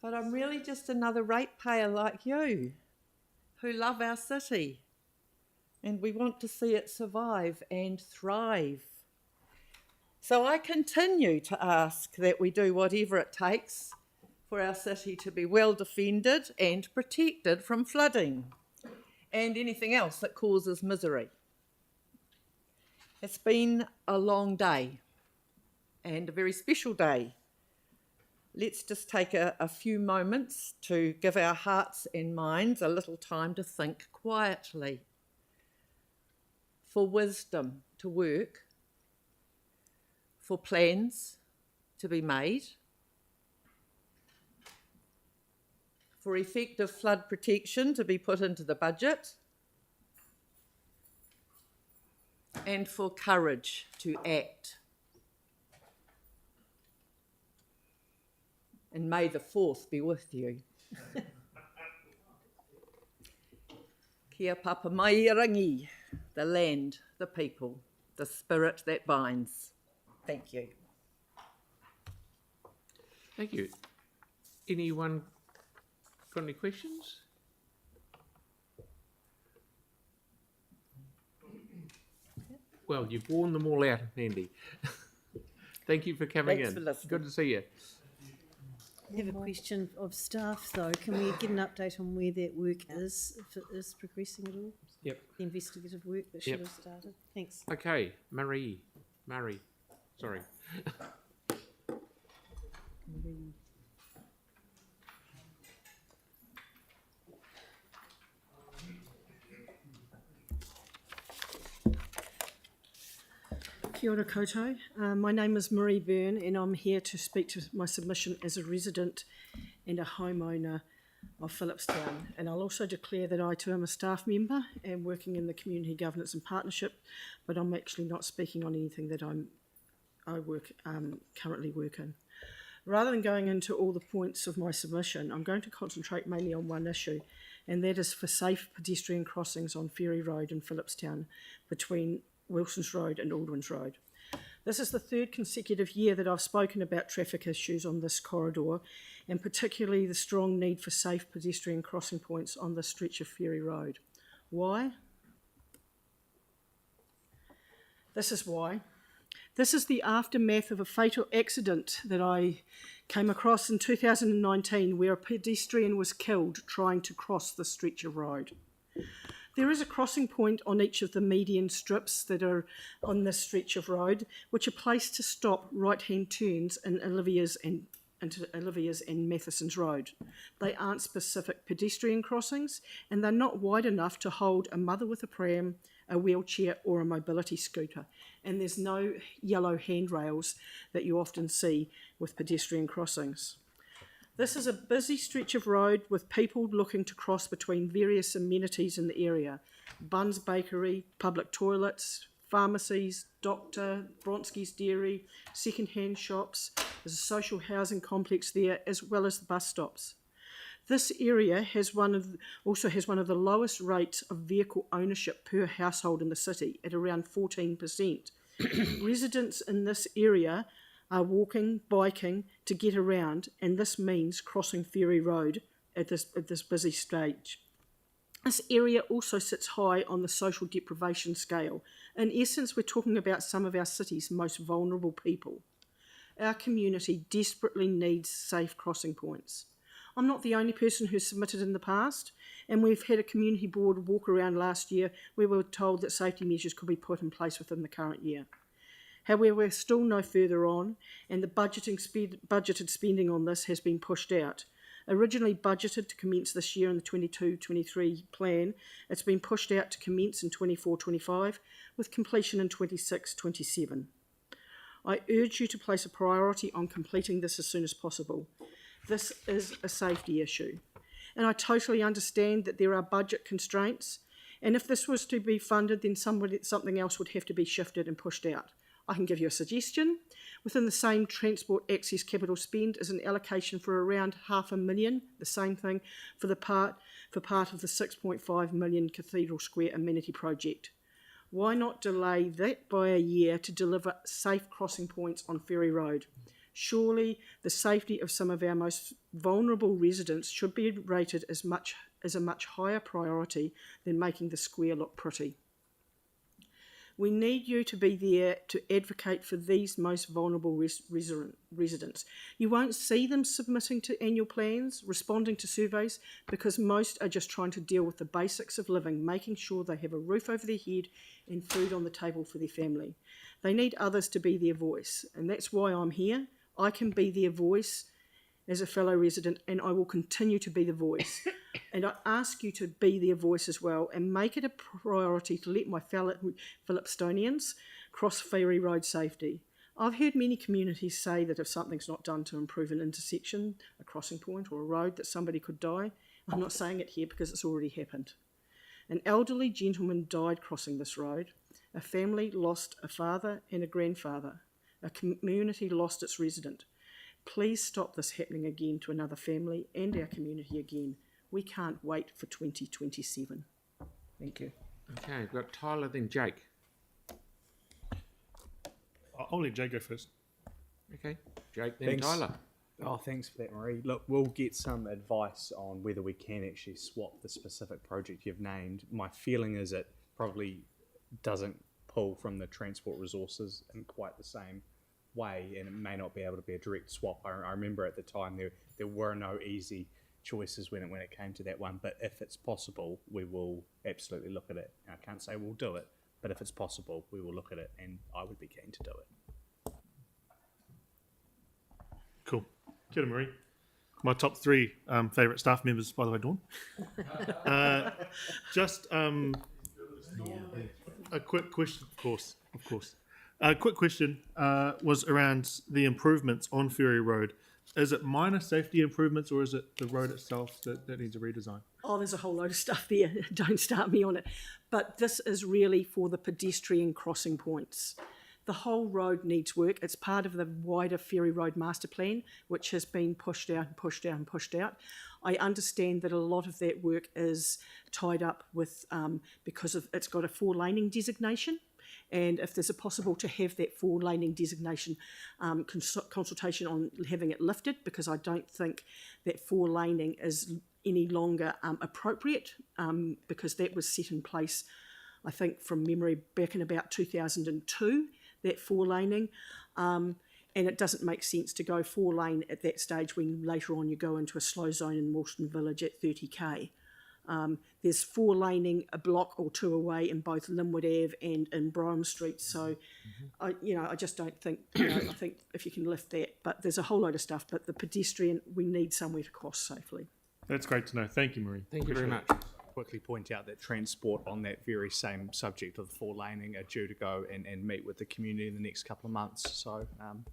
But I'm really just another ratepayer like you, who love our city, and we want to see it survive and thrive. So I continue to ask that we do whatever it takes for our city to be well defended and protected from flooding and anything else that causes misery. It's been a long day and a very special day. Let's just take a few moments to give our hearts and minds a little time to think quietly, for wisdom to work, for plans to be made, for effective flood protection to be put into the budget, and for courage to act. And may the 4th be with you. Kia papa mai rangi, the land, the people, the spirit that binds. Thank you. Thank you. Anyone got any questions? Well, you've worn them all out, Andy. Thank you for coming Thanks in. for listening. Good to see you. I have a question of staff, though. Can we get an update on where that work is, if it is progressing at all? Yep. The investigative work that should have started. Thanks. Okay, Murray. Sorry. Kia ora koutou. My name is Marie Byrne, and I'm here to speak to my submission as a resident and a homeowner of Phillipstown. And I'll also declare that I too am a staff member and working in the Community Governance and Partnership, but I'm actually not speaking on anything that currently work in. Rather than going into all the points of my submission, I'm going to concentrate mainly on one issue, and that is for safe pedestrian crossings on Ferry Road in Phillipstown between Wilson's Road and Aldwyn's Road. This is the third consecutive year that I've spoken about traffic issues on this corridor, and particularly the strong need for safe pedestrian crossing points on this stretch of Ferry Road. Why? This is why. This is the aftermath of a fatal accident that I came across in 2019 where a pedestrian was killed trying to cross the stretch of road. There is a crossing point on each of the median strips that are on this stretch of road, which are placed to stop right-hand turns in Olivia's and Matheson's Road. They aren't specific pedestrian crossings, and they're not wide enough to hold a mother with a pram, a wheelchair or a mobility scooter. And there's no yellow handrails that you often see with pedestrian crossings. This is a busy stretch of road with people looking to cross between various amenities in the area. Bunn's Bakery, public toilets, pharmacies, doctor, Bronski's Dairy, second-hand shops. There's a social housing complex there as well as the bus stops. This area also has one of the lowest rates of vehicle ownership per household in the city at around 14%. Residents in this area are walking, biking to get around, and this means crossing Ferry Road at this busy stage. This area also sits high on the social deprivation scale. In essence, we're talking about some of our city's most vulnerable people. Our community desperately needs safe crossing points. I'm not the only person who's submitted in the past, and we've had a community board walk around last year where we were told that safety measures could be put in place within the current year. However, we're still no further on, and the budgeted spending on this has been pushed out. Originally budgeted to commence this year in the 22-23 plan, it's been pushed out to commence in 24-25, with completion in 26-27. I urge you to place a priority on completing this as soon as possible. This is a safety issue, and I totally understand that there are budget constraints, and if this was to be funded, then something else would have to be shifted and pushed out. I can give you a suggestion. Within the same transport access capital spend is an allocation for around $500,000, the same thing for part of the 6.5 million Cathedral Square amenity project. Why not delay that by a year to deliver safe crossing points on Ferry Road? Surely the safety of some of our most vulnerable residents should be rated as a much higher priority than making the square look pretty. We need you to be there to advocate for these most vulnerable residents. You won't see them submitting to annual plans, responding to surveys, because most are just trying to deal with the basics of living, making sure they have a roof over their head and food on the table for their family. They need others to be their voice, and that's why I'm here. I can be their voice as a fellow resident, and I will continue to be the voice. And I ask you to be their voice as well and make it a priority to let my fellow Phillipstonians cross Ferry Road safely. I've heard many communities say that if something's not done to improve an intersection, a crossing point or a road, that somebody could die. I'm not saying it here because it's already happened. An elderly gentleman died crossing this road. A family lost a father and a grandfather. A community lost its resident. Please stop this happening again to another family and our community again. We can't wait for 2027. Thank you. Okay, we've got Tyler, then Jake. I'll let Jake go first. Okay, Jake, then Thanks. Tyler. Oh, thanks for that, Marie. Look, we'll get some advice on whether we can actually swap the specific project you've named. My feeling is it probably doesn't pull from the transport resources in quite the same way, and it may not be able to be a direct swap. I remember at the time there were no easy choices when it came to that one, but if it's possible, we will absolutely look at it. I can't say we'll do it, but if it's possible, we will look at it, and I would be keen to do it. Cool. Kia ora, Marie. My top three favourite staff members, by the way, Dawn. Just a quick question, of course. A quick question was around the improvements on Ferry Road is it minor safety improvements or is it the road itself that needs a redesign? Oh, there's a whole load of stuff there. Don't start me on it. But this is really for the pedestrian crossing points. The whole road needs work. It's part of the wider Ferry Road Master Plan, which has been pushed out and pushed out and pushed out. I understand that a lot of that work is tied up with, because it's got a 4-laning designation. And if there's a possible to have that 4-laning designation, consultation on having it lifted, because I don't think that 4-laning is any longer appropriate, because that was set in place, I think from memory, back in about 2002, that 4-laning. And it doesn't make sense to go 4-lane at that stage when later on you go into a slow zone in Moulton Village at 30k. There's 4-laning a block or two away in both Linwood Ave and in Brougham Street. So, I just don't think, I think if you can lift that, but there's a whole load of stuff, but the pedestrian, we need somewhere to cross safely. That's great to know. Thank you, Marie. Thank you very much. Quickly point out that Transport on that very same subject of the 4-laning are due to go and meet with the community in the next couple of months. So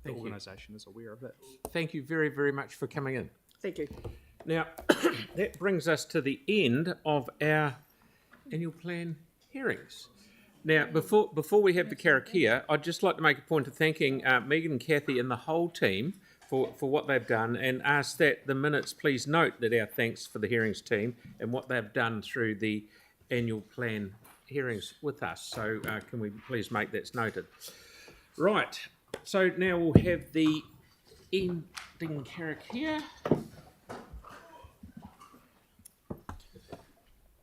the organisation is aware of it. Thank you very, very much for coming in. Thank you. Now, that brings us to the end of our annual plan hearings. Now, before we have the karakia, I'd just like to make a point of thanking Megan, Kathy and the whole team for what they've done, and ask that the minutes please note that our thanks for the hearings team and what they've done through the annual plan hearings with us. So can we please make that noted? Right, so now we'll have the ending karakia.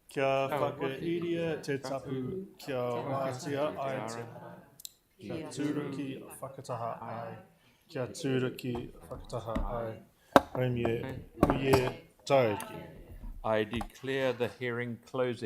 Kia whakairia te tapu kia wātia ai te. Kia tūriki whakataha ai. Kia tūriki whakataha ai. Premier Uye Taiki. I declare the hearing closed.